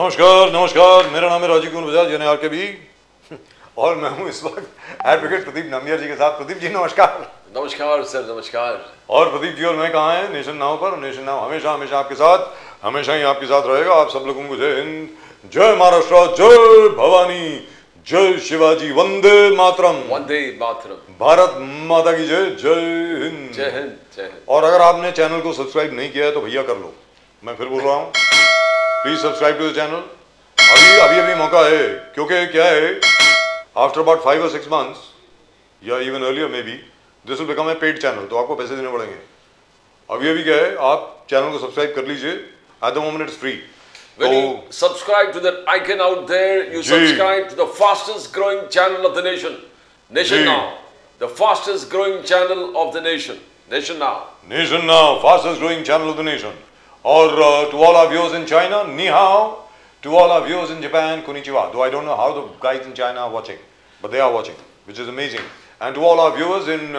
नमस्कार नमस्कार, मेरा नाम है राजीव कुमार बजाज यानी आरकेबी और मैं हूं इस वक्त एडवोकेट प्रदीप नंबियार जी के साथ। प्रदीप जी नमस्कार। नमस्कार सर, नमस्कार। और प्रदीप जी और मैं कहाँ हैं? नेशन नाउ पर। नेशन नाउ हमेशा हमेशा आपके साथ, हमेशा ही आपके साथ रहेगा। आप सब लोगों को जय हिंद, जय महाराष्ट्र, जय भवानी, जय शिवाजी, वंदे मातरम। वंदे मातरम। भारत माता की जय, जय हिंद, जय हिंद, जय हिंद। और अगर आपने चैनल को सब्सक्राइब नहीं किया है तो भैया कर लो। मैं फिर बोल रहा हूँ, please subscribe to the channel. अभी मौका है, क्योंकि क्या है, आफ्टर अबाउट 5 or 6 months या even earlier maybe this will become a paid channel, तो आपको पैसे देने पड़ेंगे। अभी क्या है, आप चैनल को सब्सक्राइब कर लीजिए। At the moment it's free. When you subscribe to that icon out there, you subscribe to the fastest growing channel of the nation. Nation Now, the fastest growing channel of the nation. Nation Now. Nation Now, fastest growing channel of the nation. Or to all our viewers in China, ni hao. To all our viewers in Japan, konnichiwa. Though I don't know how the guys in China are watching, but they are watching, which is amazing. And to all our viewers in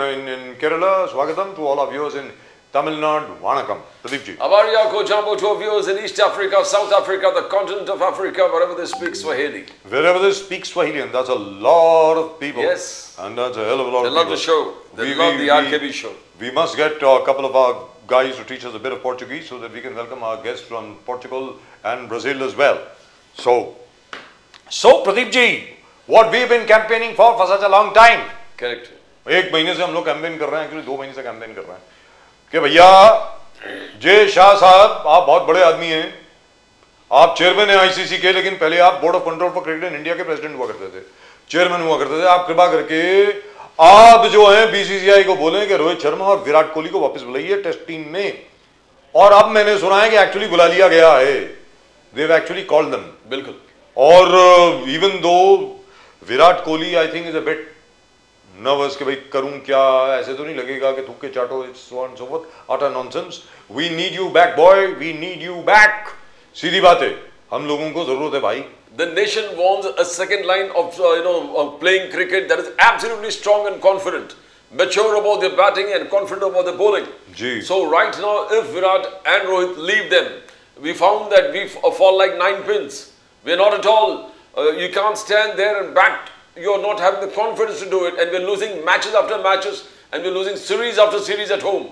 Kerala, swagatam. To all our viewers in Tamil Nadu, vanakkam. Pradeep ji. Abaria ko jambo to our viewers in East Africa, South Africa, the continent of Africa, wherever they speak Swahili. Wherever they speak Swahili, and that's a lot of people. Yes. And that's a hell of a lot they of people. They love the show. They love the RKB show. We must get a couple of our guys to teach us a bit of Portuguese so that we can welcome our guests from Portugal and Brazil as well. So Pradeep ji, what we've been campaigning for such a long time. Correct. 1 महीने से हम लोग campaign कर रहे हैं, actually 2 महीने से campaign कर रहे हैं कि भैया जय शाह साहब, आप बहुत बड़े आदमी हैं, आप चेयरमैन हैं आईसीसी के, लेकिन पहले आप board of control for cricket in India के प्रेसिडेंट हुआ करते थे, चेयरमैन हुआ करते थे। आप कृपा करके आप जो है बीसीसीआई को बोलें कि रोहित शर्मा और विराट कोहली को वापस बुलाइए टेस्ट टीम में। और अब मैंने सुना है कि एक्चुअली बुला लिया गया है, they have actually called them. बिल्कुल। और even though Virat Kohli I think is a bit nervous कि भाई करूं क्या, ऐसे तो नहीं लगेगा कि थूक के चाटो, so on so forth, utter nonsense. We need you back boy, we need you back. सीधी बात है, हम लोगों को जरूरत है भाई। The nation wants a second line of of playing cricket that is absolutely strong and confident, mature about their batting and confident about their bowling. So right now, if Virat and Rohit leave them, we found that we fall like 9 pins. We are not at all. You can't stand there and bat. You are not having the confidence to do it, and we are losing matches after matches, and we are losing series after series at home.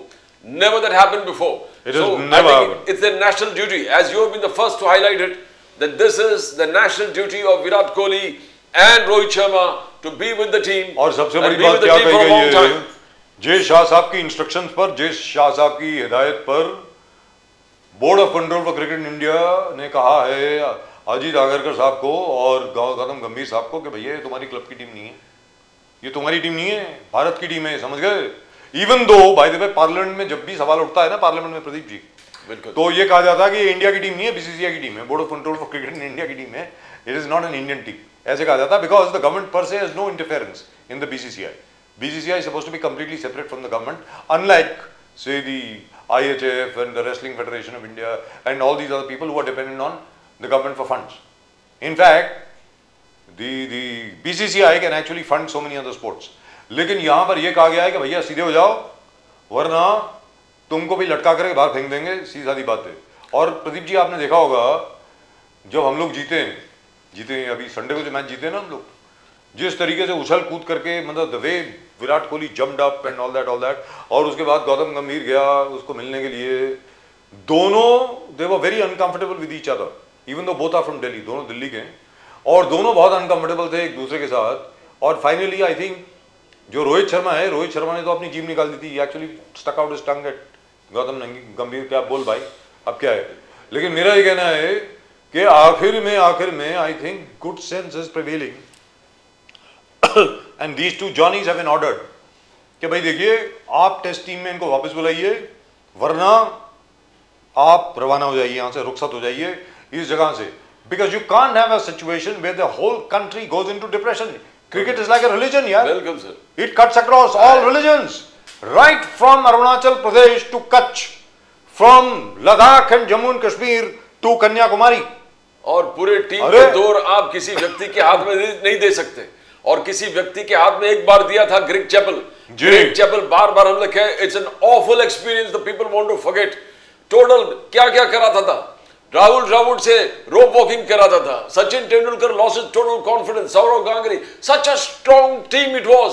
Never that happened before. It has never happened. It's a national duty, as you have been the first to highlight it, that this is the national duty of Virat Kohli and Rohit Sharma to be with the team. और सबसे बड़ी बात क्या कही गई है, जय शाह साहब की इंस्ट्रक्शंस पर, जय शाह साहब की हिदायत पर board of control for cricket in India ने कहा है अजीत आगरकर साहब को और गौतम गंभीर साहब को कि भैया ये तुम्हारी क्लब की टीम नहीं है, ये तुम्हारी टीम नहीं है, भारत की टीम है, समझ गए। Even though bye the way parliament में जब भी सवाल उठता है ना पार्लियामेंट में प्रदीप जी, तो ये कहा जाता है कि इंडिया की टीम नहीं है, बीसीसीआई की टीम है, board of control for cricket in India की टीम है, it is not an Indian team, ऐसे कहा जाता है, because the government per se has no interference in the BCCI. BCCI is supposed to be completely separate from the government, unlike say the IHF and the Wrestling Federation of India and all these other people who are dependent on the government for funds. In fact, the BCCI can actually fund so many other sports. लेकिन यहाँ पर ये कहा गया है कि भैया सीधे हो जाओ, वरना तुमको भी लटका करके बाहर फेंक देंगे, सीधी सादी बात है। और प्रदीप जी आपने देखा होगा जब हम लोग जीते अभी संडे को जो मैच जीते ना हम लोग, जिस तरीके से उछल कूद करके, मतलब the way Virat Kohli jumped up and all that, और उसके बाद गौतम गंभीर गया उसको मिलने के लिए, दोनों they were very uncomfortable with each other, even though both are from Delhi, दोनों दिल्ली के, और दोनों बहुत अनकंफर्टेबल थे एक दूसरे के साथ। और फाइनली आई थिंक जो रोहित शर्मा है, रोहित शर्मा ने तो अपनी जीभ निकाल दी थी, actually stuck out his tongue at Gautam Gambhir, क्या बोल भाई अब क्या है। लेकिन मेरा ये कहना है कि आखिर में I think good sense is prevailing and these two Johnnies have been ordered कि भाई देखिए आप टेस्ट टीम में इनको वापस बुलाइए, वरना आप रवाना हो जाइए यहाँ से, रुखसत हो जाइए इस जगह से, because you can't have a situation where the whole country goes into depression. Cricket is like a religion, यार. Welcome, sir. It cuts across all religions, right from Arunachal Pradesh to Kutch, from Ladakh and Jammu and Kashmir to Kanyakumari. और पूरे team का दौर आप किसी व्यक्ति के हाथ में नहीं दे सकते, और किसी व्यक्ति के हाथ में एक बार दिया था ग्रेग चैपल बार हम लिखे, it's an awful experience, the people want to forget. Total क्या करा था राहुल द्रविड़ से रोप वॉकिंग कराता था, Sachin Tendulkar lost his total confidence, Sourav Ganguly, such a strong team it was,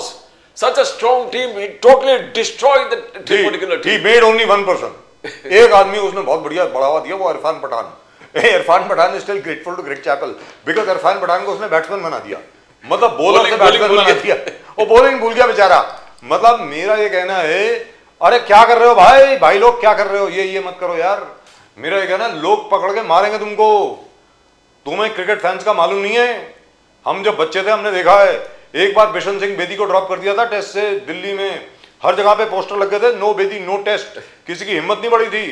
such a strong team, he totally destroyed that particular team. He made only 1%। एक आदमी उसने बहुत बढ़िया बढ़ावा दिया, वो Irfan Pathan. Irfan Pathan is still grateful to Greg Chappell because Irfan Pathan को उसने बैट्समैन बना दिया, मतलब बॉलर से बैट्समैन बना दिया, वो बॉलिंग भूल गया बेचारा। मतलब मेरा ये कहना है, अरे क्या कर रहे हो भाई, भाई लोग क्या कर रहे हो, ये मत करो यार। मेरा ये कहना है, लोग पकड़ के मारेंगे तुमको, तुम्हें क्रिकेट फैंस का मालूम नहीं है। हम जब बच्चे थे हमने देखा है, एक बार बिशन सिंह बेदी को ड्रॉप कर दिया था टेस्ट से, दिल्ली में हर जगह पे पोस्टर लग गए थे, नो बेदी नो टेस्ट, किसी की हिम्मत नहीं पड़ी थी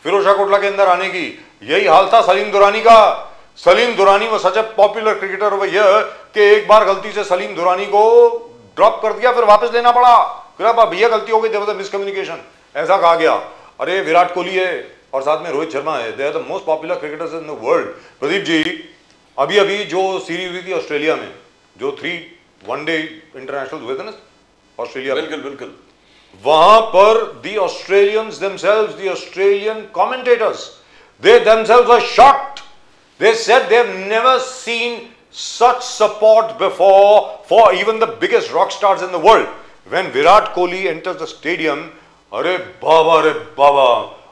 फिरोज शाह कोटला के अंदर आने की। यही हाल था सलीम दुरानी का। सलीम दुरानी वो such a popular cricketer over here कि एक बार गलती से सलीम दुरानी को ड्रॉप कर दिया, फिर वापस लेना पड़ा, फिर अब भैया गलती हो गई, देयर वाज अ मिसकम्युनिकेशन, ऐसा कहा गया। अरे विराट कोहली है और साथ में रोहित शर्मा है, they are the most popular cricketers in the world. Pradeep ji, अभी अभी जो सीरीज हुई थी ऑस्ट्रेलिया में, जो 3 वनडे इंटरनेशनल हुए थे ना ऑस्ट्रेलिया में, बिल्कुल बिल्कुल, वहां पर the Australians themselves, the Australian commentators, they themselves were shocked. They said they've never seen such support before for even the biggest rock stars in the world. When Virat Kohli enters the stadium, अरे बाबा,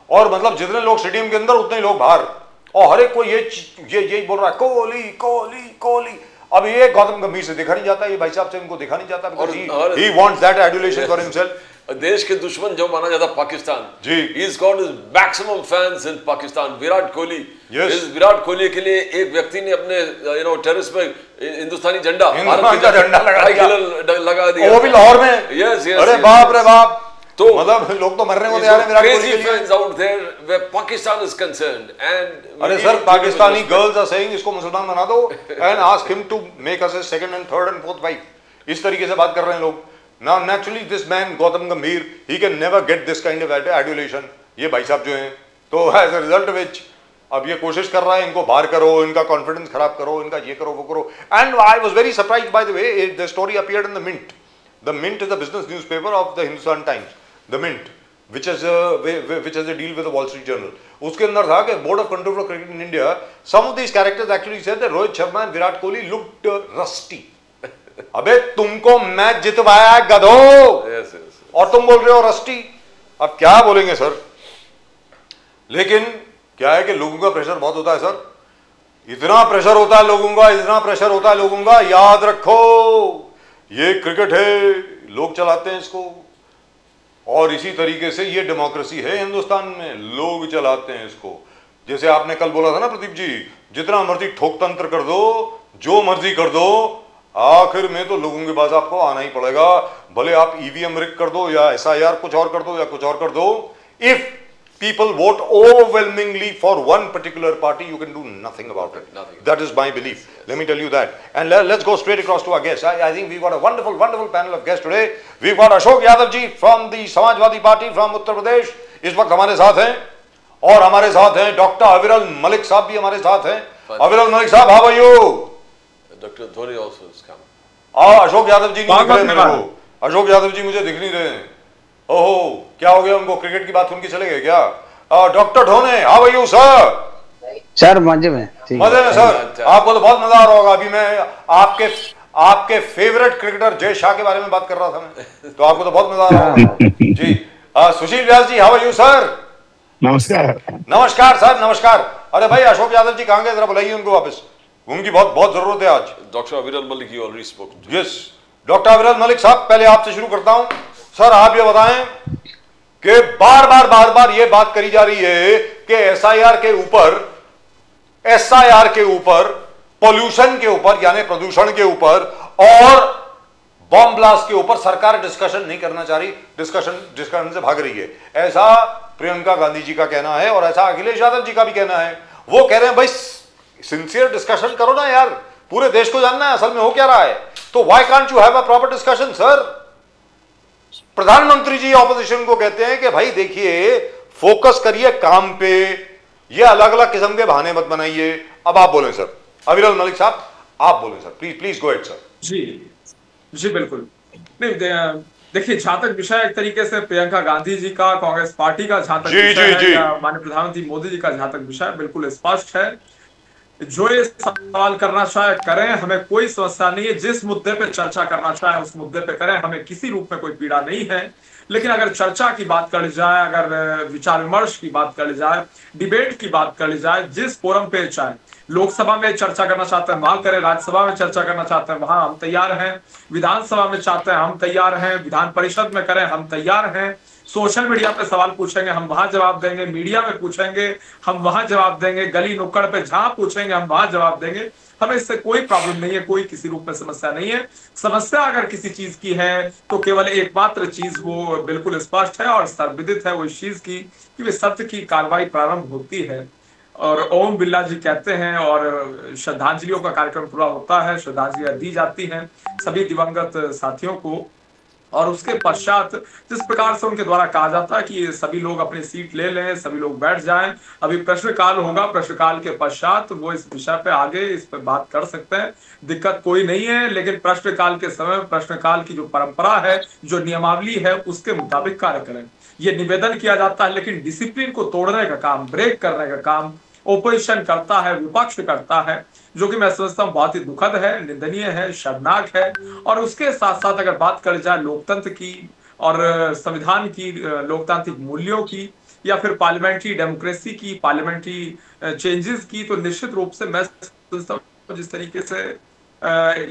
और मतलब जितने लोग stadium के अंदर उतने लोग बाहर, और हर एक को ये बोल रहा है कोहली कोहली कोहली। अब ये गौतम गंभीर से देखा नहीं जाता, ये भाई साहब से इनको देखा नहीं जाता, because he wants that adulation for himself. देश के दुश्मन जो माना जाता पाकिस्तान, जी, he's got his maximum fans in Pakistan. Virat Kohli, yes. Virat Kohli के लिए एक व्यक्ति ने अपने टेरेस पे हिंदुस्तानी झंडा, भारत का झंडा लगा दिया, वो भी लाहौर में। yes, अरे बाप रे बाप, तो मतलब लोग तो मरने को तैयार हैं विराट कोहली के लिए। fans out there where Pakistan is concerned, and अरे sir, Pakistani girls are saying इसको मुसलमान बना दो and ask him to make us a second and third and fourth wife, इस तरीके से बात कर रहे हैं लोग। Now naturally this man Gautam Gambhir, he can never get this kind of adulation, ये भाई साहब जो हैं, तो as a result of which अब ये कोशिश कर रहा है इनको बाहर करो, इनका कॉन्फिडेंस खराब करो, इनका ये करो वो करो। And I was very surprised by the way the story appeared in the Mint. The Mint is the business newspaper of the Hindustan Times. The Mint, which has a deal with the Wall Street Journal. उसके अंदर था कि Board of Control for Cricket in India, some of these characters actually said that Rohit Sharma and Virat Kohli looked rusty. अबे तुमको match जितवाया गधो, और तुम बोल रहे हो रस्टी। अब क्या बोलेंगे सर, लेकिन क्या है कि लोगों का प्रेशर बहुत होता है सर, इतना प्रेशर होता है लोगों का, इतना प्रेशर होता है लोगों का। याद रखो ये क्रिकेट है, लोग चलाते हैं इसको, और इसी तरीके से ये डेमोक्रेसी है हिंदुस्तान में, लोग चलाते हैं इसको। जैसे आपने कल बोला था ना प्रदीप जी, जितना मर्जी ठोक तंत्र कर दो, जो मर्जी कर दो, आखिर में तो लोगों के पास आपको आना ही पड़ेगा, भले आप ईवीएम रिग कर दो या SIR कुछ और कर दो या कुछ और कर दो। If people vote overwhelmingly for one particular party, you can do nothing about it. That is my belief. Let me tell you that. And let's go straight across to our guests. I think we've got a wonderful panel of guests today. We've got Ashok Yadav ji from the Samajwadi Party from Uttar Pradesh. इस वक्त हमारे साथ हैं, और हमारे साथ हैं doctor Aviral Malik साहब भी हमारे साथ हैं। अविरल मलिक साहब, how are you? Dr. Dhoni also has come. Ashok Yadav जी नहीं दिख रहे मेरे को, अशोक यादव जी मुझे दिख नहीं रहे हैं। ओहो, क्या हो गया उनको, क्रिकेट की बात सुन के चले गए क्या? डॉक्टर ढोने, how are you sir? Sir मजे में सर, आपको तो बहुत मजा आ रहा होगा। अभी मैं आपके फेवरेट क्रिकेटर जय शाह के बारे में बात कर रहा था मैं, तो आपको तो बहुत मजा आ रहा होगा जी। Sushil Vyas ji, how are you sir? नमस्कार। नमस्कार सर, नमस्कार। अरे भाई अशोक यादव जी कहाँ गए, जरा बुलाइए उनको वापस, उनकी बहुत जरूरत है आज। Doctor Aviral Malik, you already spoken to. Yes, doctor Aviral Malik साहब, पहले आपसे शुरू करता हूं। सर आप ये बताएं कि बार ये बात करी जा रही है कि SIR के ऊपर, पोल्यूशन के ऊपर यानी प्रदूषण के ऊपर और बॉम्ब ब्लास्ट के ऊपर सरकार डिस्कशन नहीं करना चाह रही, डिस्कशन से भाग रही है, ऐसा प्रियंका गांधी जी का कहना है और ऐसा अखिलेश यादव जी का भी कहना है। वो कह रहे हैं भाई सिंसियर डिस्कशन करो ना यार, पूरे देश को जानना है असल में हो क्या रहा है, तो why can't you have a proper discussion sir? प्रधानमंत्री जी ऑपोजिशन को कहते हैं कि भाई देखिए फोकस करिए काम पे, ये अलग अलग किस्म के बहाने मत बनाइए। अब आप बोलें सर, अविरल मलिक साहब आप बोलें sir, please go ahead sir. जी बिल्कुल। नहीं, देखिए, जहां तक विषय एक तरीके से प्रियंका गांधी जी का, कांग्रेस पार्टी का जहां तक विषय है, या माननीय प्रधानमंत्री मोदी जी का जहां तक विषय बिल्कुल स्पष्ट है। जो ये सवाल करना चाहे करें, हमें कोई समस्या नहीं है। जिस मुद्दे पे चर्चा करना चाहे उस मुद्दे पे करें, हमें किसी रूप में कोई पीड़ा नहीं है। लेकिन अगर चर्चा की बात कर ली जाए, अगर विचार विमर्श की बात कर ली जाए, डिबेट की बात कर ली जाए, जिस फोरम पे चाहे, लोकसभा में चर्चा करना चाहते हैं वहां करें, राज्यसभा में चर्चा करना चाहते हैं वहां हम तैयार हैं, विधानसभा में चाहते हैं हम तैयार हैं, विधान परिषद में करें हम तैयार हैं, सोशल मीडिया पे सवाल पूछेंगे हम वहां जवाब देंगे, मीडिया में पूछेंगे हम वहां जवाब देंगे, गली नुक्कड़ पे जहां पूछेंगे हम वहां जवाब देंगे। हमें इससे कोई प्रॉब्लम नहीं है, कोई किसी रूप में समस्या नहीं है। समस्या अगर किसी चीज की है तो केवल एकमात्र चीज वो बिल्कुल स्पष्ट है और सर्वविदित है, वो इस चीज की कि वे सत्य की कार्रवाई प्रारंभ होती है। और ओम बिरला जी कहते हैं और श्रद्धांजलियों का कार्यक्रम पूरा होता है, श्रद्धांजलियां दी जाती हैं सभी दिवंगत साथियों को। और उसके पश्चात जिस प्रकार से उनके द्वारा कहा जाता है कि सभी लोग अपनी सीट ले लें, सभी लोग बैठ जाएं, अभी प्रश्नकाल होगा, प्रश्नकाल के पश्चात वो इस विषय पे आगे इस पे बात कर सकते हैं, दिक्कत कोई नहीं है। लेकिन प्रश्नकाल के समय प्रश्नकाल की जो परंपरा है, जो नियमावली है, उसके मुताबिक कार्य करें, ये निवेदन किया जाता है। लेकिन डिसिप्लिन को तोड़ने का काम, ब्रेक करने का काम ओपोजिशन करता है, विपक्ष करता है, जो कि मैं समझता हूं बहुत ही दुखद है, निंदनीय है, शर्मनाक है। और उसके साथ साथ अगर बात कर जाए लोकतंत्र की और संविधान की, लोकतांत्रिक मूल्यों की, या फिर पार्लियामेंट्री डेमोक्रेसी की, पार्लियामेंट्री चेंजेस की, तो निश्चित रूप से मैं समझता हूं जिस तरीके से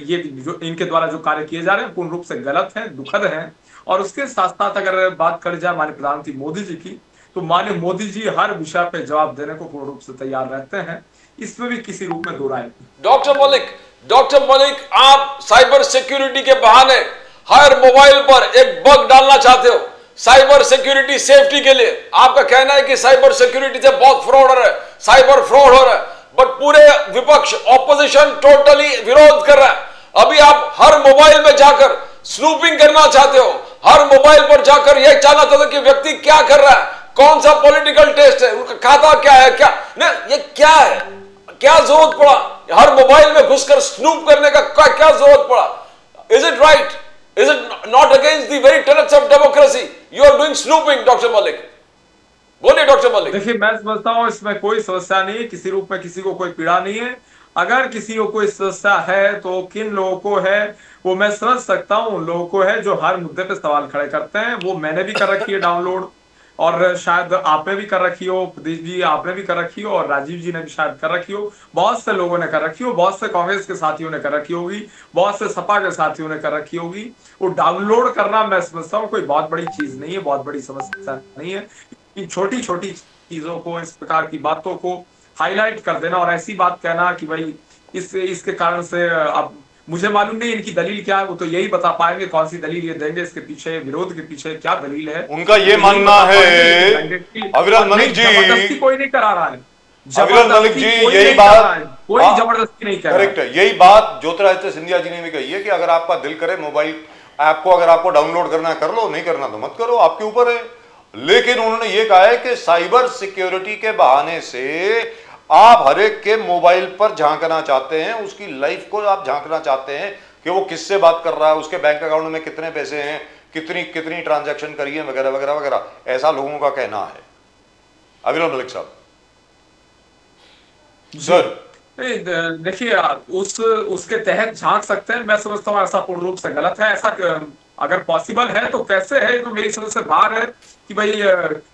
ये जो इनके द्वारा जो कार्य किए जा रहे हैं पूर्ण रूप से गलत है, दुखद है। और उसके साथ साथ अगर बात कर जाए माननीय प्रधानमंत्री मोदी जी की, तो माननीय मोदी जी हर विषय पे जवाब देने को पूर्ण रूप से तैयार रहते हैं, इसमें भी किसी रूप में दो राय नहीं। डॉक्टर मलिक, आप साइबर सिक्योरिटी के बहाने हर मोबाइल पर एक बग डालना चाहते हो साइबर सिक्योरिटी सेफ्टी के लिए। आपका कहना है कि साइबर सिक्योरिटी से बहुत फ्रॉड हो रहा है, साइबर फ्रॉड हो रहा है, बट पूरे विपक्ष ऑपोजिशन टोटली विरोध कर रहा है। अभी आप हर मोबाइल में जाकर स्नूपिंग करना चाहते हो, हर मोबाइल पर जाकर यह जानना चाहते हो कि व्यक्ति क्या कर रहा है, कौन सा पॉलिटिकल टेस्ट है, उनका खाता क्या है, क्या नहीं, ये क्या है, क्या जरूरत पड़ा हर मोबाइल में घुसकर स्नूप करने का, क्या जरूरत पड़ा? Is it right? Is it not against the very tenets of democracy? You are doing snooping doctor Malik. बोलिए डॉक्टर मलिक। देखिए, मैं समझता हूं इसमें कोई समस्या नहीं है, किसी रूप में किसी को कोई पीड़ा नहीं है। अगर किसी को कोई समस्या है तो किन लोगों को है वो मैं समझ सकता हूं। उन लोगों को है जो हर मुद्दे पे सवाल खड़े करते हैं, वो मैंने भी कर रखी है डाउनलोड, और शायद आपने भी कर रखी हो, प्रदीप जी आपने भी कर रखी हो, और राजीव जी ने भी शायद कर रखी हो, बहुत से लोगों ने कर रखी हो, बहुत से कांग्रेस के साथियों ने कर रखी होगी, बहुत से सपा के साथियों ने कर रखी होगी। वो डाउनलोड करना मैं समझता हूँ कोई बहुत बड़ी चीज नहीं है, बहुत बड़ी समस्या नहीं है। इन छोटी छोटी चीजों को, इस प्रकार की बातों को हाईलाइट कर देना और ऐसी बात कहना कि भाई इसके कारण से अब मुझे मालूम नहीं इनकी दलील क्या है, वो तो यही बता पाएंगे कौन सी दलील ये देंगे, इसके पीछे विरोध के पीछे क्या दलील है। उनका ये मानना है अविरल मलिक जी, जबरदस्ती कोई नहीं करा रहा है, अविरल मलिक जी यही बात, कोई जबरदस्ती नहीं कर रहा है। करेक्ट है, यही बात ज्योतिरादित्य सिंधिया जी ने भी कही है कि अगर आपका दिल करे मोबाइल ऐप को अगर आपको डाउनलोड करना है कर लो, नहीं करना तो मत करो, आपके ऊपर है। लेकिन उन्होंने ये कहा है कि साइबर सिक्योरिटी के बहाने से आप हर एक के मोबाइल पर झांकना चाहते हैं, उसकी लाइफ को आप झांकना चाहते हैं कि वो किससे बात कर रहा है, उसके बैंक अकाउंट में कितने पैसे हैं, कितनी ट्रांजैक्शन करी है, वगैरह वगैरह वगैरह, ऐसा लोगों का कहना है। अविरल मलिक साहब। सर देखिए, उसके तहत झांक सकते हैं, मैं समझता हूँ ऐसा पूर्ण रूप से गलत है। ऐसा अगर पॉसिबल है तो कैसे है, तो मेरी समझ से बाहर है कि भाई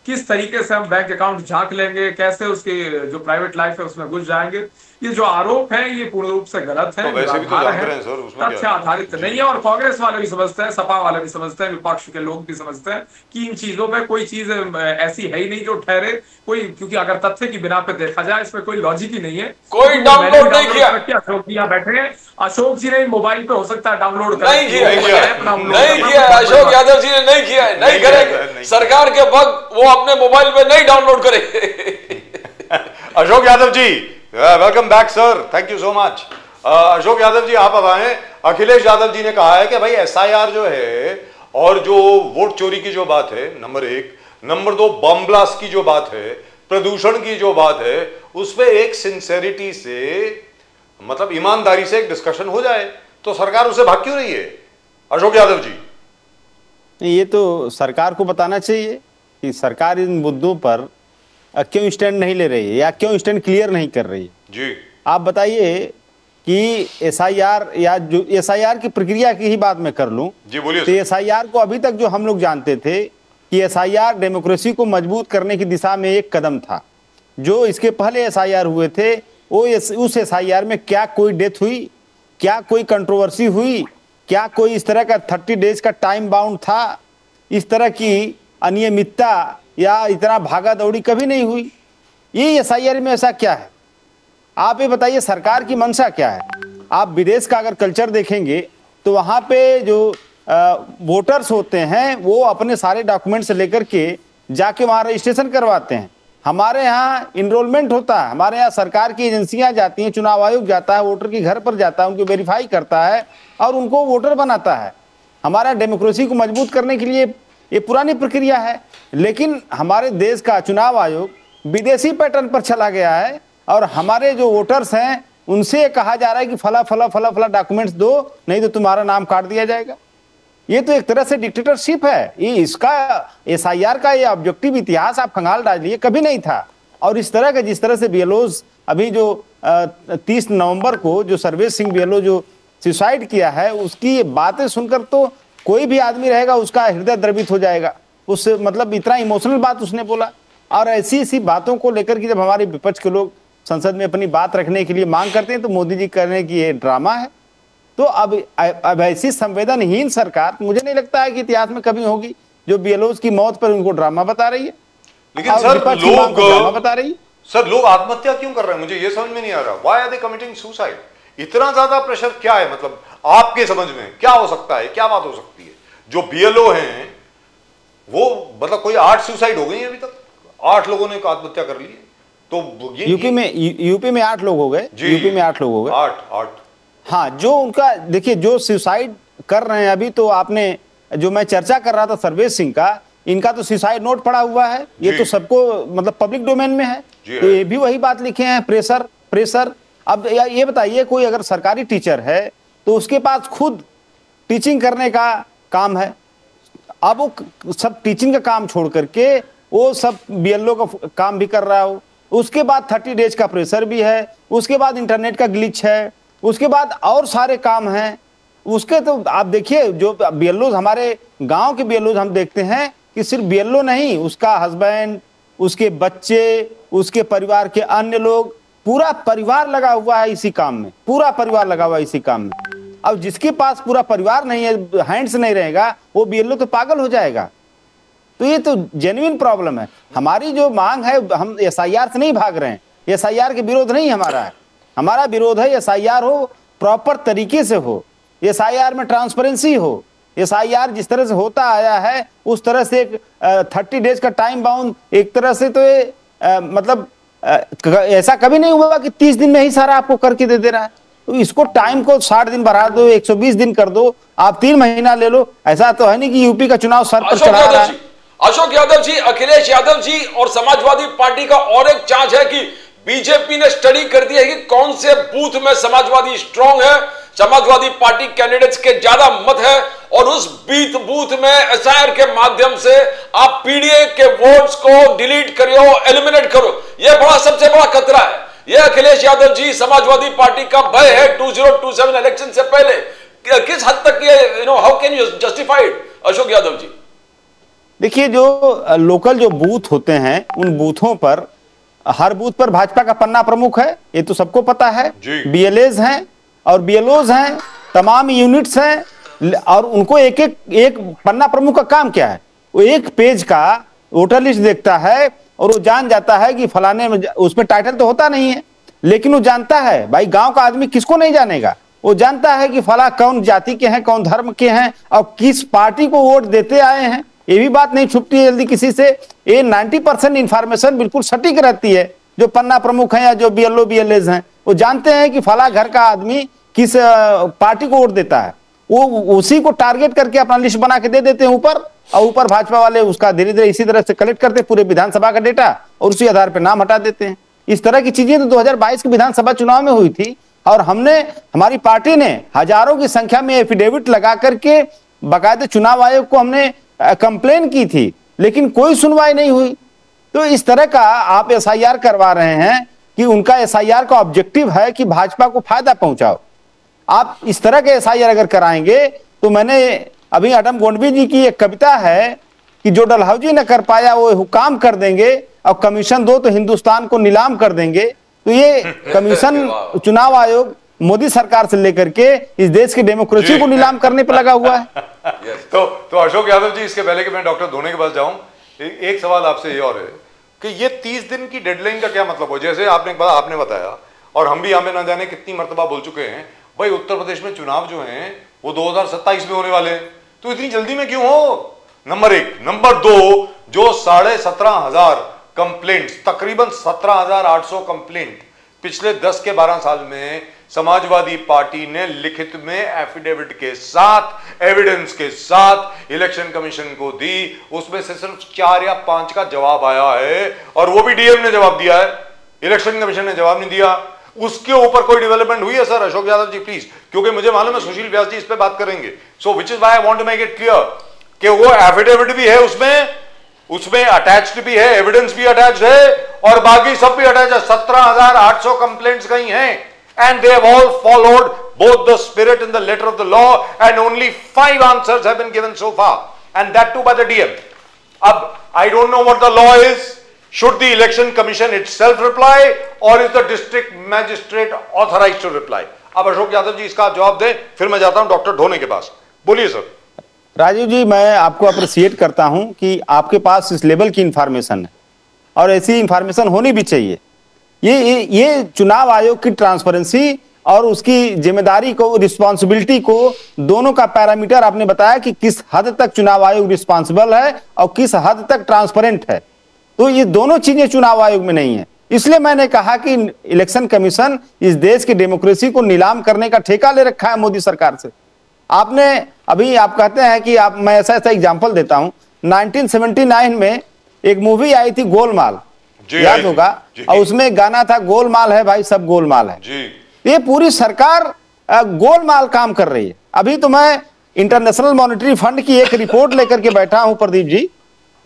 किस तरीके से हम बैंक अकाउंट झांक लेंगे, कैसे उसकी जो प्राइवेट लाइफ है उसमें घुस जाएंगे। ये जो आरोप है ये पूर्ण रूप से गलत है, तथ्य आधारित नहीं है। और कांग्रेस वाले भी समझते हैं, सपा वाले भी समझते हैं, विपक्ष के लोग भी समझते हैं कि इन चीजों में कोई चीज ऐसी है ही नहीं जो ठहरे कोई, क्योंकि अगर तथ्य की बिना पे देखा जाए इसमें कोई लॉजिक ही नहीं है। कोई डाउनलोड नहीं किया, अशोक जी बैठे हैं, अशोक जी ने मोबाइल पे हो सकता है डाउनलोड नहीं किया, अशोक यादव जी ने नहीं किया है, नहीं करेंगे, सरकार के बग वो अपने मोबाइल पे नहीं डाउनलोड करेंगे। Ashok Yadav ji welcome back sir, thank you so much. Ashok Yadav ji आप अब आए। अखिलेश यादव जी ने कहा है कि भाई एसआईआर जो है और जो वोट चोरी की जो बात है नंबर 1, नंबर 2 बम ब्लास्ट की जो बात है, प्रदूषण की जो बात है, उस पर एक सिंसेरिटी से मतलब ईमानदारी से एक डिस्कशन हो जाए, तो सरकार उसे भाग क्यों रही है? अशोक यादव जी। ये तो सरकार को बताना चाहिए कि सरकार इन मुद्दों पर क्यों स्टैंड नहीं ले रही है या क्यों स्टैंड क्लियर नहीं कर रही है। जी आप बताइए कि एसआईआर या जो एसआईआर की प्रक्रिया की ही बात मैं कर लूं, जी बोलिए। तो एसआईआर को अभी तक जो हम लोग जानते थे कि एसआईआर डेमोक्रेसी को मजबूत करने की दिशा में एक कदम था। जो इसके पहले एसआईआर हुए थे वो उस एसआईआर में क्या कोई डेथ हुई, क्या कोई कंट्रोवर्सी हुई, क्या कोई इस तरह का 30 डेज का टाइम बाउंड था, इस तरह की अनियमितता या इतना भागा दौड़ी कभी नहीं हुई। ये एसआईआर में ऐसा क्या है? आप ये बताइए सरकार की मंशा क्या है। आप विदेश का अगर कल्चर देखेंगे तो वहाँ पे जो वोटर्स होते हैं वो अपने सारे डॉक्यूमेंट्स लेकर के जाके वहाँ रजिस्ट्रेशन करवाते हैं। हमारे यहाँ इनरोलमेंट होता है, हमारे यहाँ सरकार की एजेंसियां जाती हैं, चुनाव आयोग जाता है, वोटर के घर पर जाता है, उनको वेरीफाई करता है और उनको वोटर बनाता है। हमारा डेमोक्रेसी को मजबूत करने के लिए ये पुरानी प्रक्रिया है। लेकिन हमारे देश का चुनाव आयोग विदेशी पैटर्न पर चला गया है और हमारे जो वोटर्स हैं उनसे कहा जा रहा है कि फला फला फला फला डॉक्यूमेंट्स दो, नहीं तो तुम्हारा नाम काट दिया जाएगा। ये तो एक तरह से डिक्टेटरशिप है। ये इसका एसआईआर का ये ऑब्जेक्टिव इतिहास आप खंगाल डालिए, कभी नहीं था। और इस तरह का जिस तरह से बीएलओज अभी जो 30 नवंबर को जो सर्वेश सिंह बीएलओ जो सुसाइड किया है, उसकी बातें सुनकर तो कोई भी आदमी रहेगा उसका हृदय द्रवित हो जाएगा। उससे मतलब इतना इमोशनल बात उसने बोला। और ऐसी बातों को लेकर के जब हमारे विपक्ष के लोग संसद में अपनी बात रखने के लिए मांग करते हैं तो मोदी जी करने की ये ड्रामा है। तो अब ऐसी संवेदनहीन सरकार मुझे नहीं लगता है कि इतिहास में कभी होगी जो बीएलओज की मौत पर उनको ड्रामा बता रही है। लेकिन सर लोग ड्रामा बता रही है। सर लोग आत्महत्या क्यों कर रहे हैं, मुझे ये समझ में नहीं आ रहा। Why are they committing suicide? इतना ज्यादा प्रेशर क्या है? मतलब आपके समझ में क्या हो सकता है, क्या बात हो सकती है? जो बीएलओ हैं वो मतलब कोई 8 सुसाइड हो गई है अभी तक, 8 लोगों ने आत्महत्या कर ली है। तो यूपी में 8 लोग हो गए। यूपी में 8 लोग हो गए। 8। हाँ, जो उनका देखिए जो सुसाइड कर रहे हैं अभी, तो आपने जो मैं चर्चा कर रहा था सर्वेश सिंह का, इनका तो सुसाइड नोट पड़ा हुआ है। ये तो सबको मतलब पब्लिक डोमेन में है। तो ये भी वही बात लिखे हैं, प्रेशर। अब ये बताइए कोई अगर सरकारी टीचर है तो उसके पास खुद टीचिंग करने का काम है। अब वो सब टीचिंग का काम छोड़ करके वो सब बीएलओ का काम भी कर रहा हो। उसके बाद 30 डेज का प्रेशर भी है, उसके बाद इंटरनेट का ग्लिच है, उसके बाद और सारे काम हैं उसके। तो आप देखिए जो बीएलओ हमारे गांव के बीएलओ हम देखते हैं कि सिर्फ बीएलओ नहीं, उसका हस्बैंड, उसके बच्चे, उसके परिवार के अन्य लोग, पूरा परिवार लगा हुआ है इसी काम में, पूरा परिवार लगा हुआ है इसी काम में। अब जिसके पास पूरा परिवार नहीं है, हैंड्स नहीं रहेगा, वो बीएलओ तो पागल हो जाएगा। तो ये तो जेन्युइन प्रॉब्लम है। हमारी जो मांग है, हम एसआईआर से नहीं भाग रहे हैं, एसआईआर के विरोध नहीं हमारा है। हमारा विरोध है एसआईआर हो, प्रॉपर तरीके से हो, एसआईआर में ट्रांसपेरेंसी हो। एसआईआर जिस तरह से होता आया है उस तरह से एक 30 डेज का टाइम बाउंड, एक तरह से तो ये मतलब ऐसा कभी नहीं हुआ कि 30 दिन में ही सारा आपको करके दे दे रहा है। तो इसको टाइम को 60 दिन बढ़ा दो, 120 दिन कर दो, आप 3 महीना ले लो। ऐसा तो है नहीं कि यूपी का चुनाव सर पर चढ़ा रहा है। अशोक यादव जी, अखिलेश यादव जी और समाजवादी पार्टी का और एक चार्ज है कि बीजेपी ने स्टडी कर दी है कि कौन से बूथ में समाजवादी स्ट्रांग है, समाजवादी पार्टी कैंडिडेट्स के ज्यादा मत है, और उस बूथ में एसआईआर के माध्यम से आप पीडीए के वोट्स को डिलीट करो, एलिमिनेट करो। यह बड़ा सबसे बड़ा खतरा है। यह अखिलेश यादव जी समाजवादी पार्टी का भय है 2027 इलेक्शन से पहले। किस हद तक ये how can you justify it Ashok Yadav ji? देखिए जो लोकल जो बूथ होते हैं उन बूथों पर हर बूथ पर भाजपा का पन्ना प्रमुख है, ये तो सबको पता है। बीएलएज हैं और बीएलओज हैं, तमाम यूनिट्स हैं, और उनको एक पन्ना प्रमुख का काम क्या है? वो एक पेज का वोटर लिस्ट देखता है और वो जान जाता है कि फलाने में, उसमें टाइटल तो होता नहीं है लेकिन वो जानता है, भाई गांव का आदमी किसको नहीं जानेगा, वो जानता है कि फला कौन जाति के हैं, कौन धर्म के हैं और किस पार्टी को वोट देते आए हैं। ये भी बात नहीं छुपती है जल्दी किसी से। ये 90% इंफॉर्मेशन बिल्कुल सटीक रहती है। जो पन्ना प्रमुख हैं या जो बीएलओ बीएलएज हैं वो जानते हैं कि फला घर का आदमी किस पार्टी को वोट देता है, वो उसी को टारगेट करके अपना लिस्ट बना के दे देते हैं ऊपर, और ऊपर भाजपा वाले उसका धीरे धीरे इसी तरह से कलेक्ट करते पूरे विधानसभा का डेटा और उसी आधार पर नाम हटा देते हैं। इस तरह की चीजें तो 2022 के विधानसभा चुनाव में हुई थी और हमारी पार्टी ने हजारों की संख्या में एफिडेविट लगा करके बाकायदे चुनाव आयोग को हमने कंप्लेन की थी, लेकिन कोई सुनवाई नहीं हुई। तो इस तरह का आप एसआईआर करवा रहे हैं कि उनका एसआईआर का ऑब्जेक्टिव है कि भाजपा को फायदा पहुंचाओ। आप इस तरह के एसआईआर अगर कराएंगे तो मैंने अभी अडम गोंडवी जी की एक कविता है कि जो डलहौजी न कर पाया वो हुकाम कर देंगे, और कमीशन दो तो हिंदुस्तान को नीलाम कर देंगे। तो ये कमीशन चुनाव आयोग मोदी सरकार से लेकर के इस देश की डेमोक्रेसी को नीलाम करने पर लगा हुआ है। तो अशोक यादव जी, इसके पहले कि मैं डॉक्टर धोने के पास जाऊं, एक सवाल आपसे ये और है कि ये 30 दिन की डेडलाइन का क्या मतलब हो? जैसे आपने बताया और हम भी हमें ना जाने कितनी मर्तबा बोल चुके हैं, भाई उत्तर प्रदेश में चुनाव जो हैं वो 2027 में होने वाले हैं, तो इतनी जल्दी में क्यों हो? नंबर एक। नंबर दो, जो 17,500 कंप्लेंट्स, तकरीबन 17,800 कंप्लेंट पिछले 10 के 12 साल में समाजवादी पार्टी ने लिखित में एफिडेविट के साथ, एविडेंस के साथ इलेक्शन कमीशन को दी, उसमें से सिर्फ 4 या 5 का जवाब आया है, और वो भी डीएम ने जवाब दिया है, इलेक्शन कमीशन ने जवाब नहीं दिया। उसके ऊपर कोई डेवलपमेंट हुई है सर? अशोक यादव जी प्लीज, क्योंकि मुझे मालूम है सुशील व्यास जी इस पे बात करेंगे। So which is why I want to make it clear कि वो एफिडेविट भी है, उसमें अटैच्ड भी है, एविडेंस भी अटैच्ड है, और बाकी सब भी अटैच है। 17,800 कंप्लेंट्स गई हैं, and they have all followed both the spirit and the letter of the law, and only 5 answers have been given so far, and that too by the DM. Ab I don't know what the law is. Should the election commission itself reply, or is the district magistrate authorized to reply? अब अशोक यादव जी इसका जवाब दें, फिर मैं जाता हूं doctor धोने के पास। बोलिए सर। राजीव जी, मैं आपको अप्रिशिएट करता हूं कि आपके पास इस लेवल की इंफॉर्मेशन है, और ऐसी इंफॉर्मेशन होनी भी चाहिए। ये चुनाव आयोग की ट्रांसपेरेंसी और उसकी जिम्मेदारी को, रिस्पॉन्सिबिलिटी को, दोनों का पैरामीटर आपने बताया कि किस हद तक चुनाव आयोग रिस्पॉन्सिबल है और किस हद तक ट्रांसपेरेंट है। तो ये दोनों चीजें चुनाव आयोग में नहीं है। इसलिए मैंने कहा कि इलेक्शन कमीशन इस देश की डेमोक्रेसी को नीलाम करने का ठेका ले रखा है मोदी सरकार से। आपने अभी आप कहते हैं कि मैं ऐसा एग्जाम्पल देता हूं, 1979 में एक मूवी आई थी गोलमाल, याद होगा, और उसमें गाना था गोलमाल है भाई सब गोलमाल है जी। ये पूरी सरकार गोलमाल काम कर रही है। अभी तो मैं इंटरनेशनल मॉनेटरी फंड की एक रिपोर्ट लेकर के बैठा हूं प्रदीप जी,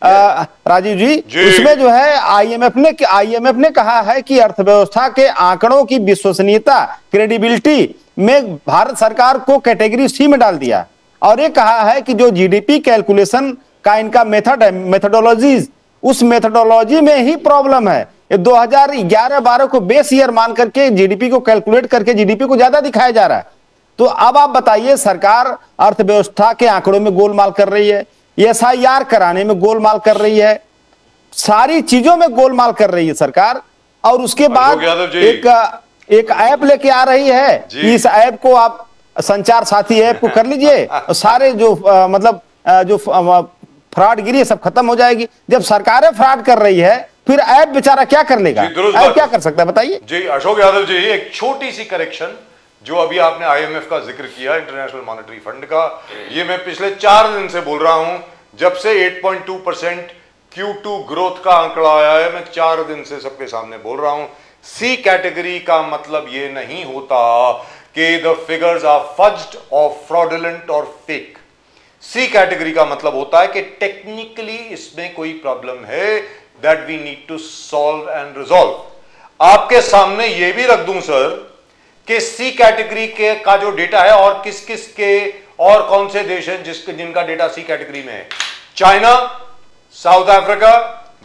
राजीव जी, उसमें जो है आईएमएफ ने कहा है कि अर्थव्यवस्था के आंकड़ों की विश्वसनीयता, क्रेडिबिलिटी में भारत सरकार को कैटेगरी सी में डाल दिया, और ये कहा है कि जो जीडीपी कैलकुलेशन का इनका मेथड है, मेथोडोलॉजीज, उस मेथोडोलॉजी में ही प्रॉब्लम है। 2011-12 को बेस ईयर मान करके जीडीपी को कैलकुलेट करके जीडीपी को ज्यादा दिखाया जा रहा है। तो अब आप बताइए, सरकार अर्थव्यवस्था के आंकड़ों में गोलमाल कर रही है, एसआईआर कराने में गोलमाल कर रही है, सारी चीजों में गोलमाल कर रही है सरकार। और उसके बाद एक ऐप लेके आ रही है, इस ऐप को आप संचार साथी ऐप को कर लीजिए, सारे जो जो फ्रॉडगिरी सब खत्म हो जाएगी। जब सरकारें फ्रॉड कर रही है, फिर ऐप बेचारा क्या कर लेगा? ऐप क्या कर सकता है बताइए जी। अशोक यादव जी, एक छोटी सी करेक्शन, जो अभी आपने आईएमएफ का जिक्र किया, इंटरनेशनल मॉनेटरी फंड का, ये मैं पिछले 4 दिन से बोल रहा हूं, जब से 8.2% Q2 ग्रोथ का आंकड़ा आया है, मैं 4 दिन से सबके सामने बोल रहा हूं। सी कैटेगरी का मतलब ये नहीं होता कि द फिगर्स आर फज्ड और फ्रॉडुलेंट और फेक। सी कैटेगरी का मतलब होता है कि टेक्निकली इसमें कोई प्रॉब्लम है, that we need to solve and resolve. आपके सामने यह भी रख दूं सर कि सी कैटेगरी के का जो डेटा है, और किस किस के और कौन से देश हैं जिनका डेटा सी कैटेगरी में है, चाइना, साउथ अफ्रीका,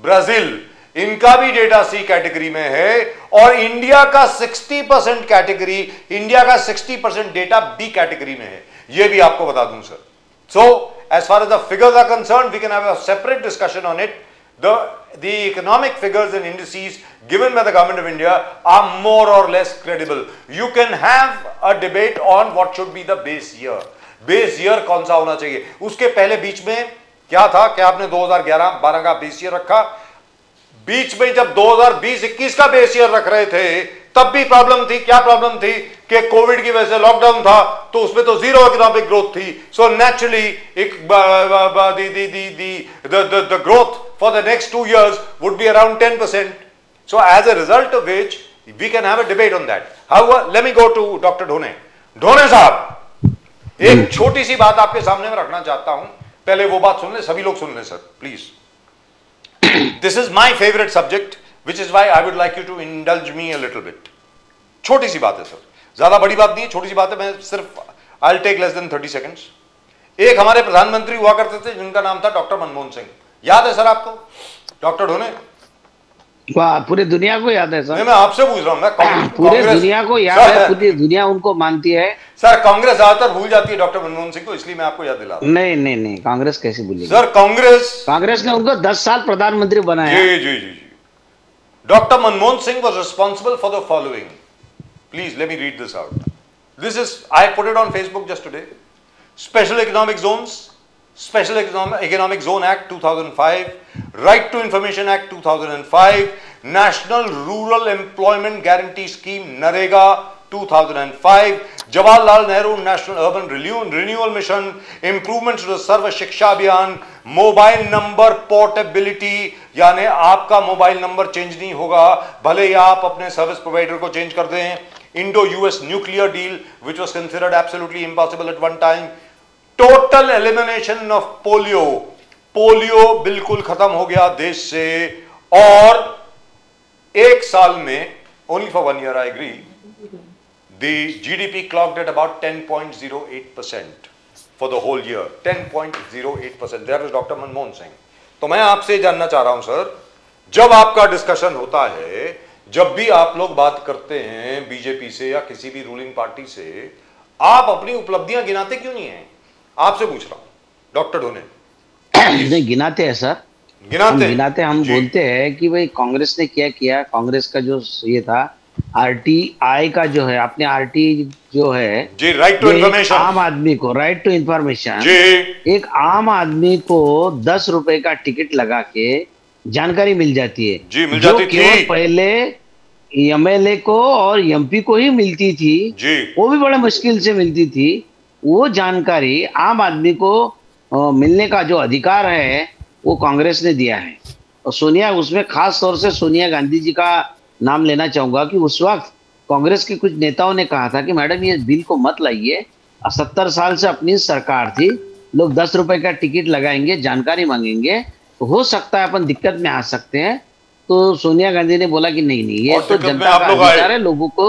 ब्राजील, इनका भी डेटा सी कैटेगरी में है, और इंडिया का 60% कैटेगरी, इंडिया का 60% डेटा बी कैटेगरी में है। यह भी आपको बता दूं sir. So, as far as the figures are concerned, we can have a separate discussion on it. The economic figures and indices given by the government of India are more or less credible. You can have a debate on what should be the base year. Base year कौन सा होना चाहिए? उसके पहले बीच में क्या था कि आपने 2011-12 का बेस ईयर रखा, बीच में जब 2020-21 का बेस ईयर रख रहे थे, तब भी प्रॉब्लम थी। क्या प्रॉब्लम थी कि कोविड की वजह से लॉकडाउन था, तो उसमें तो जीरो इकोनॉमिक ग्रोथ थी। So naturally the growth for the next 2 years would be around 10%. So as a result of which we can have a debate on that. However, let me go to Dr. ढोने साहब, एक छोटी सी बात आपके सामने में रखना चाहता हूं। पहले वो बात सुन ले, सभी लोग सुन ले sir please. This is my favourite subject which is why I would like you to indulge me a little bit. छोटी सी बात है सर, ज्यादा बड़ी बात नहीं है, छोटी सी बात है, मैं सिर्फ I will take less than 30 seconds. एक हमारे प्रधानमंत्री हुआ करते थे जिनका नाम था डॉक्टर मनमोहन सिंह, याद है सर आपको? डॉक्टर ढोने, वाह, पूरी दुनिया को याद है सर। मैं आपसे पूछ रहा हूं, मैं पूरे दुनिया को याद है, पूरी दुनिया उनको मानती है सर। कांग्रेस ज्यादातर भूल जाती है डॉक्टर मनमोहन सिंह को, इसलिए मैं आपको याद दिला रहा हूं। नहीं नहीं नहीं, कांग्रेस कैसे भूलेगी सर? कांग्रेस ने उनको 10 साल प्रधानमंत्री बनाया। जी जी जी जी। Doctor Manmohan Singh was responsible for the following, please let me read this out. This is, I put it on Facebook just today. Special economic zones, Special Economic Zone Act 2005, Right to Information Act 2005, National Rural Employment Guarantee Scheme NREGA 2005, Jawaharlal Nehru National Urban Renewal Mission, Improvements to the Sarva Shiksha Abhiyan, mobile number portability, यानी आपका mobile number change नहीं होगा भले ही आप अपने service provider को change कर दें। Indo US nuclear deal which was considered absolutely impossible at one time. Total elimination of polio, polio बिल्कुल खत्म हो गया देश से, और एक साल में, only for 1 year I agree, the GDP clocked at about 10.08% for the whole year, 10.08%। That is doctor Manmohan Singh. तो मैं आपसे जानना चाह रहा हूं सर, जब आपका डिस्कशन होता है, जब भी आप लोग बात करते हैं बीजेपी से या किसी भी रूलिंग पार्टी से, आप अपनी उपलब्धियां गिनाते क्यों नहीं हैं? आपसे पूछ रहा हूं डॉक्टर ढोने। नहीं गिनाते हैं सर, गिनाते हम बोलते हैं कि भाई कांग्रेस ने क्या किया। कांग्रेस का जो ये था आरटीआई का जो है, आपने आरटी जो है जी, राइट टू इन्फॉर्मेशन, आम आदमी को राइट टू इन्फॉर्मेशन, एक आम आदमी को 10 रुपए का टिकट लगा के जानकारी मिल जाती है जी, मिल जाती थी। केवल पहले एमएलए को और एमपी को ही मिलती थी जी, वो भी बड़े मुश्किल से मिलती थी। वो जानकारी आम आदमी को मिलने का जो अधिकार है वो कांग्रेस ने दिया है। और सोनिया, उसमें खास तौर से सोनिया गांधी जी का नाम लेना चाहूंगा कि उस वक्त कांग्रेस के कुछ नेताओं ने कहा था कि मैडम ये बिल को मत लाइए, 70 साल से अपनी सरकार थी, लोग 10 रुपए का टिकट लगाएंगे, जानकारी मांगेंगे, तो हो सकता है अपन दिक्कत में आ सकते हैं। तो सोनिया गांधी ने बोला कि नहीं नहीं, ये तो जनता का अधिकार है, लोगों को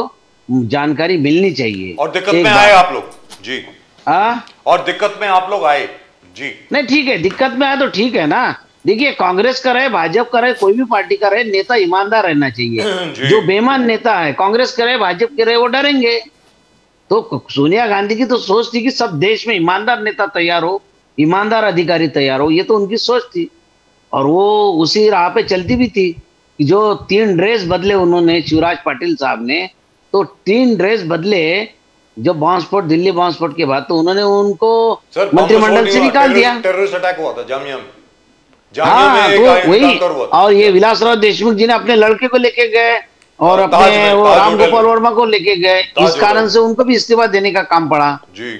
जानकारी मिलनी चाहिए। और दिक्कत में आए आप लोग जी, और दिक्कत में आप लोग आए जी। नहीं ठीक है, दिक्कत में आए तो ठीक है ना। देखिए, कांग्रेस का रहे, भाजपा का रहे, कोई भी पार्टी का रहे, नेता ईमानदार रहना चाहिए। जो बेईमान नेता है, कांग्रेस के रहे, भाजपा के रहे, वो डरेंगे। तो सोनिया गांधी की तो सोच थी कि सब देश में ईमानदार नेता तैयार हो, ईमानदार अधिकारी तैयार हो, ये तो उनकी सोच थी। और वो उसी राह पे चलती भी थी कि जो 3 ड्रेस बदले उन्होंने, शिवराज पाटिल साहब ने तो 3 ड्रेस बदले जब बॉम्बस्फोट, दिल्ली बॉम्बस्फोट के बाद, तो उन्होंने उनको मंत्रिमंडल से निकाल दिया। टेररिस्ट अटैक हुआ था जामिया में, हाँ, तो वही। और ये विलासराव देशमुख जी ने अपने लड़के को लेके गए और अपने वो राम गोपाल वर्मा को लेके गए, इस कारण से उनको भी इस्तीफा देने का काम पड़ा जी।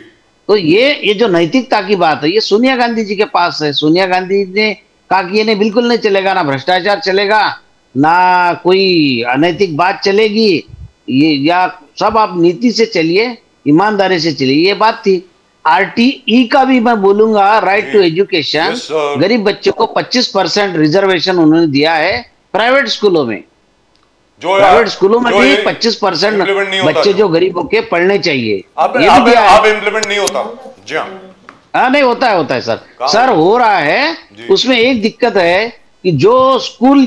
तो ये जो नैतिकता की बात है, ये सोनिया गांधी जी के पास है। सोनिया गांधी ने कहा कि ये नहीं, बिल्कुल नहीं चलेगा, ना भ्रष्टाचार चलेगा, ना कोई अनैतिक बात चलेगी, ये या सब आप नीति से चलिए, ईमानदारी से चलिए, ये बात थी। आरटीई का भी मैं बोलूंगा, राइट टू एजुकेशन, गरीब बच्चों को 25% रिजर्वेशन उन्होंने दिया है प्राइवेट स्कूलों में। प्राइवेट स्कूलों में भी 25% बच्चे जो गरीबों के पढ़ने चाहिए, ये भी दिया है। इम्प्लीमेंट नहीं होता जी। हाँ, नहीं होता है सर हो रहा है। उसमें एक दिक्कत है कि जो स्कूल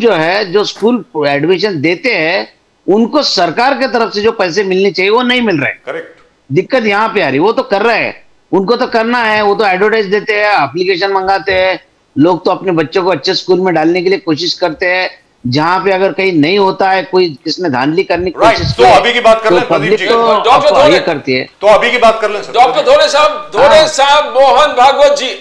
एडमिशन देते हैं, उनको सरकार की तरफ से जो पैसे मिलने चाहिए वो नहीं मिल रहे। करेक्ट, दिक्कत यहाँ पे आ रही। वो तो कर रहे हैं, उनको तो करना है, वो तो एडवर्टाइज देते हैं, एप्लीकेशन मंगाते हैं, लोग तो अपने बच्चों को अच्छे स्कूल में डालने के लिए कोशिश करते हैं। जहाँ पे अगर कहीं नहीं होता है, कोई किसने धांधली करने की कोशिश की, तो अभी की बात कर लें प्रदीप जी, तो करती है। तो अभी की बात कर लें डॉक्टर धोले साहब, मोहन भागवत जी,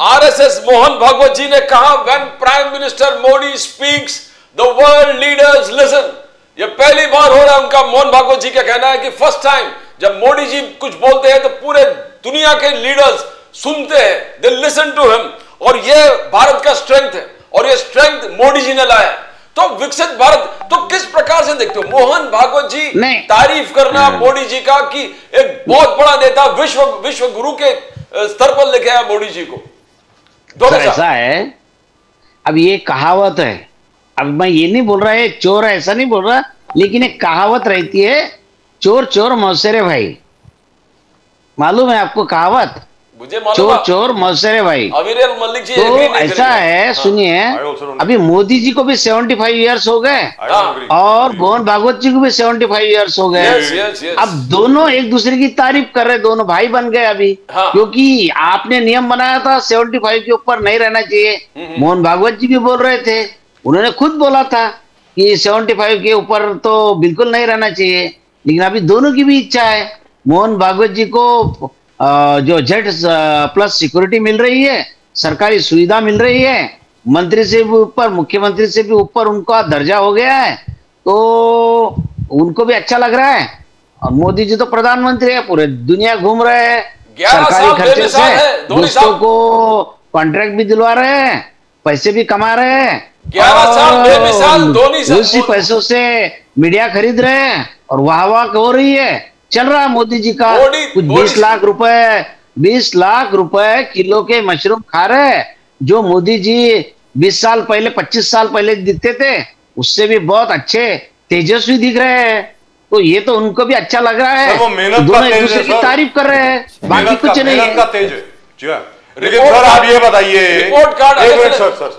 आरएसएस मोहन भागवत जी ने कहा, when prime minister Modi speaks the world leaders listen. ये पहली बार हो रहा है उनका, मोहन भागवत जी का कहना है कि फर्स्ट टाइम जब मोदी जी कुछ बोलते हैं तो पूरे दुनिया के लीडर्स सुनते हैं, दे लिसन टू हिम। और ये भारत का स्ट्रेंथ है, और ये स्ट्रेंथ मोदी जी ने लाया। तो विकसित भारत, तो किस प्रकार से देखते हो मोहन भागवत जी तारीफ करना मोदी जी का कि एक बहुत बड़ा नेता, विश्व गुरु के स्तर पर लेके आया मोदी जी को। सर ऐसा है, अब ये कहावत है, अब मैं ये नहीं बोल रहा है चोर है, ऐसा नहीं बोल रहा, लेकिन एक कहावत रहती है, चोर चोर मौसेरे भाई। मालूम है आपको कहावत? मुझे मालूम, चोर चोर मौसेरे भाई। अमीर मलिक जी तो ऐसा है, सुनिए, अभी मोदी जी को भी 75 इयर्स हो गए और मोहन भागवत जी को भी 75 इयर्स हो गए। अब दोनों एक दूसरे की तारीफ कर रहे, दोनों भाई बन गए अभी। क्योंकि आपने नियम बनाया था 75 के ऊपर नहीं रहना चाहिए। मोहन भागवत जी भी बोल रहे थे, उन्होंने खुद बोला था कि 75 के ऊपर तो बिल्कुल नहीं रहना चाहिए। लेकिन अभी दोनों की भी इच्छा है। मोहन भागवत जी को जो जेड प्लस सिक्योरिटी मिल रही है, सरकारी सुविधा मिल रही है, मंत्री से भी ऊपर, मुख्यमंत्री से भी ऊपर उनका दर्जा हो गया है, तो उनको भी अच्छा लग रहा है। और मोदी जी तो प्रधानमंत्री है, पूरे दुनिया घूम रहे हैं, सरकारी खर्चे से दोस्तों को कॉन्ट्रैक्ट भी दिलवा रहे हैं, पैसे भी कमा रहे हैं, 11 साल बेमिसाल धोनी साहब उसी पैसों से मीडिया खरीद रहे हैं और वाह हो रही है। चल रहा है मोदी जी का कुछ 20 लाख रुपए किलो के मशरूम खा रहे हैं, जो मोदी जी 20 साल पहले 25 साल पहले दिखते थे उससे भी बहुत अच्छे तेजस्वी दिख रहे हैं। तो ये तो उनको भी अच्छा लग रहा है, दोनों एक दूसरे की तारीफ कर रहे हैं, बाकी कुछ नहीं है। लेकिन सर आप ये बताइए, रिपोर्ट कार्ड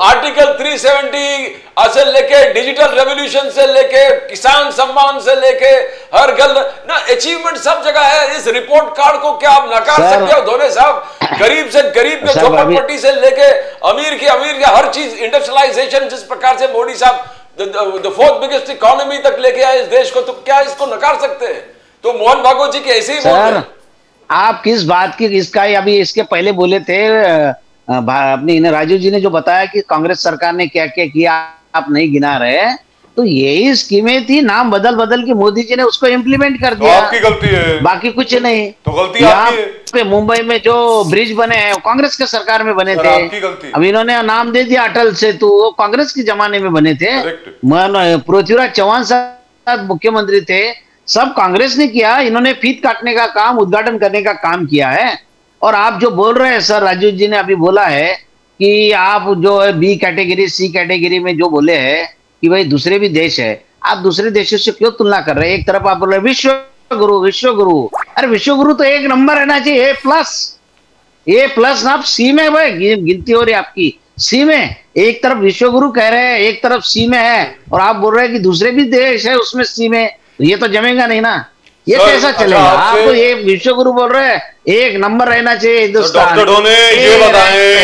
आर्टिकल 370 से लेके डिजिटल रेवोल्यूशन से लेके किसान सम्मान से लेके हर गल ना अचीवमेंट सब जगह है। इस रिपोर्ट कार्ड को क्या आप नकार सकते हो धोनी साहब? गरीब से गरीब के झोपड़पट्टी से लेके अमीर के हर चीज, इंडस्ट्रियलाइजेशन जिस प्रकार से मोदी साहब द फोर्थ बिगेस्ट इकोनॉमी तक लेके आए इस देश को, तो क्या इसको नकार सकते हैं? तो मोहन भागवत जी के ऐसे ही बोल रहे हैं। आप किस बात की, इसका अभी इसके पहले बोले थे अपने राजू जी ने जो बताया कि कांग्रेस सरकार ने क्या क्या किया आप नहीं गिना रहे, तो यही स्कीमें थी, नाम बदल बदल के मोदी जी ने उसको इम्प्लीमेंट कर दिया। तो आपकी गलती है, बाकी कुछ नहीं। तो गलती आपकी है। मुंबई में जो ब्रिज बने हैं कांग्रेस के सरकार में बने थे, आपकी गलती। अब इन्होंने नाम दे दिया अटल सेतु, वो कांग्रेस के जमाने में बने थे। पृथ्वीराज चौहान साहब मुख्यमंत्री थे, सब कांग्रेस ने किया। इन्होंने फीत काटने का काम, उद्घाटन करने का काम किया है। और आप जो बोल रहे हैं सर, राजू जी ने अभी बोला है कि आप जो है बी कैटेगरी सी कैटेगरी में जो बोले हैं कि भाई दूसरे भी देश है, आप दूसरे देशों से क्यों तुलना कर रहे हैं? एक तरफ आप बोल रहे हैं विश्व गुरु, अरे विश्व गुरु तो एक नंबर रहना चाहिए, ए प्लस ना, आप सी में भाई गिनती हो रही है आपकी, सी में एक तरफ विश्व गुरु कह रहे हैं, एक तरफ सी में है, और आप बोल रहे हैं कि दूसरे भी देश है उसमें सी में, ये तो जमेगा नहीं ना, ये कैसा चलेगा? आप तो ये विश्व गुरु बोल रहे हैं, एक नंबर रहना चाहिए हिंदुस्तान। डॉक्टर ढोने ये बताएं,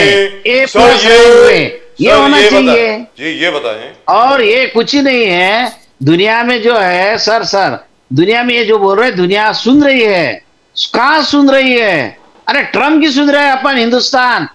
ये होना चाहिए जी, ये बताएं। और ये कुछ ही नहीं है दुनिया में जो है सर दुनिया में ये जो बोल रहे हैं दुनिया सुन रही है। कहाँ सुन रही है? अरे ट्रम्प की सुन रहे हैं अपन हिंदुस्तान,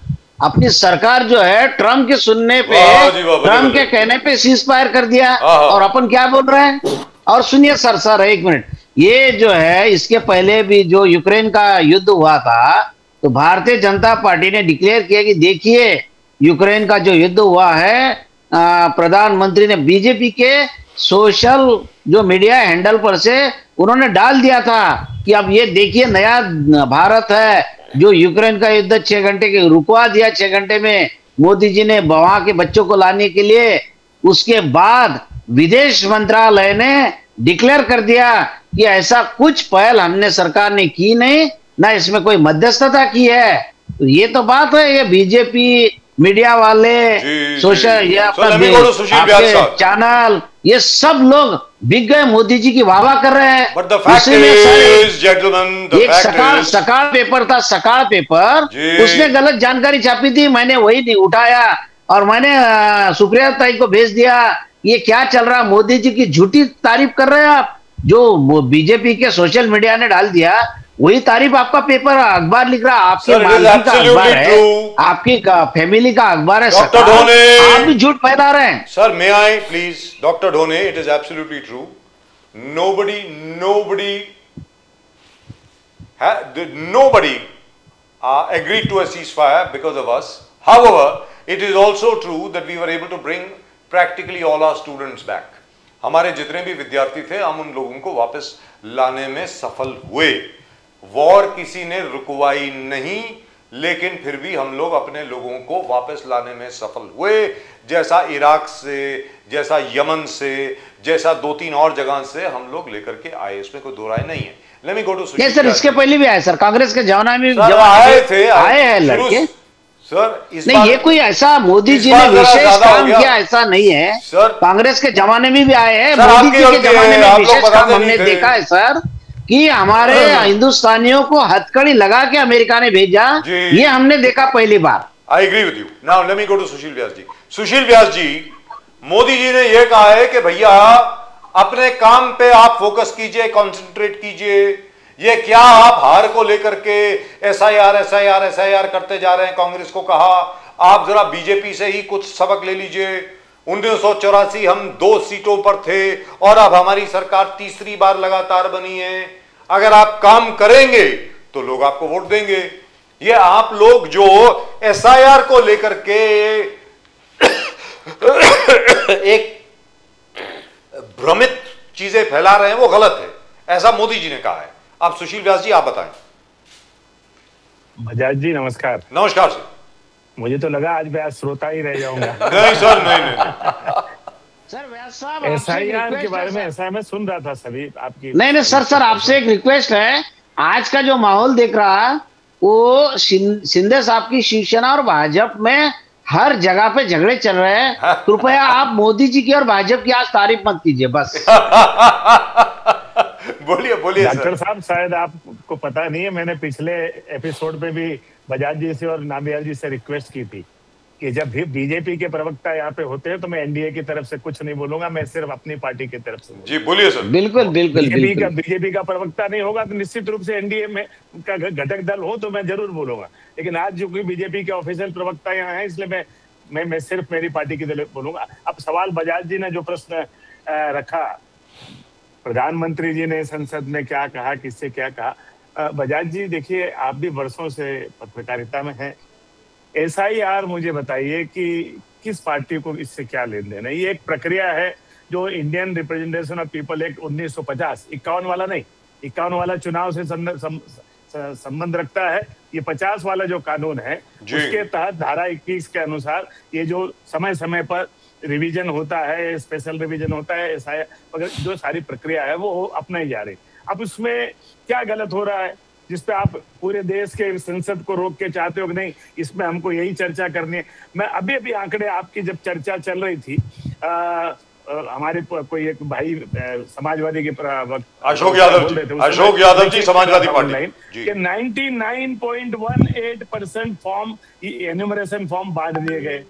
अपनी सरकार जो है ट्रम्प के सुनने पे, ट्रम्प के कहने पे सीज फायर कर दिया, और अपन क्या बोल रहे हैं? और सुनिए सर एक मिनट, ये जो है इसके पहले भी जो यूक्रेन का युद्ध हुआ था, तो भारतीय जनता पार्टी ने डिक्लेयर किया कि देखिए यूक्रेन का जो युद्ध हुआ है, प्रधानमंत्री ने बीजेपी के सोशल जो मीडिया हैंडल पर से उन्होंने डाल दिया था कि अब ये देखिए नया भारत है, जो यूक्रेन का युद्ध 6 घंटे के रुकवा दिया, 6 घंटे में मोदी जी ने वहां के बच्चों को लाने के लिए। उसके बाद विदेश मंत्रालय ने डिक्लेयर कर दिया कि ऐसा कुछ पहल हमने सरकार ने की नहीं, ना इसमें कोई मध्यस्थता की है। तो ये तो बात है, ये बीजेपी मीडिया वाले, सोशल या चैनल, ये सब लोग बिक गए, मोदी जी की वाह कर रहे हैं। एक सकाल पेपर था, सकाल पेपर, उसने गलत जानकारी छापी थी, मैंने वही नहीं उठाया और मैंने सुप्रिया ताई को भेज दिया। ये क्या चल रहा? मोदी जी की झूठी तारीफ कर रहे हैं आप, जो बीजेपी के सोशल मीडिया ने डाल दिया वही तारीफ आपका पेपर अखबार लिख रहा, आपके मालिक का अखबार है, आपकी फैमिली का अखबार है, डॉक्टर ढोने आप भी झूठ फैला रहे हैं। Sir may I please? Doctor Dhone, it is absolutely true, nobody agreed to a ceasefire because of us. However, it is also true that we were able to bring practically all our students back. हमारे जितने भी विद्यार्थी थे हम उन लोगों को वापस लाने में सफल हुए। वॉर किसी ने रुकवाई नहीं, लेकिन फिर भी हम लोग अपने लोगों को वापस लाने में सफल हुए, जैसा इराक से, जैसा यमन से, जैसा 2-3 और जगह से हम लोग लेकर के आए, इसमें कोई दो राय नहीं है। Let me go to Sushil. Sir इसके पहले भी आए सर, कांग्रेस के जमाना में भी आए हैं लड़के सर। नहीं, ये कोई ऐसा मोदी जी ने विशेष काम किया ऐसा नहीं है सर। कांग्रेस के जमाने में भी आए हैं, मोदी जी के जमाने में विशेष काम हमने देखा है सर, कि हमारे हिंदुस्तानियों को हथकड़ी लगा के अमेरिका ने भेजा, ये हमने देखा पहली बार। I agree with you. Now let me go to Sushil Vyas ji. Sushil Vyas ji, Modi ji ने यह कहा है कि भैया अपने काम पे आप फोकस कीजिए, कंसंट्रेट कीजिए। ये क्या आप हार को लेकर के एसआईआर करते जा रहे हैं? कांग्रेस को कहा आप जरा बीजेपी से ही कुछ सबक ले लीजिए। 1984 हम 2 सीटों पर थे और अब हमारी सरकार तीसरी बार लगातार बनी है। अगर आप काम करेंगे तो लोग आपको वोट देंगे। ये आप लोग जो एसआईआर को लेकर के एक भ्रमित चीजें फैला रहे हैं वो गलत है, ऐसा मोदी जी ने कहा है। आप सुशील व्यास जी आप बताएं। बजाज जी नमस्कार। नमस्कार सर। मुझे तो लगा आज मैं आज श्रोता ही रह जाऊंगा। नहीं सर, नहीं सर व्यास साहब एसआईआर के बारे में ऐसा मैं सुन रहा था सभी आपकी। नहीं सर आपसे एक रिक्वेस्ट है, आज का जो माहौल देख रहा वो शिंदे साहब की शिवसेना और भाजपा में हर जगह पे झगड़े चल रहे हैं। कृपया आप मोदी जी की और भाजपा की आज तारीफ मत कीजिए बस। बोलिए डॉक्टर साहब, शायद आपको पता नहीं है, मैंने पिछले एपिसोड में भी बजाज जी से और नाबियाल जी से रिक्वेस्ट की थी कि जब भी बीजेपी के प्रवक्ता यहाँ पे होते हैं तो मैं एनडीए की तरफ से कुछ नहीं बोलूंगा, मैं सिर्फ अपनी पार्टी की तरफ से। जी बोलिए सर। बिल्कुल। बीजेपी का प्रवक्ता नहीं होगा तो निश्चित रूप से एनडीए में का घटक दल हो तो मैं जरूर बोलूंगा, लेकिन आज जो कोई बीजेपी के ऑफिशियल प्रवक्ता यहाँ है इसलिए मैं सिर्फ मेरी पार्टी की तरफ बोलूंगा। अब सवाल बजाज जी ने जो प्रश्न रखा, प्रधानमंत्री जी ने संसद में क्या कहा, किससे क्या कहा। बजाज जी देखिए, आप भी वर्षों से पत्रकारिता में हैं। एसआईआर मुझे बताइए कि किस पार्टी को इससे क्या लेन देन है? ये एक प्रक्रिया है जो Indian representation of people act 1950, 51 वाला नहीं, 51 वाला चुनाव से संबंध रखता है। ये 50 वाला जो कानून है उसके तहत धारा 21 के अनुसार ये जो समय समय पर रिवीजन होता है, स्पेशल रिवीजन होता है, एसआईआर जो सारी प्रक्रिया है वो अपनाई जा रही। अब उसमें क्या गलत हो रहा है जिसपे आप पूरे देश के संसद को रोक के चाहते हो कि नहीं इसमें हमको यही चर्चा करनी है? मैं अभी आंकड़े आपकी जब चर्चा चल रही थी, हमारे कोई एक भाई समाजवादी के अशोक यादव जी समाजवादी पार्टी के 99.18% फॉर्म एन्यूमरेशन फॉर्म बांट दिए गए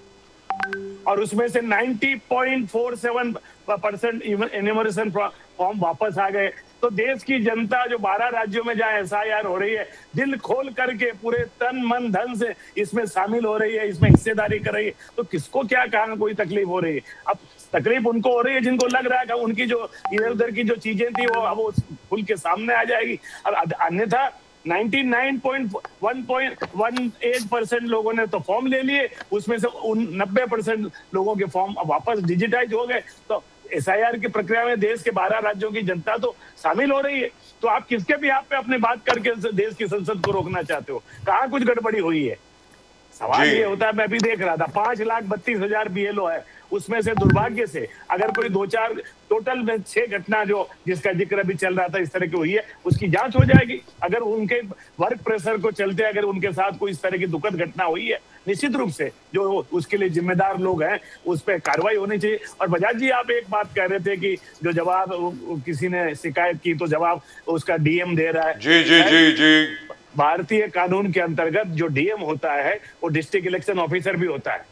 और उसमें से 90.47% एन्यूमरेशन फॉर्म वापस आ गए। तो देश की जनता जो 12 राज्यों में जहाँ एसआईआर हो रही है, दिल खोल करके पूरे तन मन धन से इसमें शामिल हो रही है, इसमें हिस्सेदारी कर रही है, तो किसको क्या कहाँ कोई तकलीफ हो रही है? अब तकलीफ उनको हो रही है जिनको लग रहा है कि उनकी जो इधर उधर की जो चीजें थी वो अब खुल के सामने आ जाएगी। अब अन्यथा 99.18% लोगों ने तो फॉर्म ले लिए, उसमें से 90% लोगों के फॉर्म वापस डिजिटाइज हो गए। तो एसआईआर की प्रक्रिया में देश के 12 राज्यों की जनता तो शामिल हो रही है, तो आप किसके भी आप पे अपने बात करके देश की संसद को रोकना चाहते हो? कहाँ कुछ गड़बड़ी हुई है? सवाल ये होता है, मैं भी देख रहा था 5,32,000 बीएलओ है, उसमें से दुर्भाग्य से अगर कोई 2-4 टोटल में 6 घटना जो जिसका जिक्र अभी चल रहा था इस तरह की हुई है, उसकी जांच हो जाएगी। अगर उनके वर्क प्रेशर को चलते अगर उनके साथ कोई इस तरह की दुखद घटना हुई है, निश्चित रूप से जो उसके लिए जिम्मेदार लोग हैं उस पर कार्रवाई होनी चाहिए। और बजाज जी, आप एक बात कह रहे थे कि जो जवाब किसी ने शिकायत की तो जवाब उसका डीएम दे रहा है। जी। भारतीय कानून के अंतर्गत जो डीएम होता है वो डिस्ट्रिक्ट इलेक्शन ऑफिसर भी होता है,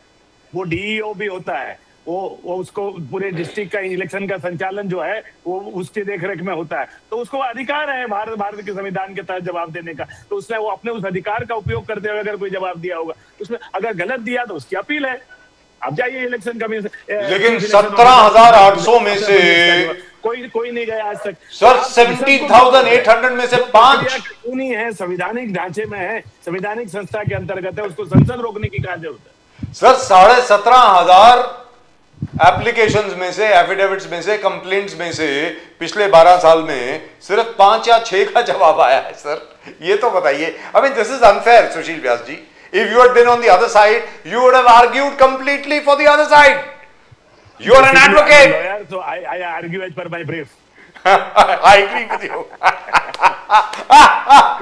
वो डीईओ भी होता है, वो उसको पूरे डिस्ट्रिक्ट का इलेक्शन का संचालन जो है वो उसके देखरेख में होता है। तो उसको अधिकार है भारत के संविधान के तहत जवाब देने का, तो उसने वो अपने उस अधिकार का उपयोग करते हुए अगर कोई जवाब दिया होगा, उसमें अगर गलत दिया तो उसकी अपील है। अब जाइए इलेक्शन कमीशन। लेकिन 17,800 में से कोई नहीं गया आज तक सर। 70,800 में से 5 नहीं है, संवैधानिक ढांचे में है, संवैधानिक संस्था के अंतर्गत है, उसको संसद रोकने की क्या जरूरत है? सर 17,500 एप्लीकेशंस में से, एफिडेविट्स में से, कंप्लेंट्स में से पिछले 12 साल में सिर्फ 5 या 6 का जवाब आया है सर। ये तो बताइए। I mean this is unfair Sushil Vyas ji. If you had been on the other side, you would have argued completely for the other side. You are an advocate. Lawyer, so I argue as per my brief. I agree with you.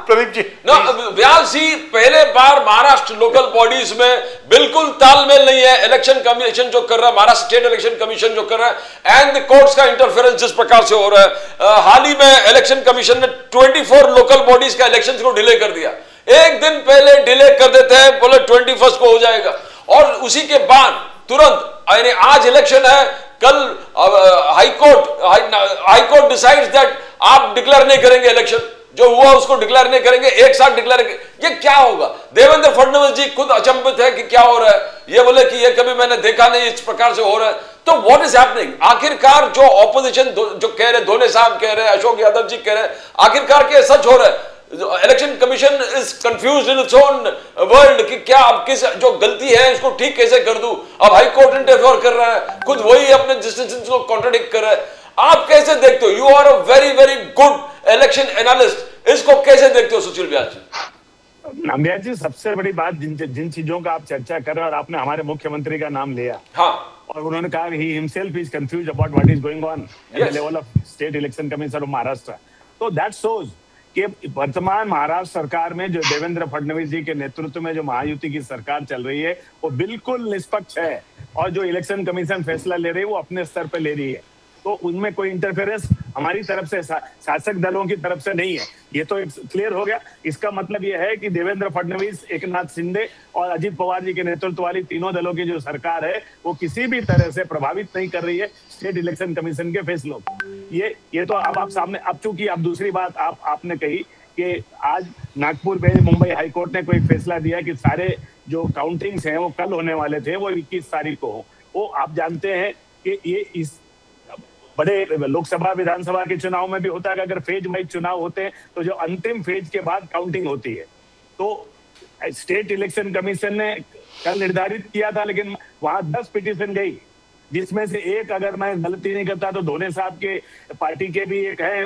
Pradeep ji. No, Vyas ji, पहले बार Maharashtra local bodies में बिल्कुल तालमेल नहीं है। Election commission जो कर रहा है, महाराष्ट्र स्टेट इलेक्शन कमीशन जो कर रहा है, एंड द कोर्ट्स का इंटरफेरेंस जिस प्रकार से हो रहा है। हाल ही में इलेक्शन कमीशन ने 24 लोकल बॉडीज का इलेक्शन को डिले कर दिया। एक दिन पहले डिले कर देते हैं, बोले 21 को हो जाएगा, और उसी के बाद तुरंत, यानी आज इलेक्शन है, कल हाईकोर्ट डिसाइड्स दैट आप डिक्लेयर नहीं करेंगे इलेक्शन, जो हुआ उसको डिक्लेयर नहीं करेंगे, एक साथ डिक्लेयर करेंगे। ये क्या होगा? देवेंद्र फडणवीस जी खुद अचंभित है कि क्या हो रहा है। ये बोले कि ये कभी मैंने देखा नहीं, इस प्रकार से हो रहा है। तो व्हाट इज हैपनिंग? आखिरकार जो ऑपोजिशन जो कह रहे, धोने साहब कह रहे, अशोक यादव जी कह रहे, आखिरकार क्या सच हो रहा है? Election commission is confused in its own world कि क्या अब किस जो गलती है उसको ठीक कैसे कर दूं। अब हाई कोर्ट इंटरफेयर कर रहा है, खुद वही अपने डिसीजंस को कॉन्ट्राडिक्ट कर रहा है। आप कैसे देखते हो? You are a very very good election analyst, इसको कैसे देखते हो सुशील व्यास जी? नम्बिया जी, सबसे बड़ी बात जिन चीजों का आप चर्चा कर रहे हो, और आपने हमारे मुख्यमंत्री का नाम लिया, हाँ, और उन्होंने कहा he himself is confused about what is going on at the level of state election commission of Maharashtra. तो दैट शोज कि वर्तमान महाराष्ट्र सरकार में जो देवेंद्र फडणवीस जी के नेतृत्व में जो महायुति की सरकार चल रही है, वो बिल्कुल निष्पक्ष है, और जो इलेक्शन कमीशन फैसला ले रही है वो अपने स्तर पर ले रही है। तो उनमें कोई इंटरफेरेंस हमारी तरफ से, शासक दलों की तरफ से नहीं है। ये तो क्लियर हो गया। इसका मतलब ये है कि देवेंद्र फडणवीस, एकनाथ शिंदे और अजित पवार जी के नेतृत्व वाली तीनों दलों की जो सरकार है, वो किसी भी तरह से प्रभावित नहीं कर रही है स्टेट इलेक्शन कमीशन के फैसलों को। ये तो अब आप सामने, अब चूंकि अब दूसरी बात आपने कही कि आज नागपुर बेंच, मुंबई हाईकोर्ट ने कोई फैसला दिया कि सारे जो काउंटिंग्स हैं वो कल होने वाले थे, वो 21 तारीख को हो। वो आप जानते हैं कि ये इस बड़े लोकसभा विधानसभा के चुनाव में भी होता है कि अगर फेज वाइज चुनाव होते हैं तो जो अंतिम फेज के बाद काउंटिंग होती है। तो स्टेट इलेक्शन कमीशन ने कल निर्धारित किया था, लेकिन वहां 10 पिटीशन गई, जिसमें से एक, अगर मैं गलती नहीं करता तो धोने साहब के पार्टी के भी एक है,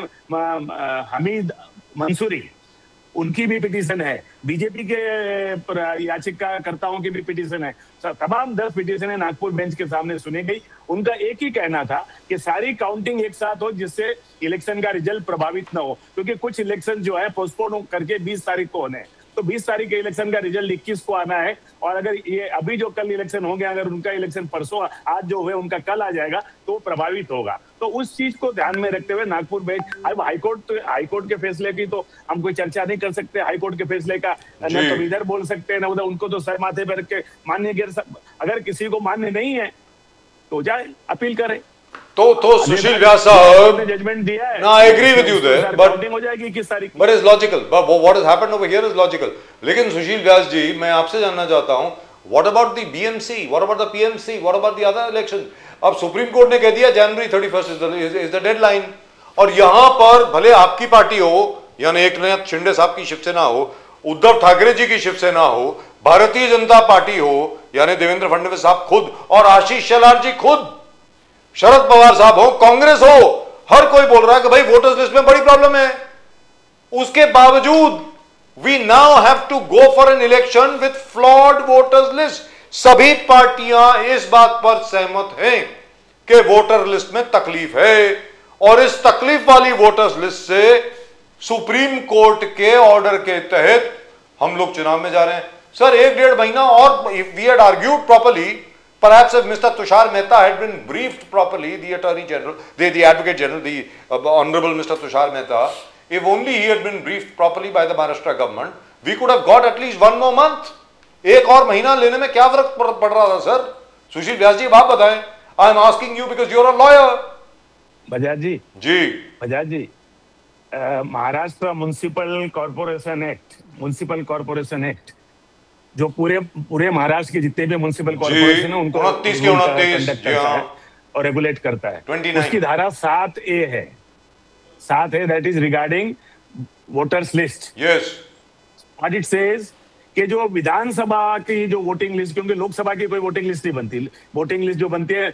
हमीद मंसूरी, उनकी भी पिटीशन है, बीजेपी के याचिकाकर्ताओं की भी पिटीशन है। तमाम 10 पिटीशनें नागपुर बेंच के सामने सुनी गई। उनका एक ही कहना था कि सारी काउंटिंग एक साथ हो, जिससे इलेक्शन का रिजल्ट प्रभावित न हो, क्योंकि कुछ इलेक्शन जो है पोस्टपोन करके 20 तारीख को होने हैं। तो 20 तारीख के इलेक्शन का रिजल्ट 21 को आना है, और अगर ये अभी जो कल इलेक्शन होंगे, अगर उनका इलेक्शन परसों, आज जो हुए उनका कल आ जाएगा, तो प्रभावित होगा। तो उस चीज को ध्यान में रखते हुए नागपुर बेंच, अब हाईकोर्ट के फैसले की तो हम कोई चर्चा नहीं कर सकते। हाईकोर्ट के फैसले का न तो इधर बोल सकते हैं, न उधर, उनको तो सर माथे पर रख के मान्य, अगर किसी को मान्य नहीं है तो जाए अपील करे। तो सुशील व्यास साहब जजमेंट दिया है, ना, I agree with you there, but हो जाएगी 21 तारीख, but is logical, what has happened over here is logical. लेकिन सुशील व्यास जी, मैं आपसे जानना चाहता हूं, what about the BMC, what about the PMC, what about the other election? अब सुप्रीम कोर्ट ने कह दिया जनवरी 31 इज द डेडलाइन, और यहां पर भले आपकी पार्टी हो, यानी एकनाथ शिंदे साहब की शिवसेना हो, उद्धव ठाकरे जी की शिवसेना हो, भारतीय जनता पार्टी हो, यानी देवेंद्र फडणवीस साहब खुद, और आशीष शेलार जी खुद, शरद पवार साहब हो, कांग्रेस हो, हर कोई बोल रहा है कि भाई वोटर्स लिस्ट में बड़ी प्रॉब्लम है। उसके बावजूद we now have to go for an election with flawed voters list. सभी पार्टियां इस बात पर सहमत हैं कि वोटर लिस्ट में तकलीफ है, और इस तकलीफ वाली वोटर्स लिस्ट से सुप्रीम कोर्ट के ऑर्डर के तहत हम लोग चुनाव में जा रहे हैं। सर, 1-1.5 महीना और, if we had argued properly, perhaps if Mr. Tushar Mehta had been briefed properly, the Attorney General, the Advocate General, the Honorable Mr. Tushar Mehta, if only he had been briefed properly by the Maharashtra government, we could have got at least 1 more month. एक और महीना लेने में क्या फर्क पड़ रहा था सर? सुशील व्यास जी, आप बताएं। I am asking you because you are a lawyer. Bajaj ji, Bajaj ji, Maharashtra municipal corporation act, जो पूरे महाराष्ट्र के जितने भी म्युनिसिपल कॉर्पोरेशन है उनको 29 के 29 करता है और रेगुलेट करता है। उसकी धारा 7A है, 7A, that is regarding voters list. Yes, what it says कि जो विधानसभा की जो वोटिंग लिस्ट, क्योंकि लोकसभा की कोई वोटिंग लिस्ट नहीं बनती, वोटिंग लिस्ट जो बनती है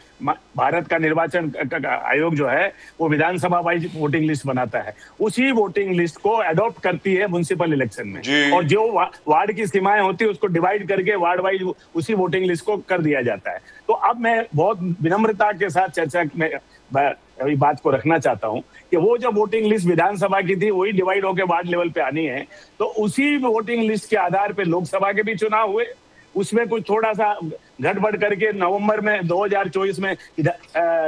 भारत का निर्वाचन आयोग जो है वो विधानसभा वाइज वोटिंग लिस्ट बनाता है, उसी वोटिंग लिस्ट को अडॉप्ट करती है म्युनिसिपल इलेक्शन में, और जो वार्ड की सीमाएं होती है उसको डिवाइड करके वार्ड वाइज उसी वोटिंग लिस्ट को कर दिया जाता है। तो अब मैं बहुत विनम्रता के साथ चर्चा में अभी बात को रखना चाहता हूं कि वो जो वोटिंग लिस्ट विधानसभा की थी वही डिवाइड होकर वार्ड लेवल पे आनी है, तो उसी वोटिंग लिस्ट के आधार पे लोकसभा के भी चुनाव हुए, उसमें कुछ थोड़ा सा गड़बड़ करके नवंबर में 2024 में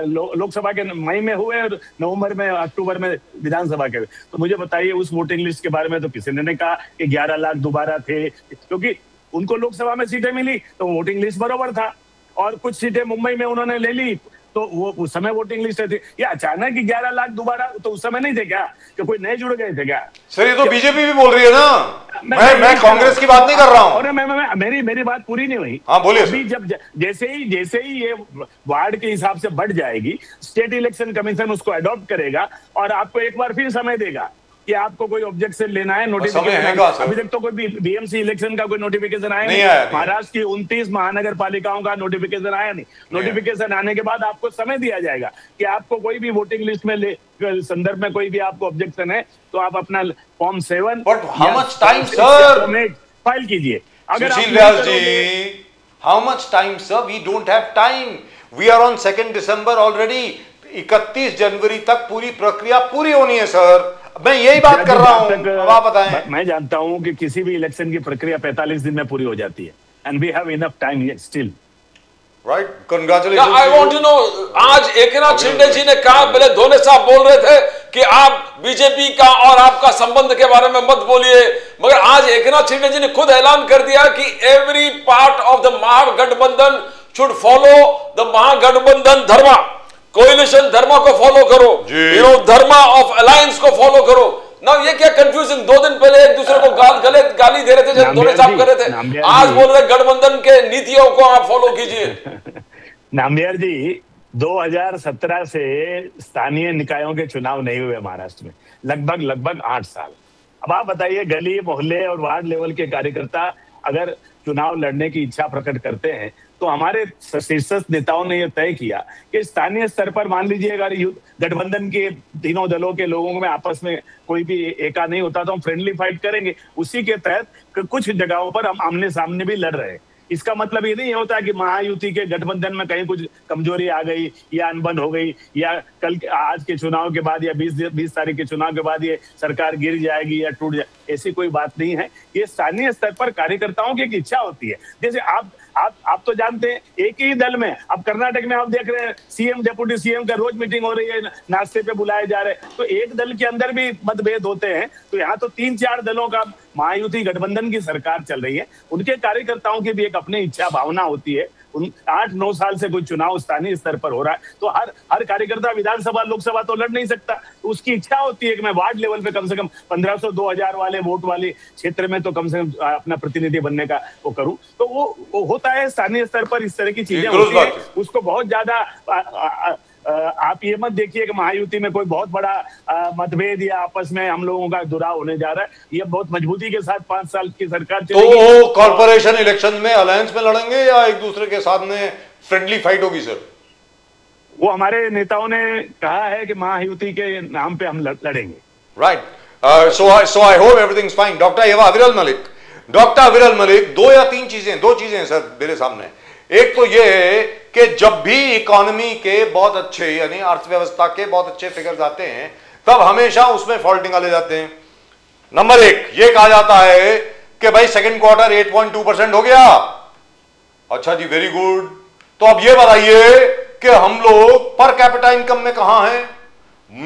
लोकसभा के मई में हुए और नवंबर में अक्टूबर में विधानसभा के। तो मुझे बताइए उस वोटिंग लिस्ट के बारे में तो किसी ने नहीं कहा कि 11 लाख दोबारा थे, क्योंकि उनको लोकसभा में सीटें मिली तो वोटिंग लिस्ट बराबर था, और कुछ सीटें मुंबई में उन्होंने ले ली तो वो उस समय वोटिंग लिस्ट थी। ये अचानक 11 लाख दोबारा तो उस समय नहीं थे क्या, कि कोई नए जुड़ गए थे क्या? सर ये तो बीजेपी भी बोल रही है ना, मैं कांग्रेस की बात नहीं कर रहा हूं। और मेरी बात पूरी नहीं हुई। हाँ बोलिए। अभी जब जैसे ही ये वार्ड के हिसाब से बढ़ जाएगी, स्टेट इलेक्शन कमीशन उसको अडॉप्ट करेगा और आपको एक बार फिर समय देगा कि आपको कोई ऑब्जेक्शन लेना है, नोटिफिकेशन। अभी तक तो कोई बीएमसी इलेक्शन का कोई नोटिफिकेशन आया नहीं। महाराष्ट्र की 29 महानगर पालिकाओं का नोटिफिकेशन आया नहीं। नोटिफिकेशन आने के बाद आपको समय दिया जाएगा कि आपको कोई भी वोटिंग लिस्ट में संदर्भ में कोई भी आपको ऑब्जेक्शन है तो आप अपना फॉर्म 7 फाइल कीजिए। अगर Vyas ji, how much time sir? We don't have time, we are on 2 December already. 31 जनवरी तक पूरी प्रक्रिया पूरी होनी है सर, मैं यही बात कर रहा हूं। अब आप बताएं। मैं जानता हूं कि किसी भी इलेक्शन की प्रक्रिया 45 दिन में पूरी हो जाती है, and we have enough time still. Right, congratulation. I want to know, आज एकनाथ शिंदे जी ने कहा, पहले धोने साहब बोल रहे थे कि आप बीजेपी का और आपका संबंध के बारे में मत बोलिए, मगर आज एकनाथ शिंदे जी ने खुद ऐलान कर दिया कि every part of the Mahagathbandhan should follow the Mahagathbandhan dharma, coalition dharma को फॉलो करो, धर्मा ऑफ अलायंस को फॉलो करो। ना ये क्या कंफ्यूजिंग, 2 दिन पहले एक दूसरे को गाली दे रहे थे जब धोने साहब कर रहे थे, आज बोल रहे गठबंधन के नीतियों को आप फॉलो कीजिए। नामबियार जी, 2017 से स्थानीय निकायों के चुनाव नहीं हुए महाराष्ट्र में, लगभग 8 साल। अब आप बताइए, गली मोहल्ले और वार्ड लेवल के कार्यकर्ता अगर चुनाव लड़ने की इच्छा प्रकट करते हैं तो हमारे शीर्षस्थ नेताओं ने यह तय किया कि स्थानीय स्तर पर मान लीजिए अगर गठबंधन के तीनों दलों के लोगों में आपस में कोई भी एका नहीं होता तो हम फ्रेंडली फाइट करेंगे। उसी के तहत कुछ जगहों पर हम आमने सामने भी लड़ रहे हैं। इसका मतलब ये नहीं होता कि महायुति के गठबंधन में कहीं कुछ कमजोरी आ गई या अनबन हो गई, या कल आज के चुनाव के बाद या 20 तारीख के चुनाव के बाद ये सरकार गिर जाएगी या टूट जाए, ऐसी कोई बात नहीं है। ये स्थानीय स्तर पर कार्यकर्ताओं की एक इच्छा होती है। जैसे आप तो जानते हैं, एक ही दल में, अब कर्नाटक में आप देख रहे हैं सीएम डिप्टी सीएम का रोज मीटिंग हो रही है, नाश्ते पे बुलाए जा रहे हैं, तो एक दल के अंदर भी मतभेद होते हैं। तो यहाँ तो 3-4 दलों का महायुति गठबंधन की सरकार चल रही है, उनके कार्यकर्ताओं की भी एक अपनी इच्छा भावना होती है। 8-9 साल से कोई चुनाव स्थानीय स्तर पर हो रहा है तो हर कार्यकर्ता विधानसभा लोकसभा तो लड़ नहीं सकता, तो उसकी इच्छा होती है कि मैं वार्ड लेवल पे कम से कम 1500-2000 वाले वोट वाले क्षेत्र में तो कम से कम अपना प्रतिनिधि बनने का वो करूं। तो वो होता है स्थानीय स्तर पर, इस तरह की चीजें होती है। उसको बहुत ज्यादा आप ये मत देखिए कि महायुति में कोई बहुत बड़ा मतभेद या आपस में हम लोगों का दुराव होने जा रहा है। ये बहुत मजबूती के साथ 5 साल की सरकार चलेगी। तो कॉर्पोरेशन इलेक्शन में अलायंस में लड़ेंगे या एक दूसरे के साथ में फ्रेंडली फाइट होगी सर? वो हमारे नेताओं ने कहा है कि महायुति के नाम पे हम लड़ेंगे। Right, so I hope everything is fine. Doctor Aviral Malik, 2 या 3 चीजें, 2 चीजें सर मेरे सामने। एक तो ये है कि जब भी इकोनॉमी के बहुत अच्छे, यानी अर्थव्यवस्था के बहुत अच्छे फिगर्स आते हैं तब हमेशा उसमें फॉल्ट निकाले जाते हैं। नंबर 1 ये कहा जाता है कि भाई सेकंड क्वार्टर 8.2% हो गया। अच्छा जी, वेरी गुड। तो अब ये बताइए कि हम लोग पर कैपिटा इनकम में कहां हैं?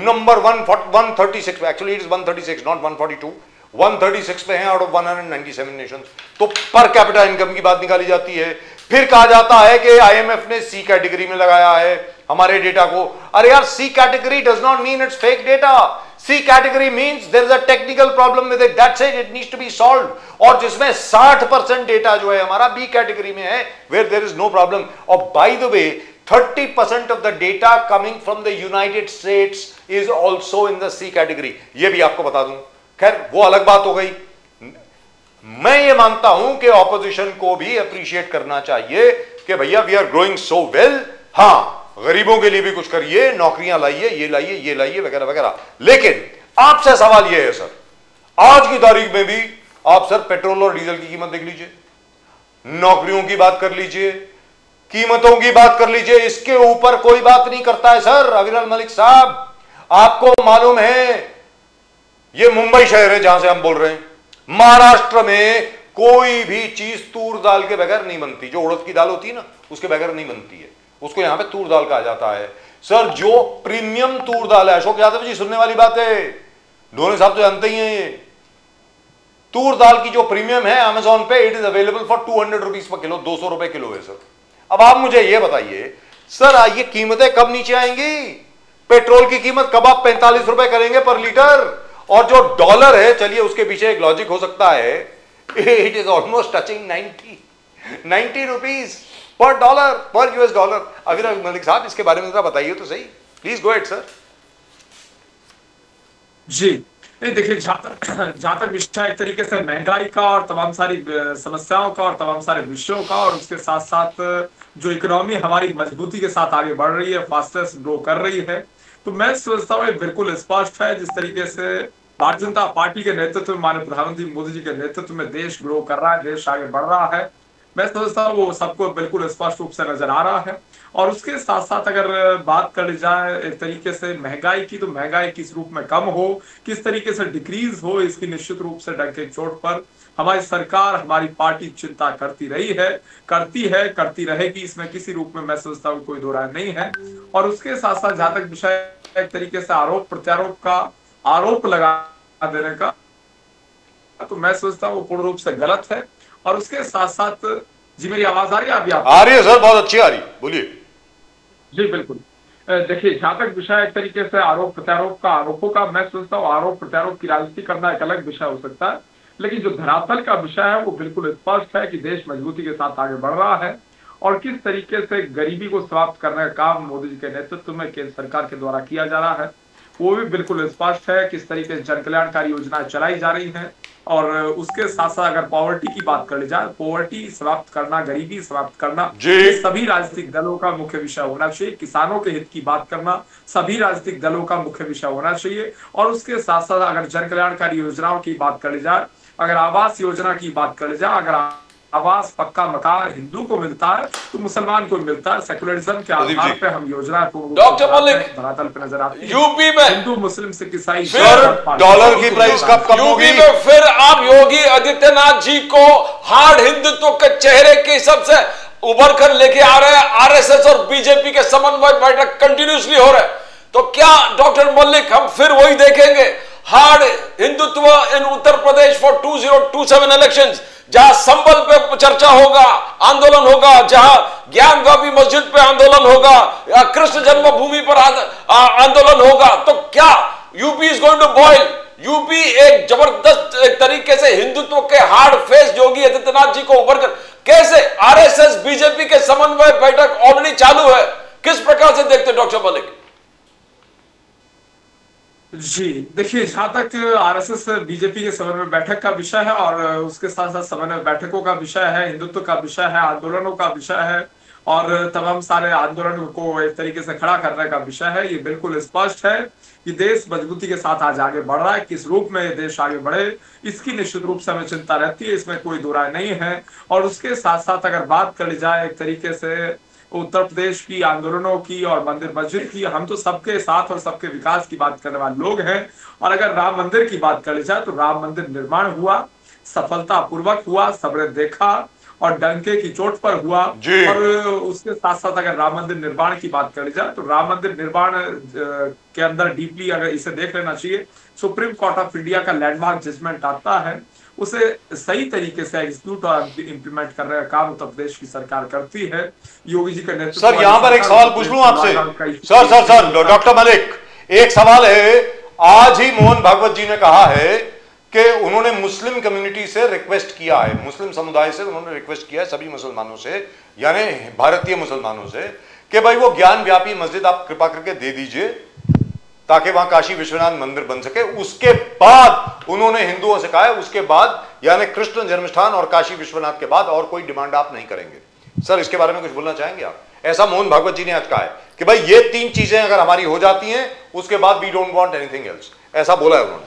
Number 136, actually it is 136 not 142, 136 पे हैं आउट ऑफ 197 नेशंस। तो पर कैपिटा इनकम की बात निकाली जाती है। फिर कहा जाता है कि आईएमएफ ने सी कैटेगरी में लगाया है हमारे डेटा को। अरे यार, C category does not mean it's fake data. C category means there is a technical problem with it, that's it, it needs to be solved. और जिसमें 60% डेटा जो है हमारा बी कैटेगरी में है, where there is no problem. और by the way 30% of the data coming from the United States is also in the C category, ये भी आपको बता दूं। खैर वो अलग बात हो गई। मैं ये मानता हूं कि ऑपोजिशन को भी अप्रिशिएट करना चाहिए कि भैया we are growing so well, हां गरीबों के लिए भी कुछ करिए, नौकरियां लाइए, ये लाइए वगैरह वगैरह। लेकिन आपसे सवाल यह है सर, आज की तारीख में भी आप सर पेट्रोल और डीजल की कीमत देख लीजिए, नौकरियों की बात कर लीजिए, कीमतों की बात कर लीजिए, इसके ऊपर कोई बात नहीं करता है सर। अविनाल मलिक साहब, आपको मालूम है ये मुंबई शहर है जहां से हम बोल रहे हैं, महाराष्ट्र में कोई भी चीज तूर दाल के बगैर नहीं बनती। जो उड़द की दाल होती है ना, उसके बगैर नहीं बनती है, उसको यहां पे तूर दाल कहा जाता है सर। जो प्रीमियम तूर दाल है, अशोक यादव जी सुनने वाली बात है, दोनों साहब तो जानते ही हैं, ये तूर दाल की जो प्रीमियम है अमेजॉन पे, it is available for 200 rupees per kilo, 200 रुपए किलो है सर। अब आप मुझे ये बताइए सर, ये कीमतें कब नीचे आएंगी? पेट्रोल की कीमत कब आप 45 रुपए करेंगे पर लीटर? और जो डॉलर है, चलिए उसके पीछे एक लॉजिक हो सकता है, it is almost touching 90 rupees per dollar, पर यूएस डॉलर। अविनाल मलिक साहब, इसके बारे में जरा बताइए तो सही, प्लीज गो एट सर। जी नहीं, देखिए जहां तक विषय एक तरीके से महंगाई का और तमाम सारी समस्याओं का और तमाम सारे विषयों का, और उसके साथ साथ जो इकोनॉमी हमारी मजबूती के साथ आगे बढ़ रही है, फास्टेस्ट ग्रो कर रही है, तो मैं समझता हूँ बिल्कुल स्पष्ट है जिस तरीके से भारतीय जनता पार्टी के नेतृत्व में, माननीय प्रधानमंत्री मोदी जी के नेतृत्व में देश ग्रो कर रहा है, देश आगे बढ़ रहा है। मैं समझता हूँ वो सबको बिल्कुल स्पष्ट रूप से नजर आ रहा है। और उसके साथ साथ अगर बात कर जाए एक तरीके से महंगाई की, तो महंगाई किस रूप में कम हो, किस तरीके से डिक्रीज हो, इसकी निश्चित रूप से डंके चोट पर हमारी सरकार, हमारी पार्टी चिंता करती रही है, करती रहेगी। इसमें किसी रूप में मैं समझता हूँ कोई दो राय नहीं है। और उसके साथ साथ जहां तक विषय एक तरीके से आरोप प्रत्यारोप का, आरोप लगा देने का, तो मैं समझता हूँ पूर्ण रूप से गलत है। और उसके साथ साथ, जी मेरी आवाज आ रही है? अभी आ रही है सर, बहुत अच्छी आ रही, बोलिए। जी बिल्कुल। देखिए जहां तक विषय एक तरीके से आरोप प्रत्यारोप का, आरोपों का, मैं सोचता हूँ आरोप प्रत्यारोप की राजनीति करना एक अलग विषय हो सकता है, लेकिन जो धरातल का विषय है वो बिल्कुल स्पष्ट है कि देश मजबूती के साथ आगे बढ़ रहा है। और किस तरीके से गरीबी को समाप्त करने का काम मोदी जी के नेतृत्व में केंद्र सरकार के द्वारा किया जा रहा है, वो भी बिल्कुल स्पष्ट है। किस तरीके से जन कल्याणकारी योजनाएं चलाई जा रही हैं। और उसके साथ साथ अगर पॉवर्टी की बात कर ली जाए, पॉवर्टी समाप्त करना, गरीबी समाप्त करना, ये सभी राजनीतिक दलों का मुख्य विषय होना चाहिए। किसानों के हित की बात करना सभी राजनीतिक दलों का मुख्य विषय होना चाहिए। और उसके साथ साथ अगर जन कल्याणकारी योजनाओं की बात कर ली जाए, अगर आवास योजना की बात कर ली जाए, अगर आवास पक्का मकान हिंदू को मिलता है तो मुसलमान को मिलता है, सेकुलरिज्म के आधार पे हम योजना डॉक्टर मलिक धरातल पे नजर आती है। यूपी में हिंदू मुस्लिम सिख ईसाई डॉलर की प्राइस कब कम होगी? यूपी में फिर आप योगी आदित्यनाथ जी को हार्ड हिंदुत्व के चेहरे के सबसे उभर कर लेके आ रहे हैं। आरएसएस और बीजेपी के समन्वय बैठक कंटिन्यूसली हो रहे हैं, तो क्या डॉक्टर मलिक हम फिर वही देखेंगे, hard Hindutva in Uttar Pradesh for 2027 elections, जहां संबल पे चर्चा होगा, आंदोलन होगा, जहां ज्ञान व्यापी मस्जिद पे आंदोलन होगा, या कृष्ण जन्मभूमि पर आंदोलन होगा, तो क्या UP is going to boil? UP एक जबरदस्त एक तरीके से हिंदुत्व के हार्ड फेस योगी आदित्यनाथ जी को उभर कर, कैसे आरएसएस बीजेपी के समन्वय बैठक ऑलरेडी चालू है, किस प्रकार से देखते डॉक्टर मलिक? जी देखिए, जहां तक आरएसएस बीजेपी के समन्वय बैठक का विषय है और उसके साथ साथ समन्वय बैठकों का विषय है, हिंदुत्व का विषय है, आंदोलनों का विषय है और तमाम सारे आंदोलनों को एक तरीके से खड़ा करने का विषय है, ये बिल्कुल स्पष्ट है कि देश मजबूती के साथ आज आगे बढ़ रहा है। किस रूप में ये देश आगे बढ़े, इसकी निश्चित रूप से हमें चिंता रहती है, इसमें कोई दो राय नहीं है। और उसके साथ साथ अगर बात कर ली जाए एक तरीके से उत्तर प्रदेश की आंदोलनों की और मंदिर मस्जिद की, हम तो सबके साथ और सबके विकास की बात करने वाले लोग हैं। और अगर राम मंदिर की बात कर ली जाए तो राम मंदिर निर्माण हुआ, सफलतापूर्वक हुआ, सबने देखा और डंके की चोट पर हुआ। और उसके साथ साथ अगर राम मंदिर निर्माण की बात कर ली जाए तो राम मंदिर निर्माण के अंदर डीपली अगर इसे देख लेना चाहिए, सुप्रीम कोर्ट ऑफ इंडिया का लैंडमार्क जजमेंट आता है, उसे सही तरीके से एग्जीक्यूट और इम्प्लीमेंट करने का काम उत्तर प्रदेश की सरकार करती है योगी जी के नेतृत्व। सर यहाँ पर एक सवाल पूछ लूं आपसे, सर डॉक्टर मलिक, एक सवाल है। आज ही मोहन भागवत जी ने कहा है कि उन्होंने मुस्लिम कम्युनिटी से रिक्वेस्ट किया है, मुस्लिम समुदाय से उन्होंने रिक्वेस्ट किया है, सभी मुसलमानों से, यानी भारतीय मुसलमानों से, कि भाई वो ज्ञान व्यापी मस्जिद आप कृपा करके दे दीजिए ताकि वहां काशी विश्वनाथ मंदिर बन सके। उसके बाद उन्होंने हिंदुओं से कहा है, उसके बाद यानी कृष्ण जन्मस्थान और काशी विश्वनाथ के बाद और कोई डिमांड आप नहीं करेंगे। सर इसके बारे में कुछ बोलना चाहेंगे आप? ऐसा मोहन भागवत जी ने आज कहा है कि भाई ये 3 चीजें अगर हमारी हो जाती हैं उसके बाद we don't want anything else, ऐसा बोला है उन्होंने।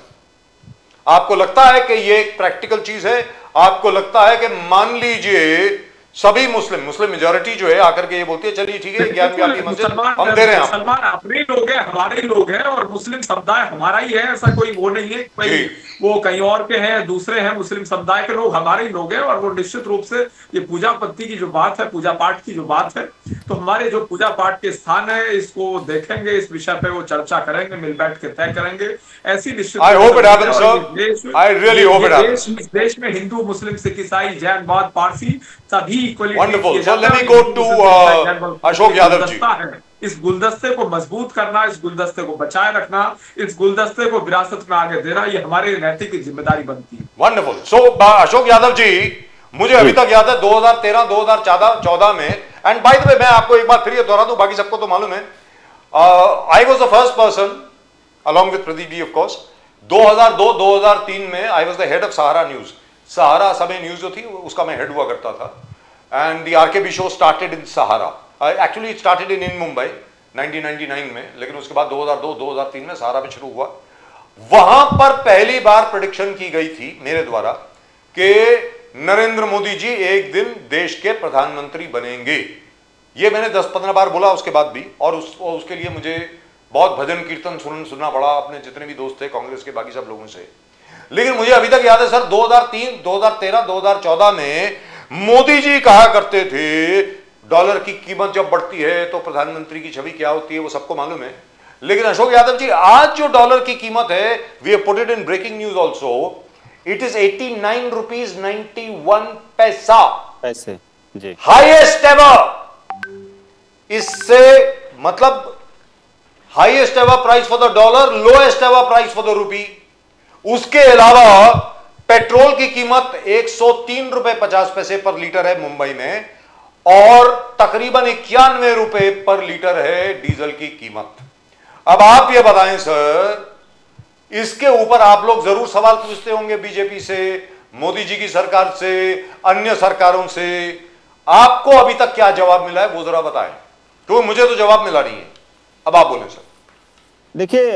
आपको लगता है कि ये एक प्रैक्टिकल चीज है? आपको लगता है कि मान लीजिए सभी मुस्लिम मेजॉरिटी जो है आकर के ये बोलती है चलिए ठीक है ज्ञान व्यापी मस्जिद हम दे रहे हैं, मुसलमान अपने लोग हैं, हमारे ही लोग हैं, और मुस्लिम समुदाय हमारा ही है, ऐसा कोई वो नहीं है भाई वो कहीं और के हैं, दूसरे हैं, मुस्लिम समुदाय के लोग हमारे ही लोग हैं। और वो निश्चित रूप से ये पूजा पत्ती की जो बात है, पूजा पाठ की जो बात है, तो हमारे जो पूजा पाठ के स्थान है इसको देखेंगे, इस विषय पे वो चर्चा करेंगे, मिल बैठ के तय करेंगे। ऐसी निश्चित देश में हिंदू मुस्लिम सिख ईसाई जैन बौद्ध पारसी सभी अशोक यादव जी, इस गुलदस्ते को मजबूत करना, इस गुलदस्ते को बचाए रखना, इस गुलदस्ते को विरासत में आगे देना, ये हमारी नैतिक जिम्मेदारी बनती है। वंडरफुल। सो अशोक यादव जी, मुझे अभी तक याद है 2013 2014 में, एंड बाय द वे मैं आपको एक बार फिर ये दोहरा दूं, बाकी सबको तो मालूम है, I was the first person along with Pradeep ji of course, 2002-2003 में I was the head of Sahara news. Sahara Samay news जो थी उसका मैं हेड हुआ करता था, and the RKB show started in Sahara. Actually it started in Mumbai 1999 में, लेकिन उसके बाद 2002-2003 में सहारा में शुरू हुआ। वहां पर पहली बार प्रेडिक्शन की गई थी मेरे द्वारा कि नरेंद्र मोदी जी एक दिन देश के प्रधानमंत्री बनेंगे। ये मैंने 10-15 बार बोला उसके बाद भी, और उसके लिए मुझे बहुत भजन कीर्तन सुनना पड़ा अपने जितने भी दोस्त थे कांग्रेस के बाकी सब लोगों से। लेकिन मुझे अभी तक याद है सर 2003, 2013, 2014 में मोदी जी कहा करते थे डॉलर की कीमत जब बढ़ती है तो प्रधानमंत्री की छवि क्या होती है वो सबको मालूम है। लेकिन अशोक यादव जी, आज जो डॉलर की कीमत है, we have put it in breaking news also, it is 89 rupees 91 paise जी, हाईएस्ट एवर। इससे मतलब highest ever price for the dollar, lowest ever price for the rupee. उसके अलावा पेट्रोल की कीमत 103 रुपए 50 पैसे पर लीटर है मुंबई में, और तकरीबन 91 रुपए पर लीटर है डीजल की कीमत। अब आप ये बताएं सर, इसके ऊपर आप लोग जरूर सवाल पूछते होंगे बीजेपी से, मोदी जी की सरकार से, अन्य सरकारों से। आपको अभी तक क्या जवाब मिला है वो जरा बताएं, तो मुझे तो जवाब मिला नहीं है। अब आप बोलें सर। देखिए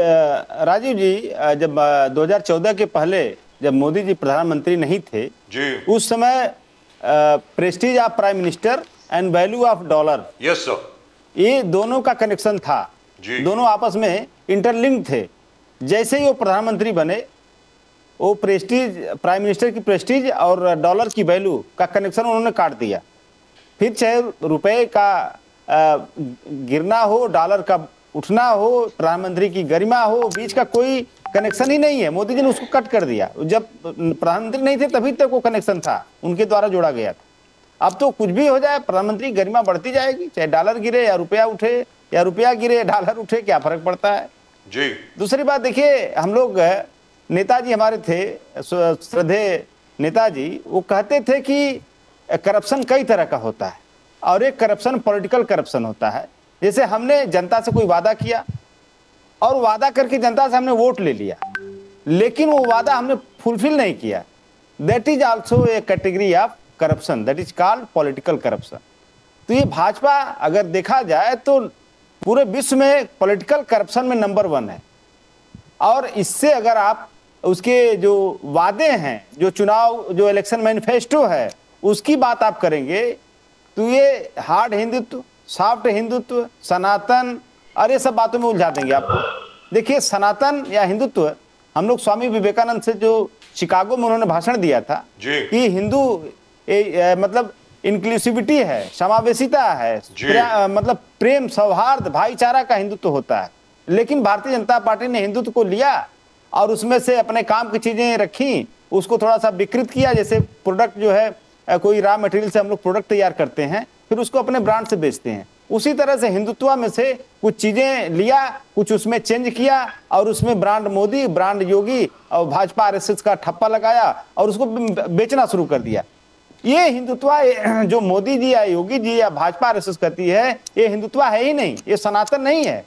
राजीव जी, जब 2014 के पहले जब मोदी जी प्रधानमंत्री नहीं थे जी, उस समय Prestige of prime minister and value of dollar, yes sir, ये दोनों का कनेक्शन था जी। दोनों आपस में इंटरलिंक थे। जैसे ही वो प्रधानमंत्री बने, वो प्रेस्टीज, प्राइम मिनिस्टर की प्रेस्टीज और डॉलर की वैल्यू का कनेक्शन उन्होंने काट दिया। फिर चाहे रुपए का गिरना हो, डॉलर का उठना हो, प्रधानमंत्री की गरिमा हो, बीच का कोई कनेक्शन ही नहीं है। मोदी जी ने उसको कट कर दिया। जब प्रधानमंत्री नहीं थे तभी तक वो कनेक्शन था, उनके द्वारा जोड़ा गया था। अब तो कुछ भी हो जाए, प्रधानमंत्री की गरिमा बढ़ती जाएगी, चाहे डॉलर गिरे या रुपया उठे, या रुपया गिरे डॉलर उठे, क्या फर्क पड़ता है जी। दूसरी बात देखिए, हम लोग, नेताजी हमारे थे, श्रद्धेय नेताजी, वो कहते थे कि करप्शन कई तरह का होता है, और एक करप्शन पॉलिटिकल करप्शन होता है। जैसे हमने जनता से कोई वादा किया, और वादा करके जनता से हमने वोट ले लिया, लेकिन वो वादा हमने फुलफिल नहीं किया, that is also A category of corruption, that is called political corruption. तो ये भाजपा अगर देखा जाए तो पूरे विश्व में पॉलिटिकल करप्शन में नंबर 1 है। और इससे अगर आप उसके जो वादे हैं, जो चुनाव, जो इलेक्शन मैनिफेस्टो है, उसकी बात आप करेंगे तो ये हार्ड हिंदुत्व, सॉफ्ट हिंदुत्व, सनातन और ये सब बातों में उलझा देंगे आपको। देखिए, सनातन या हिंदुत्व, हम लोग स्वामी विवेकानंद से जो शिकागो में उन्होंने भाषण दिया था कि हिंदू मतलब इंक्लूसिविटी है, समावेशिता है, मतलब प्रेम, सौहार्द, भाईचारा का हिंदुत्व होता है। लेकिन भारतीय जनता पार्टी ने हिंदुत्व को लिया और उसमें से अपने काम की चीजें रखी, उसको थोड़ा सा विकृत किया। जैसे प्रोडक्ट जो है, कोई रॉ मटेरियल से हम लोग प्रोडक्ट तैयार करते हैं, फिर उसको अपने ब्रांड से बेचते हैं। उसी तरह से हिंदुत्व में से कुछ चीजें लिया, कुछ उसमें चेंज किया, और उसमें ब्रांड मोदी, ब्रांड योगी और भाजपा आरएसएस का ठप्पा लगाया और उसको बेचना शुरू कर दिया। ये हिंदुत्व जो मोदी जी या योगी जी या भाजपा आरएसएस करती है, ये हिंदुत्व है ही नहीं, ये सनातन नहीं है।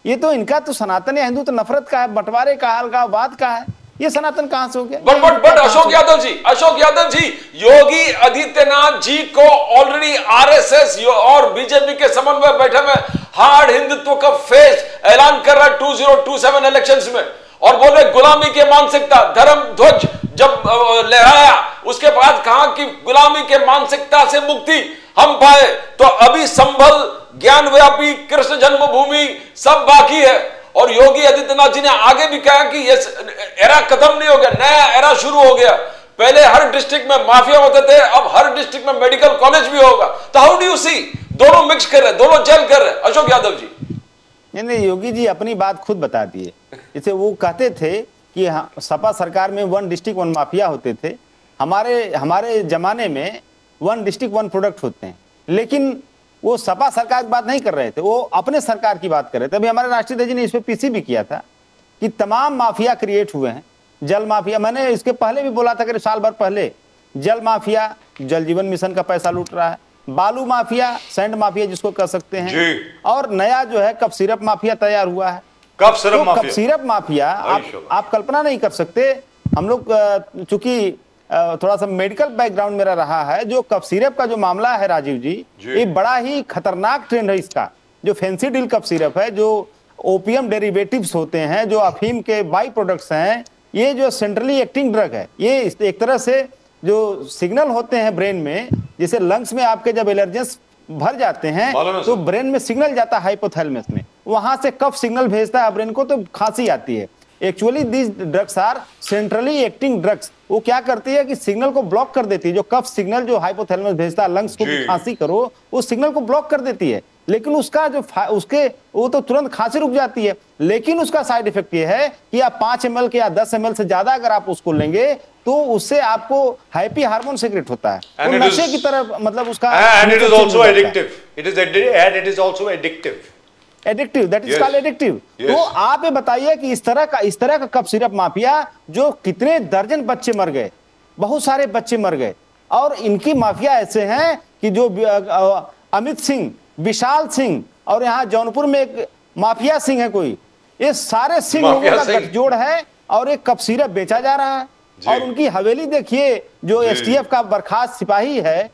ये तो इनका तो सनातन या हिंदू तो नफरत का है, बंटवारे का, अलगाववाद का है। ये सनातन कहां से हो गया? बट अशोक यादव जी, योगी आदित्यनाथ जी को ऑलरेडी आरएसएस और बीजेपी के समन्वय बैठक में हार्ड हिंदुत्व का फेस ऐलान कर रहा है 2027 इलेक्शंस में, और बोले गुलामी की मानसिकता, धर्म ध्वज जब लहराया उसके बाद कहा कि गुलामी के मानसिकता से मुक्ति हम पाए, तो अभी संभल, ज्ञानव्यापी, कृष्ण जन्मभूमि सब बाकी है। और योगी आदित्यनाथ जी ने आगे भी कहा कि ये एरा खत्म नहीं हो गया, नया एरा शुरू हो गया। पहले हर डिस्ट्रिक्ट में माफिया होते थे, अब हर डिस्ट्रिक्ट में मेडिकल कॉलेज भी होगा। तो हाउ डू यू सी, दोनों मिक्स कर रहे, दोनों जेल कर रहे। अशोक यादव जी, नहीं, योगी जी अपनी बात खुद बता दिए। जैसे वो कहते थे कि सपा सरकार में 1 डिस्ट्रिक्ट 1 माफिया होते थे, हमारे जमाने में 1 डिस्ट्रिक्ट 1 प्रोडक्ट होते हैं, लेकिन वो सपा सरकार की बात नहीं कर रहे थे, वो अपने सरकार की बात कर रहे थे। अभी हमारे राष्ट्रीय अध्यक्ष ने इस पर पीसी भी किया था कि तमाम माफिया क्रिएट हुए हैं। जल माफिया, मैंने इसके पहले भी बोला था कि साल भर पहले, जल माफिया जल जीवन मिशन का पैसा लूट रहा है, बालू माफिया, सैंड माफिया जिसको कह सकते हैं, और नया जो है कप सिरप माफिया तैयार हुआ है। कप सिरप माफिया आप कल्पना नहीं कर सकते। हम लोग चूंकि थोड़ा सा मेडिकल बैकग्राउंड मेरा रहा है, जो कप सिरप का जो मामला है राजीव जी, ये बड़ा ही खतरनाक ट्रेंड है इसका। जो फैंसी डील कप सिरप है, जो ओपियम डेरिवेटिव्स होते हैं, जो अफीम के बाई प्रोडक्ट्स हैं, ये जो सेंट्रली एक्टिंग ड्रग है, ये एक तरह से जो सिग्नल होते हैं ब्रेन में, जैसे लंग्स में आपके जब एलर्जेंस भर जाते हैं तो ब्रेन में सिग्नल जाता है हाइपोथैलेमस में, वहां से कफ सिग्नल भेजता है ब्रेन को, तो खांसी आती है। Actually this drugs are centrally acting drugs. वो क्या करती है कि सिग्नल को ब्लॉक कर देती है, जो कफ सिग्नल जो हाइपोथैलेमस भेजता है लंग्स को खांसी करो, उस सिग्नल को ब्लॉक कर देती है। लेकिन उसका जो उसके वो तो तुरंत खांसी रुक जाती है, लेकिन उसका साइड इफेक्ट ये है कि आप 5 ml के या 10 ml से ज्यादा अगर आप उसको लेंगे तो उससे आपको हैप्पी हार्मोन सीक्रेट होता है, वो नशे की तरह, मतलब उसका and it is also addictive. It is also addictive. Addictive, that is called addictive. तो आप ये बताइए कि इस तरह का कप सिरप माफिया, जो कितने दर्जन बच्चे मर गए, बहुत सारे बच्चे मर गए, और इनकी माफिया ऐसे हैं कि जो अमित सिंह, विशाल सिंह, और यहाँ जौनपुर में एक माफिया सिंह है कोई, ये सारे सिंह लोगों का गठजोड़ है, और एक कप सिरप बेचा जा रहा है। और उनकी हवेली देखिए, जो एसटीएफ का बर्खास्त सिपाही है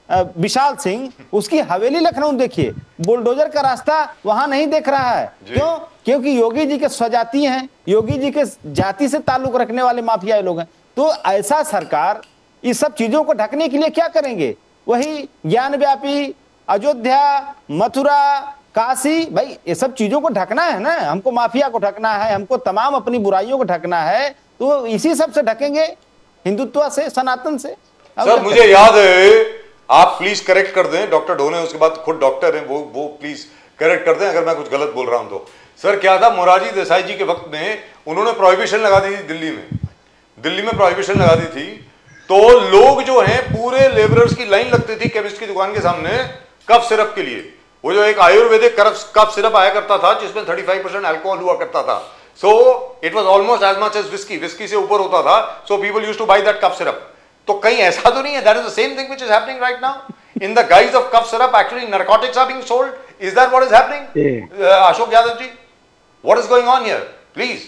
विशाल सिंह, उसकी हवेली लखनऊ देखिए, बुलडोजर का रास्ता वहां नहीं देख रहा है। क्यों? क्योंकि योगी जी के स्वजाति हैं, योगी जी के जाति से ताल्लुक रखने वाले माफिया लोग हैं। तो ऐसा सरकार इस सब चीजों को ढकने के लिए क्या करेंगे? वही ज्ञानव्यापी, अयोध्या, मथुरा, काशी, भाई ये सब चीजों को ढकना है ना, हमको माफिया को ढकना है, हमको तमाम अपनी बुराइयों को ढकना है, तो इसी सब से ढकेंगे, हिंदुत्व से, सनातन से। सर मुझे याद है, आप प्लीज करेक्ट कर दें, डॉक्टर ढोने उसके बाद खुद डॉक्टर हैं, वो प्लीज करेक्ट कर दें अगर मैं कुछ गलत बोल रहा हूं तो। सर क्या था, मोरारजी देसाई जी के वक्त में उन्होंने प्रोहिबिशन लगा दी थी दिल्ली में प्रोहिबिशन लगा दी थी, तो लोग जो हैं पूरे लेबरर्स की लाइन लगती थी केमिस्ट की दुकान के सामने कफ सिरप के लिए। वो जो एक आयुर्वेदिक कफ सिरप आया करता था जिसमें 35% अल्कोहल हुआ करता था, so it was almost as much as whisky से ऊपर होता था, so people used to buy that cough syrup. तो कहीं ऐसा तो नहीं है, that is the same thing which is happening right now in the guise of cough syrup, actually narcotics are being sold, is that what is happening? Ashok Yadav ji, what is going on here please?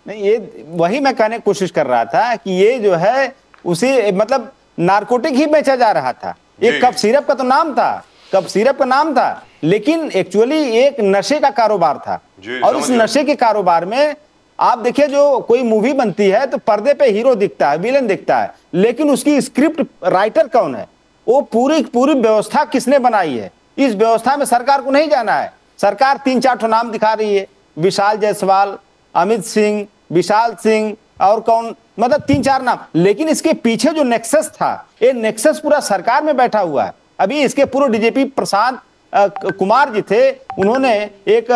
नहीं, ये वही मैं कहने की कोशिश कर रहा था कि ये जो है उसे मतलब नारकोटिक ही बेचा जा रहा था। ये कफ सिरप का तो नाम था, कफ सिरप का नाम था, लेकिन एक्चुअली एक नशे का कारोबार था। और इस नशे के कारोबार में आप देखिए, जो कोई मूवी बनती है तो पर्दे पे हीरो दिखता है, विलेन दिखता है, लेकिन उसकी स्क्रिप्ट राइटर कौन है, वो पूरी व्यवस्था किसने बनाई है, इस व्यवस्था में सरकार को नहीं जाना है। सरकार 3-4 नाम दिखा रही है, विशाल जायसवाल, अमित सिंह, विशाल सिंह, और कौन, मतलब 3-4 नाम, लेकिन इसके पीछे जो नेक्सस था, ये नेक्सस पूरा सरकार में बैठा हुआ है। अभी इसके पूर्व डीजीपी प्रशांत कुमार जी थे, उन्होंने एक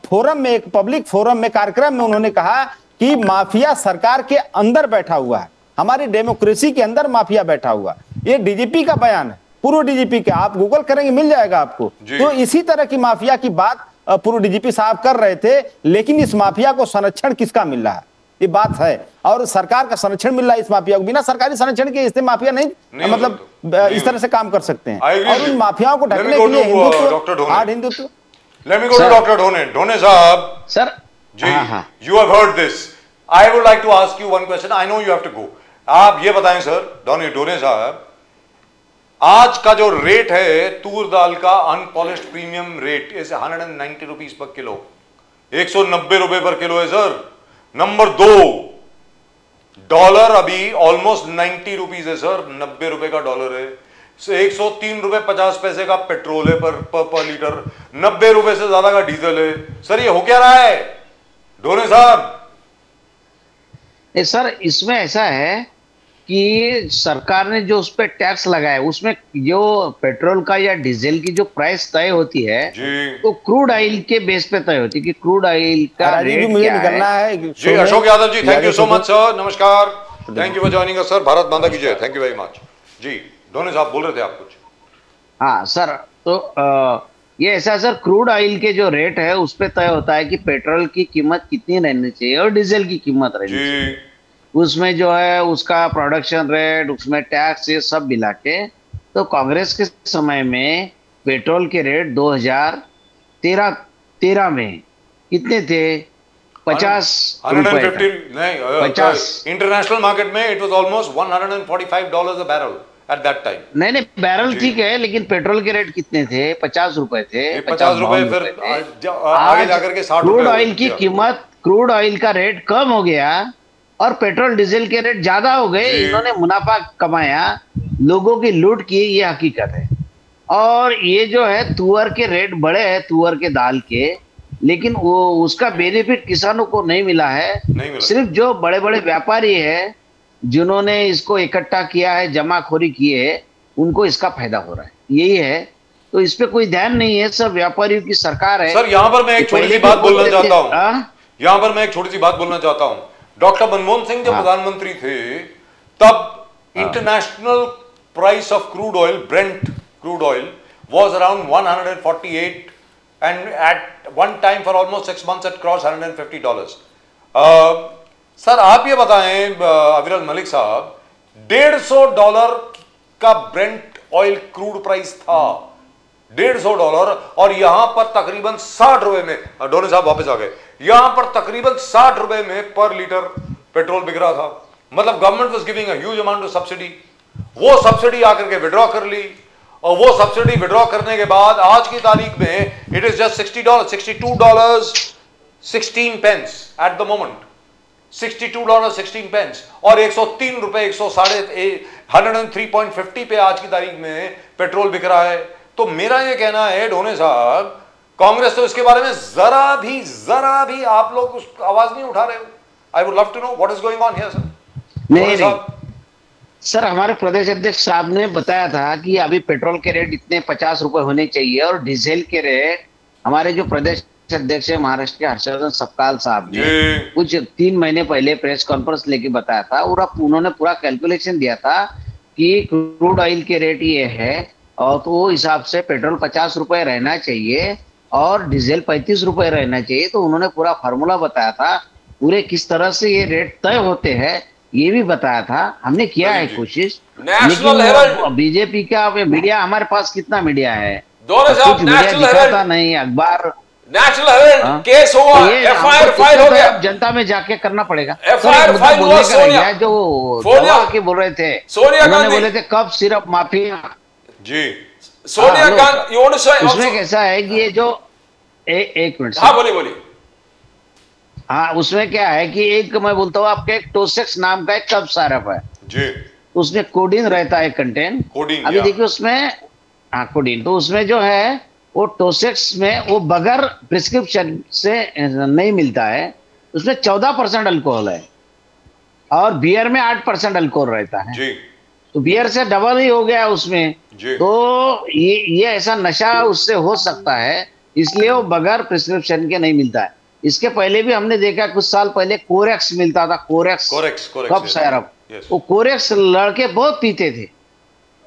फोरम में, एक पब्लिक फोरम में, कार्यक्रम में उन्होंने कहा कि माफिया सरकार के अंदर बैठा हुआ है, हमारी डेमोक्रेसी के अंदर माफिया बैठा हुआ। ये डीजीपी का बयान है, पूर्व डीजीपी का, आप गूगल करेंगे मिल जाएगा आपको। तो इसी तरह की माफिया की बात पूर्व डीजीपी साहब कर रहे थे, लेकिन इस माफिया को संरक्षण किसका मिल रहा है, ये बात है, और सरकार का संरक्षण मिल रहा है इस माफिया को। बिना सरकारी संरक्षण के इससे माफिया नहीं मतलब इस तरह से काम कर सकते हैं। और इन माफियाओं को ढकने के लिए Hindutva, hard Hindutva, Let me go to Dr. Dhone. Dhone साहब. सर. जी. You have heard this. I would like to ask you one question. I know you have to go. आप ये बताएं सर, धोने साहब, आज का जो रेट है तूर दाल का unpolished premium rate is 190 rupees per kilo, 190 रुपए पर किलो है सर. नंबर 2, डॉलर अभी ऑलमोस्ट 90 रुपीज है सर, 90 रुपए का डॉलर है. 103 रुपए 50 पैसे का पेट्रोल है पर लीटर, 90 रुपए से ज्यादा का डीजल है. सर ये हो क्या रहा है धोने साहब? सर इसमें ऐसा है कि सरकार ने जो उस पर टैक्स लगाया उसमें जो पेट्रोल का या डीजल की जो प्राइस तय होती है तो क्रूड ऑयल के बेस पे तय होती है कि क्रूड ऑयल का रेट मुझे क्या निकलना है. जी Ashok Yadav ji, thank you so much sir. नमस्कार, thank you for joining us sir. Bharat Mata की जय. Thank you very much. जी धोने साहब बोल रहे थे आप कुछ? हाँ सर, तो ये ऐसा सर, क्रूड ऑयल के जो रेट है उस पे तय होता है कि पेट्रोल की कीमत कितनी रहनी चाहिए और डीजल की कीमत रहनी चाहिए. उसमें जो है उसका प्रोडक्शन रेट, उसमें टैक्स, ये सब मिला के. तो कांग्रेस के समय में पेट्रोल के रेट 2013 में कितने थे? 50 रुपए. 50. इंटरनेशनल मार्केट में it was almost $145 a barrel at that time. नहीं बैरल ठीक है, लेकिन पेट्रोल के रेट कितने थे? 50 रुपए थे. 50 रुपए फिर आगे जाकर के 60 रुपए. क्रूड ऑयल की कीमत, क्रूड ऑयल का रेट कम हो गया और पेट्रोल डीजल के रेट ज्यादा हो गए. इन्होंने मुनाफा कमाया, लोगों की लूट की, ये हकीकत है. और ये जो है तुअर के रेट बढ़े हैं, तुअर के दाल के, लेकिन वो उसका बेनिफिट किसानों को नहीं मिला है. सिर्फ जो बड़े बड़े व्यापारी है जिन्होंने इसको इकट्ठा किया है, जमाखोरी की है, उनको इसका फायदा हो रहा है. यही है. तो इस पे कोई ध्यान नहीं है. सब व्यापारियों की सरकार है. सर यहाँ पर मैं एक छोटी सी बात बोलना चाहता हूँ. यहाँ पर मैं एक छोटी सी बात बोलना चाहता हूँ. डॉक्टर मनमोहन सिंह जब प्रधानमंत्री थे तब international price of crude oil, brent crude oil, was around 148 and at one time for almost 6 months it cross $150. Sir आप ये बताएं अविरल मलिक साहब, $150 का ब्रेंट ऑयल क्रूड प्राइस था, $150, और यहां पर तकरीबन 60 रुपए में, डोने साहब वापस आ गए, यहां पर तकरीबन 60 रुपए में पर लीटर पेट्रोल बिक रहा था. मतलब government was giving a huge amount of subsidy. वो सब्सिडी आकर के विड्रॉ कर ली, और वो सब्सिडी विड्रॉ करने के बाद आज की तारीख में it is just $62.16 at the moment. $62.16 और 103 रुपए 103.50 पे आज की तारीख में पेट्रोल बिक रहा है. तो मेरा ये कहना है ढोने साहब, कांग्रेस तो इसके बारे में जरा भी आप लोग उस आवाज नहीं उठा रहे हो. I would love to know what is going on here sir. नहीं सर, हमारे प्रदेश अध्यक्ष साहब ने बताया था कि अभी पेट्रोल के रेट इतने 50 रुपए होने चाहिए, और डीजल के रेट, हमारे जो प्रदेश अध्यक्ष है महाराष्ट्र के हर्षवर्धन सपकाल साहब ने कुछ 3 महीने पहले प्रेस कॉन्फ्रेंस लेके बताया था, और उन्होंने पूरा कैलकुलेशन दिया था कि क्रूड ऑयल के रेट ये है, और तो वो हिसाब से पेट्रोल 50 रुपए रहना चाहिए और डीजल 35 रुपए रहना चाहिए. तो उन्होंने पूरा फार्मूला बताया था, पूरे किस तरह से ये रेट तय होते हैं ये भी बताया था. हमने किया है कोशिश, लेकिन बीजेपी का मीडिया, हमारे पास कितना मीडिया है, कुछ मीडिया दिखाता नहीं, अखबार. नेशनल हेराल्ड केस हुआ, एफआईआर फाइल हो गया, जनता में जाके करना पड़ेगा. एफआईआर फाइल हुआ. सोनिया जो के बोल रहे थे, सोनिया गांधी बोले थे कब सिर्फ माफिया. जी सोनिया गांधी, उसमें कैसा है कि ये जो एक मिनट. हाँ बोलिए. हाँ, उसमें क्या है कि एक मैं बोलता हूँ आपके, एक टोसेक्स नाम का एक कब सारप है जी, उसमें कोडीन रहता है कंटेंट. अभी देखिए उसमें, हाँ कोडीन, तो उसमें जो है वो टोसेक्स में वो बगैर प्रिस्क्रिप्शन से नहीं मिलता है. उसमें 14% अल्कोहल है और बियर में 8% अल्कोहल रहता है जी. तो बियर से डबल ही हो गया उसमें जी. तो ये ऐसा नशा उससे हो सकता है, इसलिए वो बगैर प्रिस्क्रिप्शन के नहीं मिलता है. इसके पहले भी हमने देखा कुछ साल पहले कोरेक्स मिलता था, कोरेक्स कप सायरप. वो कोरेक्स लड़के बहुत पीते थे,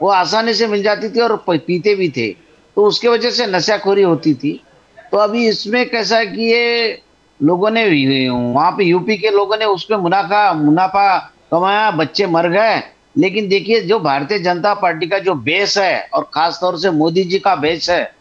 वो आसानी से मिल जाती थी और पीते भी थे, तो उसके वजह से नशाखोरी होती थी. तो अभी इसमें कैसा है कि ये लोगों ने वहां पे यूपी के लोगों ने उसमें मुनाफा कमाया, बच्चे मर गए. लेकिन देखिए जो भारतीय जनता पार्टी का जो बेस है और खास तौर से मोदी जी का बेस है,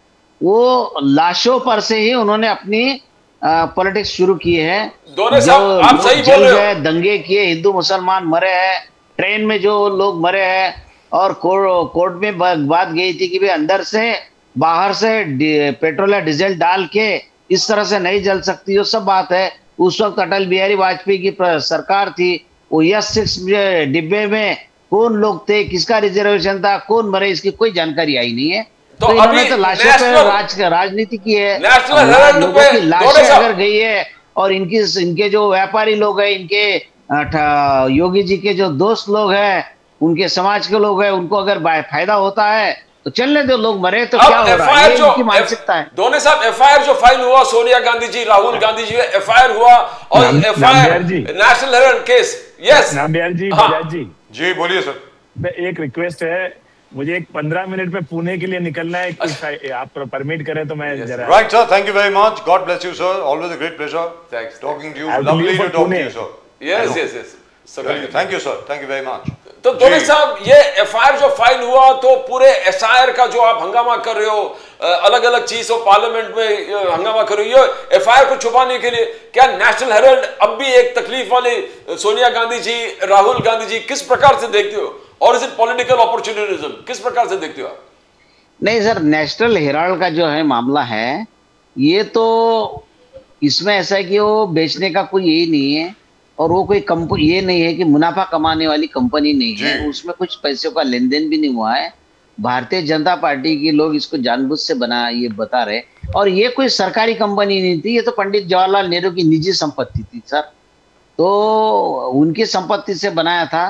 वो लाशों पर से ही उन्होंने अपनी पॉलिटिक्स शुरू की है। जो आप सही बोल रहे हो, दंगे किए, हिंदू मुसलमान मरे हैं, ट्रेन में जो लोग मरे हैं, और कोर्ट में बात गई थी कि भाई अंदर से बाहर से पेट्रोल या डीजल डाल के इस तरह से नहीं जल सकती, वो सब बात है। उस वक्त अटल बिहारी वाजपेयी की सरकार थी, वो यस-6 डिब्बे में कौन लोग थे, किसका रिजर्वेशन था, कौन मरे, इसकी कोई जानकारी आई नहीं है। तो इन्होंने तो लाशों पे राजनीति की है। लोगों की लाशें अगर गई है और इनके जो व्यापारी लोग हैं, इनके योगी जी के जो दोस्त लोग हैं, उनके समाज के लोग हैं, उनको अगर फायदा होता है तो चलने दो, लोग मरे तो क्या हो रहा है, ये इनकी मानसिकता है। दोनों साहब एफआईआर जो फाइल हुआ सोनिया गांधी जी, राहुल गांधी जी, एफआईआर हुआ और FIR National Herald case. Yes नामबिहार जी, हाँ। जी बोलिए सर। एक रिक्वेस्ट है, मुझे एक 15 मिनट में पुणे के लिए निकलना है, आप परमिट करें तो मैं जरा। Right sir, thank you very much, God bless you sir, always a great pleasure talking to you, lovely to talk to you sir. Yes yes yes, thank you sir, thank you very much. तो दोनों साहब ये FIR जो file हुआ, तो पूरे SIR का जो आप हंगामा कर रहे हो, अलग अलग चीजों पार्लियामेंट में हंगामा कर रहे हो, ये एफआईआर को छुपाने के लिए, क्या नेशनल हेराल्ड अब भी एक तकलीफ वाली सोनिया गांधी जी, राहुल गांधी जी किस प्रकार से देखते हो, और इज इट पॉलिटिकल अपॉर्चुनिटिज्म, किस प्रकार से देखते हो आप? नहीं सर, नेशनल हेराल्ड का जो है मामला है, ये तो इसमें ऐसा है कि वो बेचने का कोई यही नहीं है, और वो कोई कंपनी ये नहीं है कि मुनाफा कमाने वाली कंपनी नहीं है, उसमें कुछ पैसों का लेन देन भी नहीं हुआ है। भारतीय जनता पार्टी के लोग इसको जानबूझ से बना ये बता रहे, और ये कोई सरकारी कंपनी नहीं थी, ये तो पंडित जवाहरलाल नेहरू की निजी संपत्ति थी सर, तो उनकी संपत्ति से बनाया था।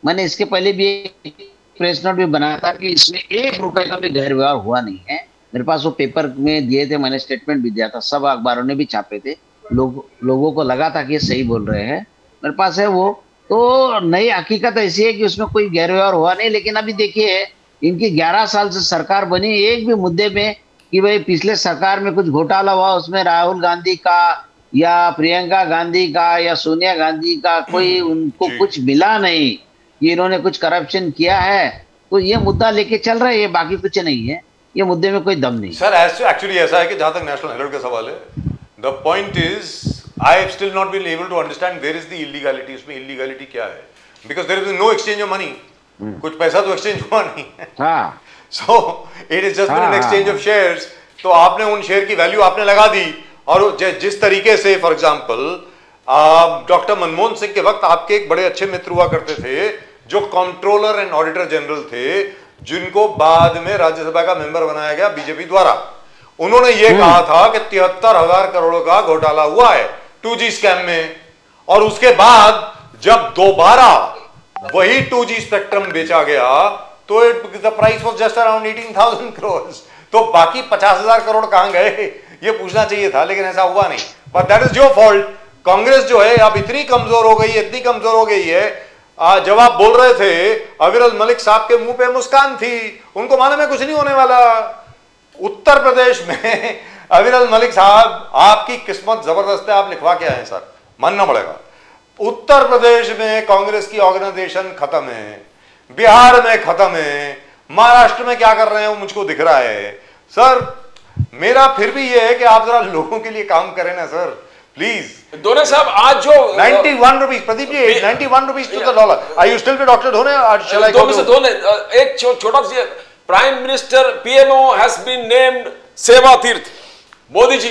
मैंने इसके पहले भी एक प्रेस नोट भी बनाया था कि इसमें 1 रुपए का भी गैर व्यवहार हुआ नहीं है। मेरे पास वो पेपर में दिए थे, मैंने स्टेटमेंट भी दिया था, सब अखबारों ने भी छापे थे, लोगों को लगा था कि ये सही बोल रहे हैं, मेरे पास है वो। तो नई हकीकत ऐसी है कि उसमें कोई गैर व्यवहार हुआ नहीं। लेकिन अभी देखिए, इनकी 11 साल से सरकार बनी, एक भी मुद्दे में कि भाई पिछले सरकार में कुछ घोटाला हुआ, उसमें राहुल गांधी का या प्रियंका गांधी का या सोनिया गांधी का कोई उनको कुछ मिला नहीं, ये इन्होंने कुछ करप्शन किया है, तो ये मुद्दा लेके चल रहे हैं, बाकी कुछ नहीं है, ये मुद्दे में कोई दम नहीं। सर एक्चुअली ऐसा है कि जहां तक नेशनल हेराल्ड का सवाल है, the point is I have still not been able to understand where is the illegality, इसमें illegality क्या है, because there is no exchange of money, कुछ पैसा तो exchange हुआ नहीं है, so it is just been an exchange of shares। तो आपने उन शेयर की वैल्यू आपने लगा दी, और जिस तरीके से for example doctor Manmohan Singh के वक्त आपके एक बड़े अच्छे मित्र हुआ करते थे जो कंट्रोलर एंड ऑडिटर जनरल थे, जिनको बाद में राज्यसभा का मेंबर बनाया गया बीजेपी द्वारा। उन्होंने ये कहा था कि 73,000 करोड़ का घोटाला हुआ है 2G स्कैम में, और उसके बाद जब दोबारा वही 2G स्पेक्ट्रम बेचा गया तो the price was just around 18,000 crore. तो बाकी 50,000 करोड़ कहां गए, ये पूछना चाहिए था, लेकिन ऐसा हुआ नहीं। But that is your fault. Congress जो है अब इतनी कमजोर हो गई है, इतनी कमजोर हो गई है, जब आप बोल रहे थे अविरल मलिक साहब के मुंह पे मुस्कान थी, उनको मालूम है कुछ नहीं होने वाला। उत्तर प्रदेश में अविरल मलिक साहब, आपकी किस्मत जबरदस्त है, आप लिखवा के आए सर, मानना पड़ेगा। उत्तर प्रदेश में कांग्रेस की ऑर्गेनाइजेशन खत्म है, बिहार में खत्म है, महाराष्ट्र में क्या कर रहे हैं वो मुझको दिख रहा है। सर मेरा फिर भी ये है कि आप जरा लोगों के लिए काम करें ना सर, प्लीज। दोनों साहब आज जो 91 rupees, Pradeep ji 91 rupees to the dollar, are you still with doctor Dhone? एक छोटा सा, prime minister PMO has been named Seva Teerth, Modi ji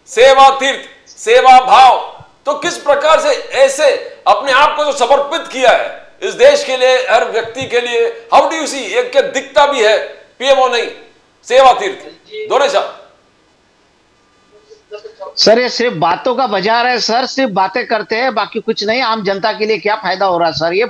सेवा तीर्थ, सेवा भाव, तो किस प्रकार से ऐसे अपने आप को जो समर्पित किया है इस देश के लिए, हर व्यक्ति के लिए, हाउ डू यू सी, एक क्या दिखता भी है पीएमओ नहीं, सेवा तीर्थ, दोनों साहब। सर ये सिर्फ बातों का बाजार है सर, सिर्फ बातें करते हैं, बाकी कुछ नहीं। आम जनता के लिए क्या फायदा हो रहा है सर, ये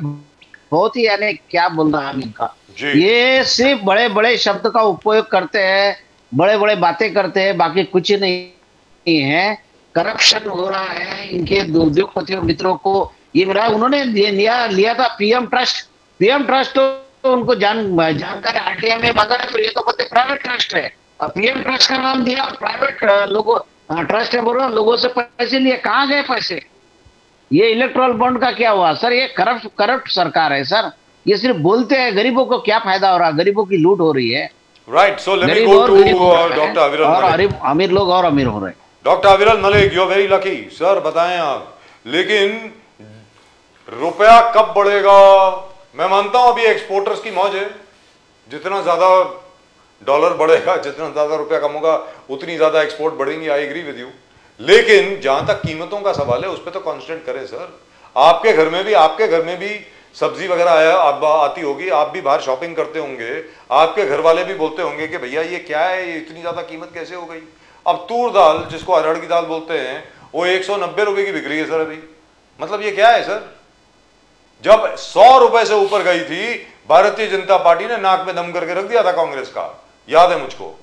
बहुत ही यानी क्या बोल रहा है इनका, ये सिर्फ बड़े बड़े शब्द का उपयोग करते हैं, बड़े बड़े बातें करते हैं, बाकी कुछ नहीं है। करप्शन हो रहा है, इनके उद्योगपतियों मित्रों को ये मिला। उन्होंने लिया था पीएम ट्रस्ट तो उनको जानकारी आरटीआई में मांगा है, तो ये तो बोलते प्राइवेट ट्रस्ट है, और पीएम ट्रस्ट का नाम दिया, प्राइवेट लोगों ट्रस्ट है बोल रहा, लोगों से पैसे लिए, कहाँ गए पैसे? ये इलेक्ट्रल बॉन्ड का क्या हुआ सर? ये करप्ट सरकार है सर, ये सिर्फ बोलते हैं, गरीबों को क्या फायदा हो रहा है, गरीबों की लूट हो रही है। Right, so let me go to doctor Aviral और अमीर लोग और अमीर हो रहे हैं। Doctor Aviral Malik, you are very lucky sir, बताएं आप, लेकिन रुपया कब बढ़ेगा? मैं मानता हूं अभी एक्सपोर्टर्स की मौज है, जितना ज्यादा डॉलर बढ़ेगा, जितना ज्यादा रुपया कम होगा, उतनी ज्यादा एक्सपोर्ट बढ़ेंगी, आई एग्री विद यू। लेकिन जहां तक कीमतों का सवाल है, उस पर तो कांस्टेंट करें सर। आपके घर में भी सब्जी वगैरह आती होगी, आप भी बाहर शॉपिंग करते होंगे, आपके घर वाले भी बोलते होंगे कि भैया ये क्या है, ये इतनी ज्यादा कीमत कैसे हो गई? अब तूर दाल, जिसको अरहर की दाल बोलते हैं, वो 190 रुपए की बिक रही है सर अभी। मतलब ये क्या है सर? जब 100 रुपए से ऊपर गई थी, भारतीय जनता पार्टी ने नाक में दम करके रख दिया था कांग्रेस का, याद है मुझको।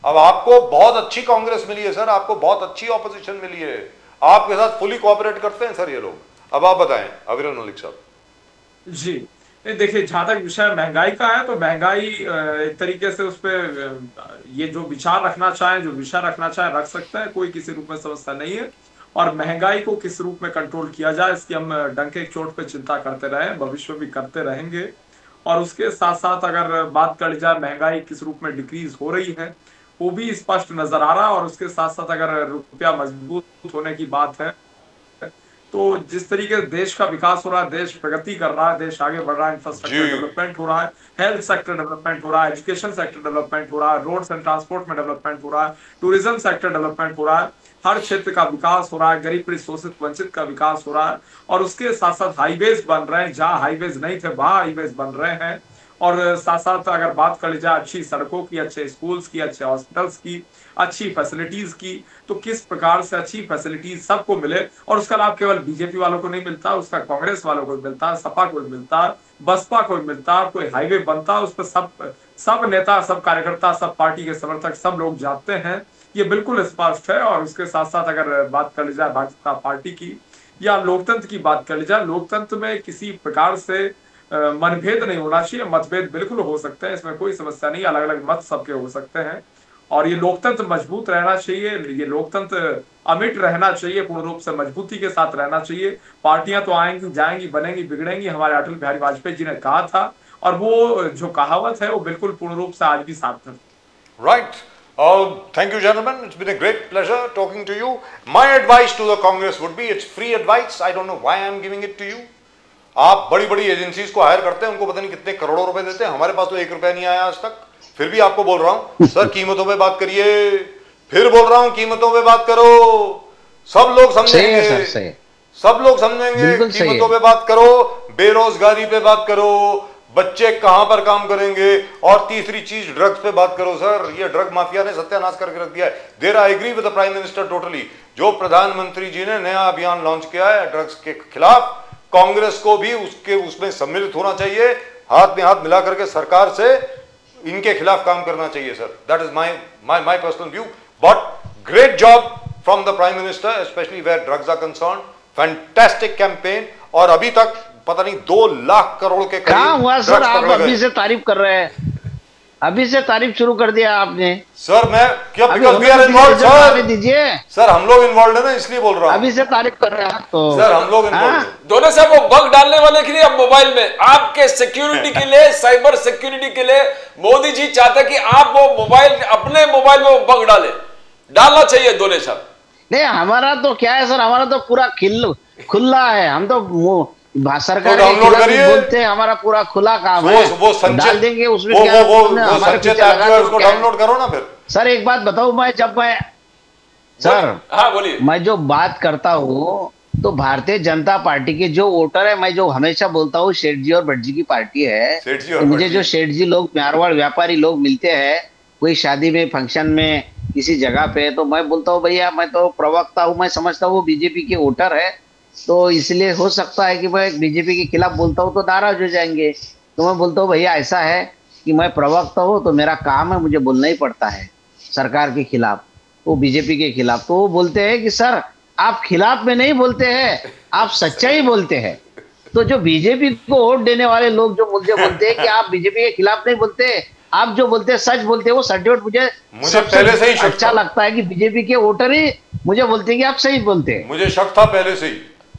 अब आपको बहुत अच्छी कांग्रेस मिली है सर, आपको बहुत अच्छी ऑपोजिशन मिली है, आपके साथ फुली कोऑपरेट करते हैं सर ये लोग। अब आप बताएं अविरल मलिक साहब। जी देखिए, जहां तक विषय महंगाई का है, तो महंगाई एक तरीके से उस पर ये जो विचार रखना चाहे, जो विषय रखना चाहे, रख सकते हैं, कोई किसी रूप में समस्या नहीं है। और महंगाई को किस रूप में कंट्रोल किया जाए, इसकी हम डंके की चोट पे चिंता करते रहे, भविष्य में भी करते रहेंगे। और उसके साथ साथ अगर बात कर जाए महंगाई किस रूप में डिक्रीज हो रही है, वो भी स्पष्ट नजर आ रहा है। और उसके साथ साथ अगर रुपया मजबूत होने की बात है, तो जिस तरीके से देश का विकास हो रहा है, देश प्रगति कर रहा है, देश आगे बढ़ रहा है, इंफ्रास्ट्रक्चर डेवलपमेंट हो रहा है, हेल्थ सेक्टर डेवलपमेंट हो रहा है, एजुकेशन सेक्टर डेवलपमेंट हो रहा है, रोड्स एंड ट्रांसपोर्ट में डेवलपमेंट हो रहा है, टूरिज्म सेक्टर डेवलपमेंट हो रहा है, हर क्षेत्र का विकास हो रहा है, गरीब पीड़ित शोषित वंचित का विकास हो रहा है। और उसके साथ साथ हाईवेज बन रहे हैं, जहां हाईवेज नहीं थे वहां हाईवेज बन रहे हैं। और साथ साथ अगर बात कर ली जाए अच्छी सड़कों की, अच्छे स्कूल्स की, अच्छे हॉस्पिटल्स की, अच्छी फैसिलिटीज की, तो किस प्रकार से अच्छी फैसिलिटीज सबको मिले, और उसका लाभ केवल बीजेपी वालों को नहीं मिलता, उसका कांग्रेस वालों को मिलता, सपा को मिलता, बसपा को मिलता। कोई हाईवे बनता, उस पर सब नेता, सब कार्यकर्ता, सब पार्टी के समर्थक, सब लोग जाते हैं, ये बिल्कुल स्पष्ट है। और उसके साथ साथ अगर बात कर ली जाए भाजपा पार्टी की या लोकतंत्र की बात कर ली जाए, लोकतंत्र में किसी प्रकार से मनभेद नहीं होना चाहिए। मतभेद बिल्कुल हो सकते हैं, इसमें कोई समस्या नहीं, अलग अलग मत सबके हो सकते हैं। और ये लोकतंत्र मजबूत रहना चाहिए, ये लोकतंत्र अमिट रहना चाहिए, पूर्ण रूप से मजबूती के साथ रहना चाहिए। पार्टियां तो आएंगी, जाएंगी, बनेंगी, बिगड़ेंगी, हमारे अटल बिहारी वाजपेयी जी ने कहा था, और वो जो कहावत है वो बिल्कुल पूर्ण रूप से आज भी सार्थक है। Right, thank you gentlemen, it's been a great pleasure talking to you. My advice to the Congress would be, it's free advice, I don't know why I am giving it to you. आप बड़ी बड़ी agencies को higher करते हैं, उनको पता नहीं कितने करोड़ों रुपए देते हैं, हमारे पास तो 1 रुपया नहीं आया आज तक। फिर भी आपको बोल रहा हूं सर, कीमतों पे बात करिए, फिर बोल रहा हूं कीमतों पे बात करो, सब लोग समझेंगे, सब लोग समझेंगे, कीमतों पे बात करो, बेरोजगारी पे बात करो, बच्चे कहां पर काम करेंगे, और तीसरी चीज ड्रग्स पे बात करो सर। ये ड्रग माफिया ने सत्यानाश करके रख दिया है। There I agree with the prime minister totally. जो प्रधानमंत्री जी ने नया अभियान लॉन्च किया है ड्रग्स के खिलाफ, कांग्रेस को भी उसमें सम्मिलित होना चाहिए, हाथ में हाथ मिला करके सरकार से इनके खिलाफ काम करना चाहिए sir. That is my personal view. But great job from the prime minister, specially where drugs are concern. Fantastic campaign, और अभी तक पता नहीं 2 लाख करोड़ के करीब हुआ सर। आप अभी से तारीफ कर रहे हैं, अभी से तारीफ शुरू कर दिया आपने सर। मैं क्या दीजिए सर, हम लोग इन्वॉल्व है ना, इसलिए बोल रहा हूँ। अभी से तारीफ कर रहे हैं तो सर हम लोग इन्वॉल्व। दोनों साहब, वो बग डालने वाले के लिए अब मोबाइल में आपके सिक्योरिटी के लिए, साइबर सिक्योरिटी के लिए मोदी जी चाहते कि आप वो मोबाइल, अपने मोबाइल में वो बग डालना चाहिए दोनों साहब। नहीं, हमारा तो क्या है सर, हमारा तो पूरा खुला है, हम तो सरकार डाउनलोड करिए, बोलते हैं, हमारा पूरा खुला काम है। वो डाल देंगे उसमें, वो डाउनलोड करो ना फिर। सर एक बात बताऊं, हाँ बोलिए। मैं जो बात करता हूँ, तो भारतीय जनता पार्टी के जो वोटर है, मैं जो हमेशा बोलता हूँ सेठ जी और भट्ट जी की पार्टी है। तो मुझे जो सेठ जी लोग, मारवाड़ व्यापारी लोग मिलते हैं कोई शादी में, फंक्शन में, किसी जगह पे, तो मैं बोलता हूँ भैया मैं तो प्रवक्ता हूँ, मैं समझता हूँ वो बीजेपी के वोटर है, तो इसलिए हो सकता है कि मैं बीजेपी के खिलाफ बोलता हूँ तो नाराज हो जाएंगे। तो मैं बोलता हूँ भैया ऐसा है कि मैं प्रवक्ता हूँ, तो मेरा काम है, मुझे बोलना ही पड़ता है सरकार के खिलाफ, वो बीजेपी के खिलाफ। तो वो बोलते हैं कि सर आप खिलाफ में नहीं बोलते हैं, आप सच्चाई बोलते हैं। तो जो बीजेपी को वोट देने वाले लोग जो मुझे बोलते हैं कि आप बीजेपी के खिलाफ नहीं बोलते, आप जो बोलते हैं सच बोलते हैं, वो सर्टिफिकेट मुझे पहले से ही अच्छा लगता है कि बीजेपी के वोटर ही मुझे बोलते हैं कि आप सही बोलते हैं। मुझे शक था पहले से ही,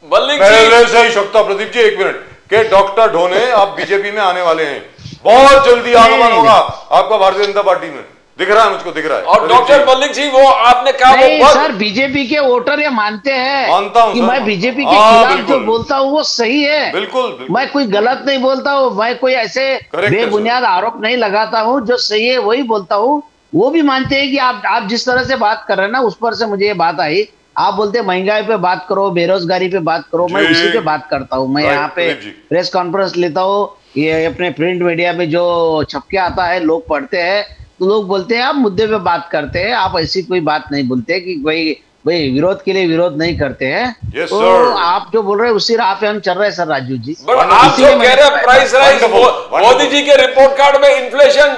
पहले से ही शक था प्रदीप जी, 1 मिनट, के डॉक्टर ढोने आप बीजेपी में आने वाले हैं। बहुत जल्दी आगमन होगा आपका भारतीय जनता पार्टी में, दिख रहा है, मुझको दिख रहा है। और डॉक्टर मलिक जी, वो आपने कहा नहीं सर, बीजेपी के वोटर ये मानते हैं, मानता हूं कि सर, मैं बीजेपी के खिलाफ जो बोलता हूँ वो सही है। बिल्कुल, मैं कोई गलत नहीं बोलता हूँ, मैं कोई ऐसे बेबुनियाद आरोप नहीं लगाता हूँ, जो सही है वही बोलता हूँ। वो भी मानते हैं कि आप जिस तरह से बात कर रहे हैं ना, उस पर से मुझे ये बात आई। आप बोलते हैं महंगाई पे बात करो, बेरोजगारी पे बात करो, मैं उसी पे बात करता हूँ। मैं यहाँ पे प्रेस कॉन्फ्रेंस लेता हूँ, ये अपने प्रिंट मीडिया में जो छपके आता है, लोग पढ़ते हैं, तो लोग बोलते हैं आप मुद्दे पे बात करते हैं, आप ऐसी कोई बात नहीं बोलते कि भाई विरोध के लिए विरोध नहीं करते हैं। तो आप जो बोल रहे हैं उसी राह पे हम चल रहे हैं सर राजू जी। आप जो कह रहे हैं प्राइस राइज, मोदी जी के रिपोर्ट कार्ड में इन्फ्लेशन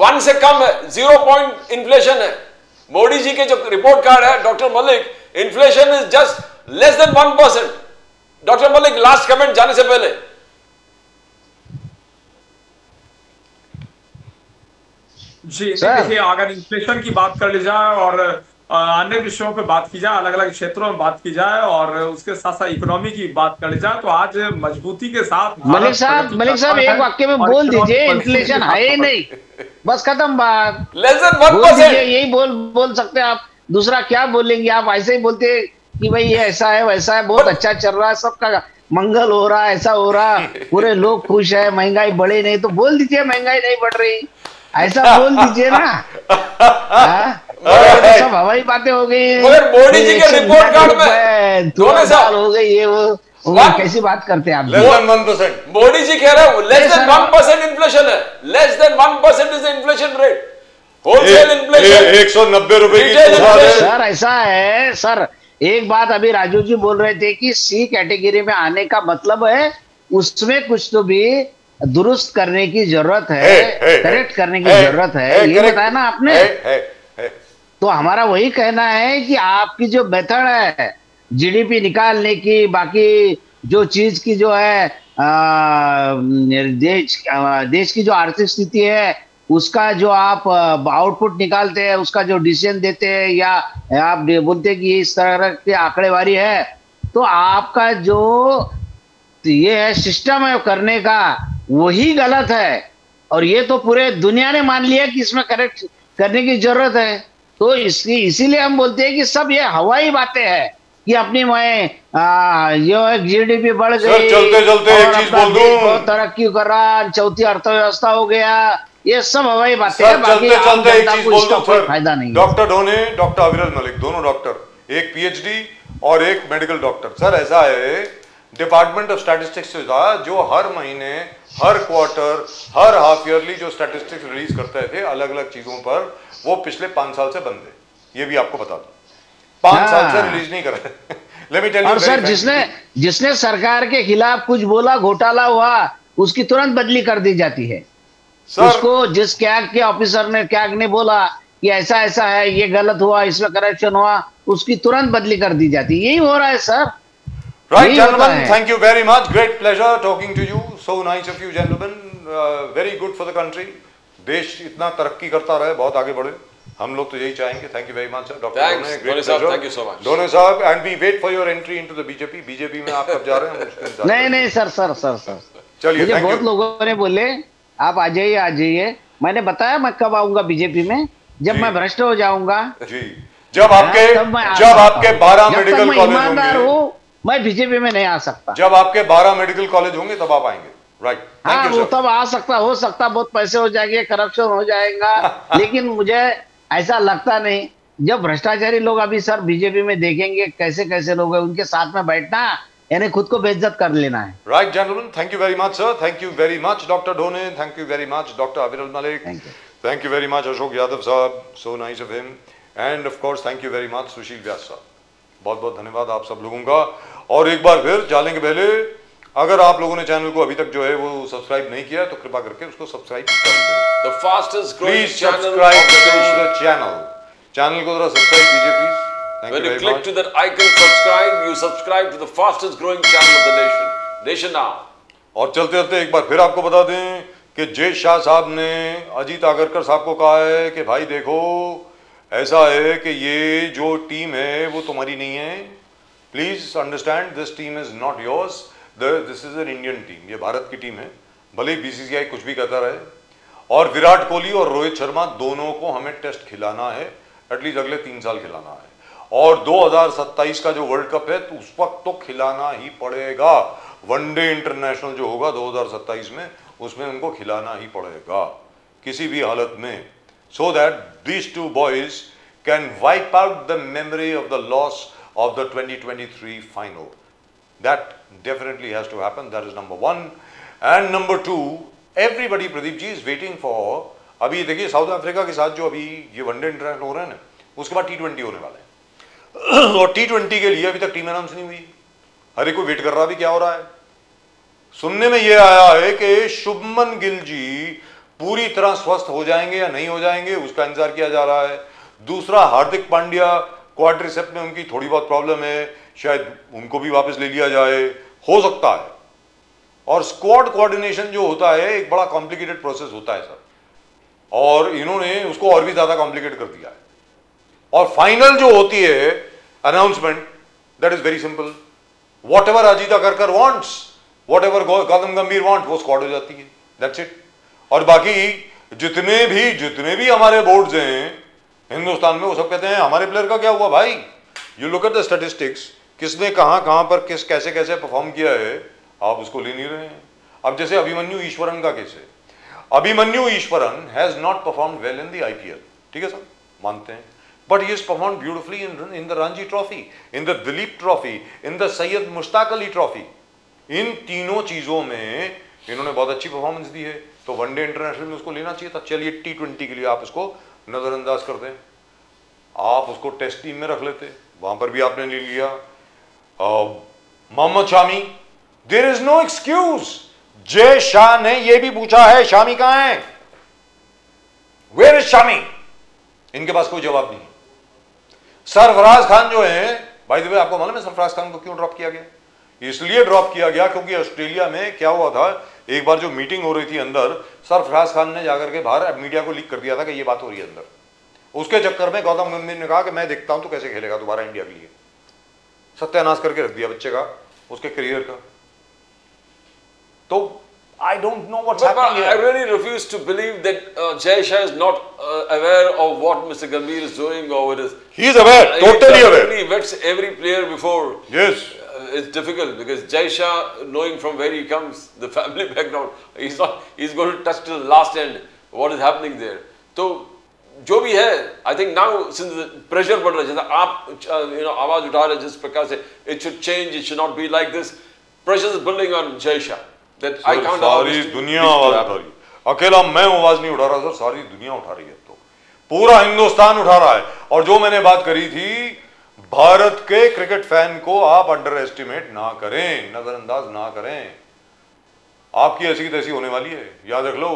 1 से कम है, 0 पॉइंट इन्फ्लेशन है। मोदी जी के जो रिपोर्ट कार्ड है doctor Malik, inflation is just less than 1%। Doctor Malik, last comment जाने से पहले। जी देखिए, अगर इन्फ्लेशन की बात कर ली जाए और अन्य विषयों पे बात की जाए, अलग अलग क्षेत्रों में बात की जाए और उसके साथ साथ इकोनॉमी की बात कर ली जाए, तो आज मजबूती के साथ मलिक साहब एक वाक्य में बोल दीजिए, इन्फ्लेशन है ही नहीं, बस खत्म बात। लेस देन 1%, यही बोल सकते हैं आप। दूसरा क्या बोलेंगे आप? ऐसे ही बोलते कि भाई ये ऐसा है वैसा है, बहुत अच्छा चल रहा है, सबका मंगल हो रहा है, ऐसा हो रहा, पूरे लोग खुश है, महंगाई बढ़े नहीं, तो बोल दीजिए महंगाई नहीं बढ़ रही, ऐसा बोल दीजिए ना। सब हवाई बातें हो गई। मगर मोदी जी के रिपोर्ट कार्ड में 2 साल हो गई, ये वो कैसी बात करते हैं आप? Less than 1%। मोदी जी कह रहे हैं लेस देन 1% इन्फ्लेशन है, less than 1% is the inflation rate, wholesale inflation 190 रुपए की। सर ऐसा है सर, एक बात अभी राजू जी बोल रहे थे कि सी कैटेगरी में आने का मतलब है उसमें कुछ तो भी दुरुस्त करने की जरूरत है, करेक्ट करने की जरूरत है, ये बताया ना आपने। तो हमारा वही कहना है कि आपकी जो मेथड है जीडीपी निकालने की, बाकी जो चीज की जो है देश की जो आर्थिक स्थिति है उसका जो आप आउटपुट निकालते हैं, उसका जो डिसीजन देते हैं, या आप बोलते हैं कि इस तरह की आंकड़ेवारी है, तो आपका जो ये है सिस्टम है करने का, वही गलत है। और ये तो पूरे दुनिया ने मान लिया कि इसमें करेक्ट करने की जरूरत है। तो इसीलिए हम बोलते हैं कि सब ये हवाई बातें हैं कि अपनी ये जीडीपी बढ़ गई, चलते चलते एक चीज बोल दूं, बहुत तरक्की कर रहा, चौथी अर्थव्यवस्था हो गया, ये सब हवाई बातें हैं। बाकी चलते एक चीज बोल दूं सर, फायदा नहीं। डॉक्टर ढोने, डॉक्टर अविरल मलिक, दोनों डॉक्टर, एक पीएचडी और एक मेडिकल डॉक्टर। सर ऐसा है, डिपार्टमेंट ऑफ स्टैटिस्टिक्स से था जो हर महीने, हर क्वार्टर, हर हाफ ईयरली जो स्टैटिस्टिक्स रिलीज करते थे अलग अलग चीजों पर, वो पिछले 5 साल से बंद है। ये भी आपको बता दो, 5 साल से रिलीज नहीं कर रहे। Let me tell you, और सर जिसने सरकार के खिलाफ कुछ बोला, घोटाला हुआ, उसकी तुरंत बदली कर दी जाती है। उसको जिस कैग के ऑफिसर ने, कैग ने बोला कि ऐसा ऐसा है, ये गलत हुआ, इसमें करप्शन हुआ, उसकी तुरंत बदली कर दी जाती है। यही हो रहा है sir. Right, gentlemen, thank you very much. Great pleasure talking to you. So nice of you, gentlemen. Very good for the country. देश इतना तरक्की करता रहे, बहुत आगे बढ़े, हम लोग तो यही चाहेंगे। Thank you very much sir, doctor Dhone, great pleasure. Thank you so much Dhone साहब, and we wait for your entry into the BJP. BJP में आप कब जा रहे हैं? नहीं सर, चलिए, मुझे बहुत लोगों ने बोले आप आ जाइए। मैंने बताया मैं कब आऊंगा बीजेपी में, जब मैं भ्रष्ट हो जाऊंगा जी, जब आपके 12 मेडिकल कॉलेज होंगे, मैं बीजेपी में नहीं आ सकता। जब आपके 12 मेडिकल कॉलेज होंगे तब आप आएंगे। राइट, हाँ, वो तब आ सकता, हो सकता, बहुत पैसे हो जाएंगे, करप्शन हो जाएगा, लेकिन मुझे ऐसा लगता नहीं। जब भ्रष्टाचारी लोग अभी सर बीजेपी में देखेंगे कैसे कैसे लोग हैं, उनके साथ में बैठना यानी खुद को बेइज्जत कर लेना है। Right gentleman, thank you very much sir, thank you very much doctor Dhone, thank you very much doctor Aviral Malik, thank you very much Ashok Yadav साहब, so nice of him, and of course thank you very much Sushil Vyas साहब। बहुत बहुत धन्यवाद आप सब लोगों का। और एक बार फिर जाने के पहले, अगर आप लोगों ने चैनल को अभी तक जो है वो सब्सक्राइब नहीं किया तो कृपा करके उसको सब्सक्राइब कर दें। The fastest growing चैनल को जरा सब्सक्राइब कीजिए please. When you click to that icon subscribe, you subscribe to the fastest growing channel of the nation, Nation Now. और चलते चलते एक बार फिर आपको बता दें कि जय शाह साहब ने अजीत आगरकर साहब को कहा है कि भाई देखो ऐसा है कि ये जो टीम है वो तुम्हारी नहीं है, please understand this team is not yours, this is an Indian team, ये भारत की टीम है, भले ही बीसीसीआई कुछ भी कहता रहे। और विराट कोहली और रोहित शर्मा दोनों को हमें टेस्ट खिलाना है, एटलीस्ट अगले 3 साल खिलाना है। और 2027 का जो वर्ल्ड कप है तो उस वक्त तो खिलाना ही पड़ेगा। वनडे इंटरनेशनल जो होगा 2027 में, उसमें उनको खिलाना ही पड़ेगा किसी भी हालत में, so that these two boys can wipe out the memory of the loss of the 2023 final. That definitely has to happen. That is number 1. And number 2, everybody, Pradeep ji, is waiting for, अभी देखिए south Africa के साथ जो अभी ये one day international हो रहे हैं ना, उसके बाद T20 होने वाले हैं और T20 के लिए अभी तक टीम अनाउंस नहीं हुई। हर एक को वेट कर रहा भी क्या हो रहा है। सुनने में यह आया है कि शुभमन गिल जी पूरी तरह स्वस्थ हो जाएंगे या नहीं हो जाएंगे, उसका इंतजार किया जा रहा है। दूसरा, हार्दिक पांड्या क्वाड्रिसेप में उनकी थोड़ी बहुत प्रॉब्लम है, शायद उनको भी वापस ले लिया जाए, हो सकता है। और स्क्वाड कोऑर्डिनेशन जो होता है एक बड़ा कॉम्प्लिकेटेड प्रोसेस होता है सर, और इन्होंने उसको और भी ज्यादा कॉम्प्लिकेट कर दिया है। और फाइनल जो होती है announcement, that is very simple, what ever Ajit Agarkar wants, what ever Gautam गंभीर वांट, वो स्क्वाड हो जाती है, दैट्स इट। और बाकी जितने भी हमारे बोर्ड्स हैं हिंदुस्तान में, वो सब कहते हैं हमारे प्लेयर का क्या हुआ भाई। You look at the statistics, किसने कहां पर कैसे परफॉर्म किया है, आप उसको ले नहीं रहे हैं। अब जैसे अभिमन्यु ईश्वरन का केस है, Abhimanyu Easwaran has not perform well in the IPL, ठीक है सर, मानते हैं, but he has perform beautifully in the Ranji trophy, in the Duleep trophy, in the Syed Mushtaq Ali trophy. इन तीनों चीजों में इन्होंने बहुत अच्छी परफॉर्मेंस दी है, तो वनडे इंटरनेशनल में उसको लेना चाहिए था। चलिए T20 के लिए आप उसको नजरअंदाज कर दें, आप उसको टेस्ट टीम में रख लेते, वहां पर भी आपने ले लिया। Mohammed Shami, there is no excuse. Jay Shah ने यह भी पूछा है शामी कहां है, वेयर इज शामी, इनके पास कोई जवाब नहीं। सरफराज खान जो है, भाई द वे आपको मालूम है सरफराज खान को क्यों ड्रॉप किया गया? इसलिए ड्रॉप किया गया क्योंकि ऑस्ट्रेलिया में क्या हुआ था, एक बार जो मीटिंग हो रही थी अंदर, सरफराज खान ने जाकर के बाहर मीडिया को लीक कर दिया था कि ये बात हो रही है अंदर। उसके चक्कर में गौतम गंभीर ने कहा कि मैं देखता हूं तो कैसे खेलेगा दोबारा इंडिया के लिए, सत्यानाश करके रख दिया बच्चे का, उसके करियर का। तो I don't know what's happening here. I really refuse to believe that Jay Shah is not aware of what Mr. Gambhir is doing or it is. He is aware, totally aware. He vets every player before. Yes. It's difficult because Jay Shah, knowing from where he comes, the family background, he's going to touch till the last end what is happening there. So, जो भी है, I think now since the pressure बढ़ रहा है, जैसा आप आवाज उठा रहे जिस प्रकार से, it should change, it should not be like this. Pressure is building on Jay Shah. That I can't. सारी दुनिया आवाज उठा रही है, अकेला मैं आवाज नहीं उठा रहा सर, सारी दुनिया उठा रही है, तो पूरा हिंदुस्तान उठा रहा है। और जो मैंने बात करी थी, भारत के क्रिकेट फैन को आप अंडर एस्टिमेट ना करें, नजरअंदाज ना करें, आपकी ऐसी तैसी होने वाली है, याद रख लो।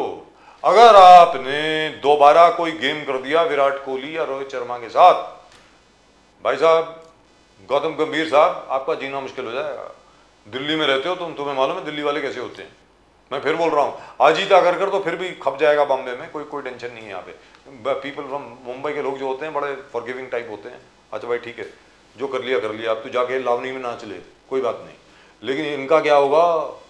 अगर आपने दोबारा कोई गेम कर दिया विराट कोहली या रोहित शर्मा के साथ, भाई साहब, गौतम गंभीर साहब, आपका जीना मुश्किल हो जाएगा। दिल्ली में रहते हो तुम, तुम्हें मालूम है दिल्ली वाले कैसे होते हैं। मैं फिर बोल रहा हूँ, अजीत अगरकर तो फिर भी खप जाएगा बॉम्बे में, कोई टेंशन नहीं है यहाँ पे। पीपल फ्रॉम मुंबई के लोग जो होते हैं बड़े फॉरगिविंग टाइप होते हैं, अच्छा भाई ठीक है, जो कर लिया अब तो जाके लावनी में नाच ले, कोई बात नहीं। लेकिन इनका क्या होगा,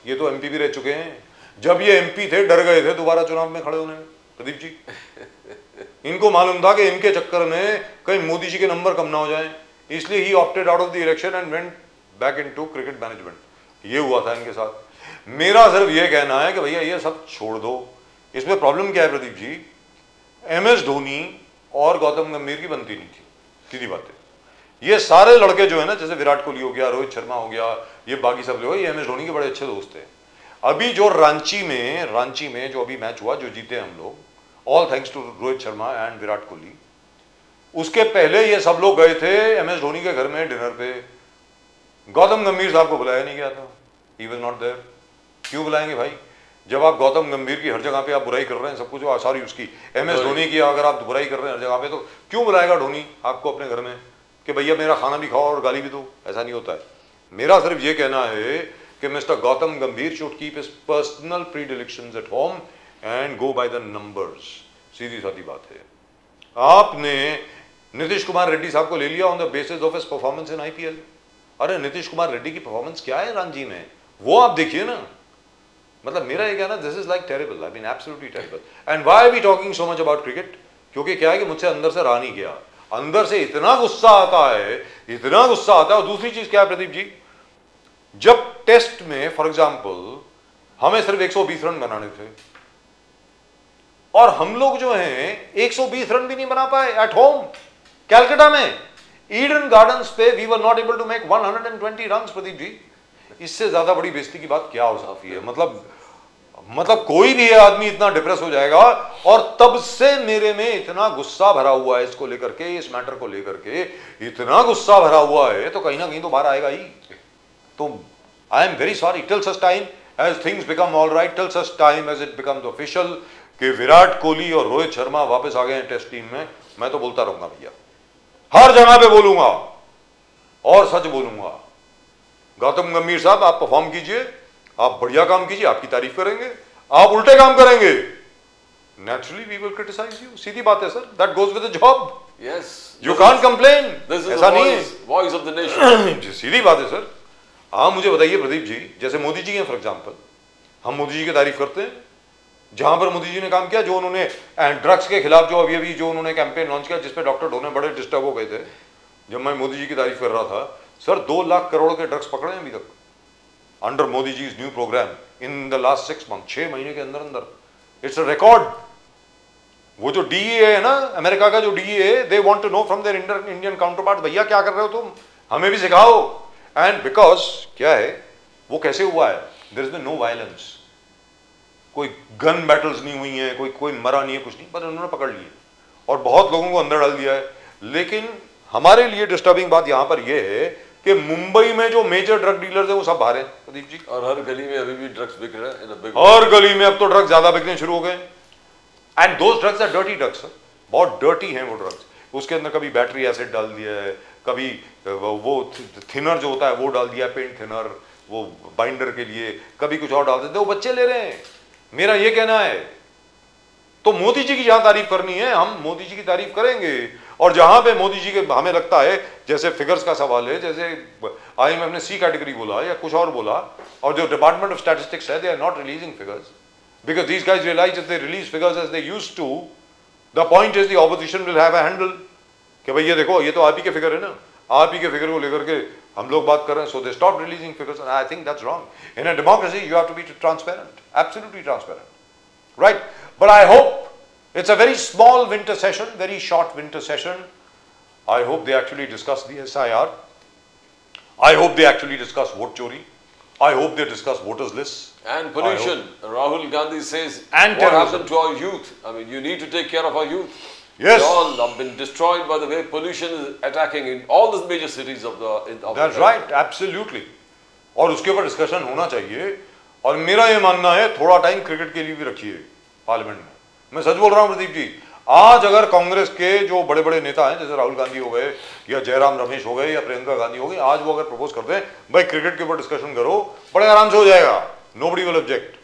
ये तो एमपी भी रह चुके हैं, जब ये एमपी थे डर गए थे दोबारा चुनाव में खड़े होने में, प्रदीप जी। इनको मालूम था कि इनके चक्कर में कहीं मोदी जी के नंबर कम ना हो जाए, इसलिए he opted out of the election and went back into cricket management. ये हुआ था इनके साथ। मेरा सिर्फ ये कहना है कि भैया ये सब छोड़ दो। इसमें प्रॉब्लम क्या है प्रदीप जी, MS धोनी और गौतम गंभीर की बनती नहीं थी, सीधी बात है। ये सारे लड़के जो है ना, जैसे विराट कोहली हो गया, रोहित शर्मा हो गया, ये बाकी सब लोग, ये MS धोनी के बड़े अच्छे दोस्त हैं। अभी जो रांची में जो अभी मैच हुआ, जो जीते हम लोग, all thanks to Rohit Sharma and Virat Kohli. उसके पहले ये सब लोग गए थे MS धोनी के घर में डिनर पे, गौतम गंभीर साहब को बुलाया नहीं गया था, ही वाज नॉट देयर। क्यों बुलाएंगे भाई, जब आप गौतम गंभीर की हर जगह पे आप बुराई कर रहे हैं, सब कुछ सॉरी उसकी MS धोनी की अगर आप बुराई कर रहे हैं हर जगह पे, तो क्यों बुलाएगा धोनी आपको अपने घर में कि भैया मेरा खाना भी खाओ और गाली भी दो? ऐसा नहीं होता है। मेरा सिर्फ ये कहना है कि mister Gautam Gambhir should keep his personal predilections at home and go by the numbers, सीधी सादी बात है। आपने नीतीश कुमार रेड्डी साहब को ले लिया on the basis of his performance in IPL। अरे नीतीश कुमार रेड्डी की परफॉर्मेंस क्या है रणजी में, वो आप देखिए ना, मतलब मेरा ये कहना, this is like terrible, I mean absolutely terrible. And why are we talking so much about cricket? क्योंकि क्या है कि मुझसे अंदर से रहा नहीं गया, अंदर से इतना गुस्सा आता है, इतना गुस्सा आता है। और दूसरी चीज क्या है प्रदीप जी, जब टेस्ट में फॉर एग्जाम्पल हमें सिर्फ 120 रन बनाने थे और हम लोग जो हैं 120 रन भी नहीं बना पाए एट होम कैलकाटा में, ईडन गार्डन्स पे we were not able to make 120 runs. Pradeep ji, इससे ज्यादा बड़ी बेइज्जती की बात क्या हो सकती है? मतलब कोई भी आदमी इतना डिप्रेस हो जाएगा। और तब से मेरे में इतना गुस्सा भरा हुआ है इसको लेकर के, इस मैटर को लेकर के इतना गुस्सा भरा हुआ है, तो कहीं ना कहीं तो बाहर आएगा ही। तो I am very sorry, till such time as things become all right, till such time as it becomes official कि विराट कोहली और रोहित शर्मा वापस आ गए हैं टेस्ट टीम में, मैं तो बोलता रहूंगा भैया, हर जगह पे बोलूंगा और सच बोलूंगा। गौतम गंभीर साहब, आप परफॉर्म कीजिए, आप बढ़िया काम कीजिए, आपकी तारीफ करेंगे। आप उल्टे काम करेंगे, naturally we will criticize you. सीधी बात है sir, that goes with the job. Yes, you can't complain, ऐसा नहीं है, वॉइस ऑफ द नेशन। सीधी बात है सर। आप मुझे बताइए प्रदीप जी, जैसे मोदी जी हैं फॉर एग्जाम्पल, हम मोदी जी की तारीफ करते हैं, जहां पर मोदी जी ने काम किया, जो उन्होंने ड्रग्स के खिलाफ जो अभी जो उन्होंने कैंपेन लॉन्च किया, जिसपे डॉक्टर ढोने बड़े डिस्टर्ब हो गए थे जब मैं मोदी जी की तारीफ कर रहा था। सर 2 लाख करोड़ के ड्रग्स पकड़े हैं अभी तक under Modi ji new programme in the last 6 month, 6 महीने के अंदर अंदर। It's a record. वो जो डीईए है ना, अमेरिका का जो DEA, they want to know from their Indian counterpart, भैया क्या कर रहे हो तुम, हमें भी सिखाओ। एंड बिकॉज क्या है, वो कैसे हुआ है, there is been no violence, कोई गन बैटल्स नहीं हुई है, कोई मरा नहीं है, कुछ नहीं, पर उन्होंने पकड़ लिए और बहुत लोगों को अंदर डाल दिया है। लेकिन हमारे लिए डिस्टर्बिंग बात यहां पर यह है कि मुंबई में जो मेजर ड्रग डीलर्स हैं वो सब बाहर हैं प्रदीप जी, और हर गली में अभी भी ड्रग्स बिक रहे हैं। हर गली में अब तो ड्रग्स ज्यादा बिकने शुरू हो गए। And those drugs are dirty drugs, बहुत डर्टी हैं वो ड्रग्स। उसके अंदर कभी बैटरी एसिड डाल दिया है, कभी वो थिनर जो होता है वो डाल दिया, पेंट थिनर वो बाइंडर के लिए, कभी कुछ और डाल देते, वो बच्चे ले रहे हैं। मेरा ये कहना है, तो मोदी जी की जहां तारीफ करनी है हम मोदी जी की तारीफ करेंगे, और जहां पे मोदी जी के हमें लगता है, जैसे फिगर्स का सवाल है, जैसे आईएमएफ ने सी कैटेगरी बोला या कुछ और बोला, और जो डिपार्टमेंट ऑफ स्टैटिस्टिक्स है, they are not releasing figures because these guys realise if they release figures as they used to, the point is the opposition will have a handle कि भाई ये देखो, ये तो आप ही के फिगर है ना, आप ही के फिगर को लेकर के हम लोग बात कर रहे हैं, so they stop releasing figures. I think that's wrong. In a democracy you have to be transparent, absolutely transparent, right? But I hope it's a very small winter session, very short winter session. I hope they actually discuss the SIR. I hope they actually discuss vote chori. I hope they discuss voters lists. And pollution. Rahul Gandhi says, and what happened to our youth? I mean, you need to take care of our youth. Yes. They all have been destroyed by the way pollution is attacking in all the major cities of the That's right, absolutely. और उसके ऊपर discussion होना चाहिए। और मेरा ये मानना है, थोड़ा टाइम क्रिकेट के लिए भी रखिए पार्लियामेंट में। मैं सच बोल रहा हूं प्रदीप जी, आज अगर कांग्रेस के जो बड़े बड़े नेता हैं, जैसे राहुल गांधी हो गए या जयराम रमेश हो गए या प्रियंका गांधी हो गई, आज वो अगर प्रपोज करते हैं भाई क्रिकेट के ऊपर डिस्कशन करो, बड़े आराम से हो जाएगा, नोबडी विल ऑब्जेक्ट।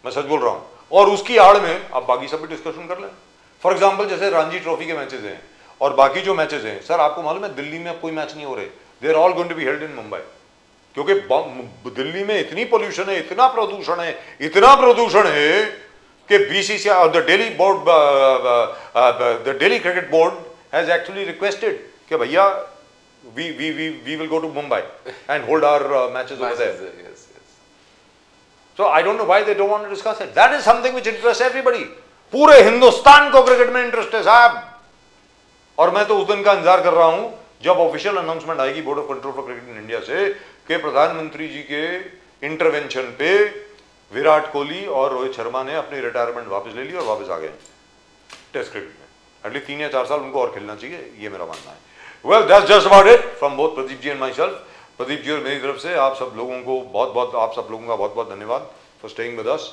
मैं सच बोल रहा हूं। और उसकी आड़ में आप बाकी सब भी डिस्कशन कर लें। फॉर एग्जाम्पल जैसे रणजी ट्रॉफी के मैचेस हैं और बाकी जो मैचेस हैं, सर आपको मालूम है दिल्ली में अब कोई मैच नहीं हो रहे, they are all going to be held in Mumbai, क्योंकि दिल्ली में इतनी पोल्यूशन है, इतना प्रदूषण है कि बीसीसीआई और the Delhi cricket board has actually requested कि भैया we will go to Mumbai and hold our matches over there. So I don't know why they don't want to discuss it. That is something which interests everybody. पूरे हिंदुस्तान को cricket में interest है साहब। और मैं तो उस दिन का इंतजार कर रहा हूं जब ऑफिशियल अनाउंसमेंट आएगी board of control for cricket in India से कि प्रधानमंत्री जी के इंटरवेंशन पे विराट कोहली और रोहित शर्मा ने अपनी रिटायरमेंट वापस ले ली और वापस आ गए टेस्ट क्रिकेट में। एटलीस्ट 3 या 4 साल उनको और खेलना चाहिए, ये मेरा मानना है। Well that's just about it from both Pradeep ji and myself. Pradeep ji और मेरी तरफ से आप सब लोगों को आप सब लोगों का बहुत बहुत धन्यवाद for staying with us.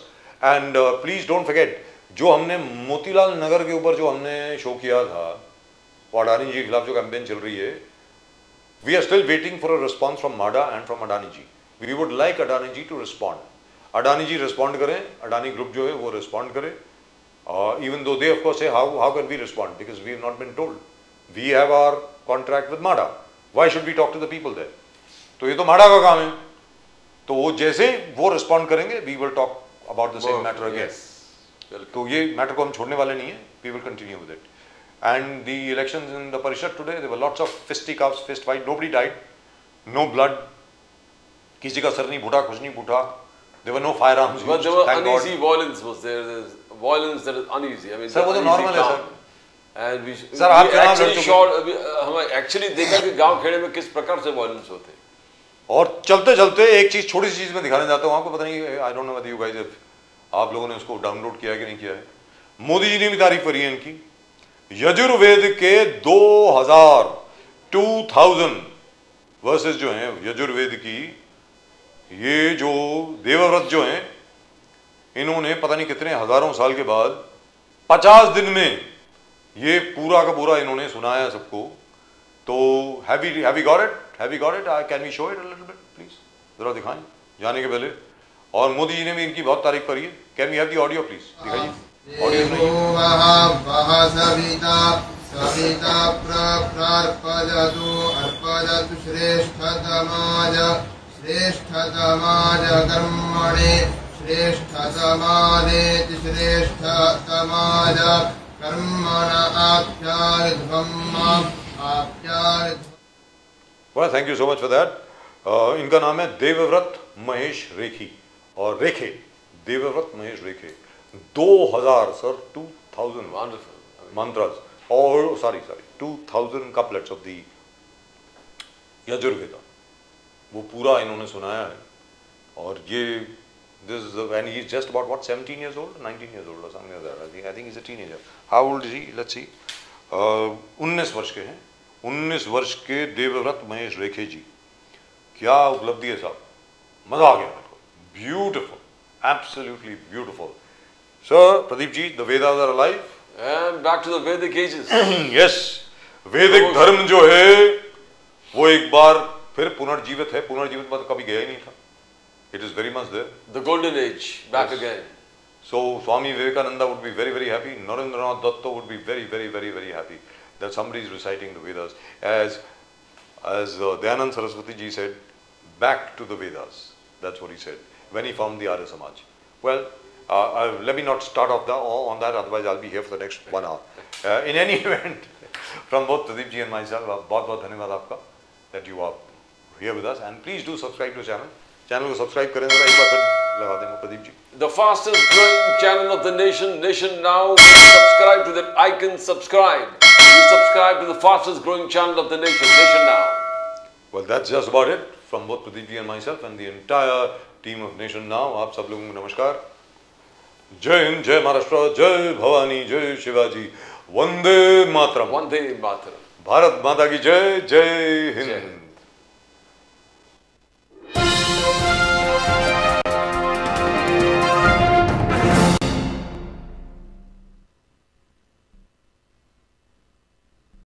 And please don't forget, जो हमने मोतीलाल नगर के ऊपर जो हमने शो किया था, अडानी जी के खिलाफ जो कैंपेन चल रही है, we are still waiting for a response from माडा and from Adani ji. We would like Adani ji to respond. Adani ji respond करें, अडानी ग्रुप जो है वो रिस्पॉन्ड करे, even though they of course say how can we respond because we have not been told, we have our contract with माडा, why should we talk to the people there? तो ये तो माडा का काम है, तो वो जैसे वो रिस्पॉन्ड करेंगे we will talk about the same matter again. तो ये मैटर को हम छोड़ने वाले नहीं है. We will continue with it. And the elections in the Parishad today, there were lots of fisticuffs, fist fight. Nobody died, no blood. किसी का सर नहीं फूटा, कुछ नहीं फूटा. There were no firearms. But there were uneasy violence was there. There's violence that is uneasy. I mean, sir, वो तो normal है sir. And we sir, आप actually shot. हमें actually देखा कि गांव खेड़े में किस प्रकार से violence होते. और चलते चलते एक चीज छोटी सी चीज में दिखाने जाता हूँ आपको. पता नहीं, I don't know whether you guys have, आप लोगों ने उसको डाउनलोड किया है कि नहीं किया है. मोदी जी ने भी तारीफ करी है इनकी. यजुर्वेद के 2000 वर्सेस जो हैं यजुर्वेद की, ये जो देवव्रत जो हैं, इन्होंने पता नहीं कितने हजारों साल के बाद 50 दिन में ये पूरा का पूरा इन्होंने सुनाया सबको. तो have we got it? Can we show it a little bit, please? जरा दिखाएं जाने के पहले. और मोदी जी ने भी इनकी बहुत तारीफ करी है. Can we have the audio, please? दिखाइए. ऑडियो सविता अर्पजतु श्रेष्ठतमाज कर्मणे श्रेष्ठतमादेति श्रेष्ठतमाज कर्मण आप्यायध्वम्. Well, thank you so much for that. इनका नाम है देवव्रत महेश रेखी और रेखे. देवव्रत महेश रेखे. 2000 sir, 2000 mantras, or sorry 2000 couplets of the Yajurveda, वो पूरा इन्होंने सुनाया है. और ये this is and he's just about what 17 years old, 19 years old or something like that. I think he's a teenager. How old is he? Let's see. 19 वर्ष के हैं. 19 वर्ष के देवव्रत महेश रेखे जी. क्या उपलब्धि है साहब. मजा आ गया मेरे को. Beautiful, absolutely beautiful. Sir, Pradeep ji, the Vedas are alive. And back to the Vedic ages. Yes, Vedic धर्म जो है वो एक बार फिर पुनर्जीवित है. पुनर्जीवित मतलब कभी गया ही नहीं था. It is very much there. The golden age back again. So Swami Vivekananda would be very, very happy. Narendranath Datta would be very, very, very, very happy that somebody is reciting the Vedas. As Dayanand Saraswati ji said, back to the Vedas. That's what he said when he found the Arya Samaj. Well, let me not start off on that, otherwise I'll be here for the next 1 hour. In any event, from both Pradeep ji and myself, बहुत धन्यवाद आपका that you are here with us, and please do subscribe to the channel. Channel को subscribe करें जरा एक बार फिर लगा देंगे Pradeep ji. The fastest growing channel of the nation, Nation Now. Subscribe to that icon. Subscribe. You subscribe to the fastest growing channel of the nation, Nation Now. Well, that's just about it from both Pradeep ji and myself and the entire team of Nation Now. आप सब लोगों को नमस्कार. जय हिंद, जय महाराष्ट्र, जय भवानी, जय शिवाजी, वंदे मातरम. वंदे मातरम. भारत माता की जय. जय हिंद.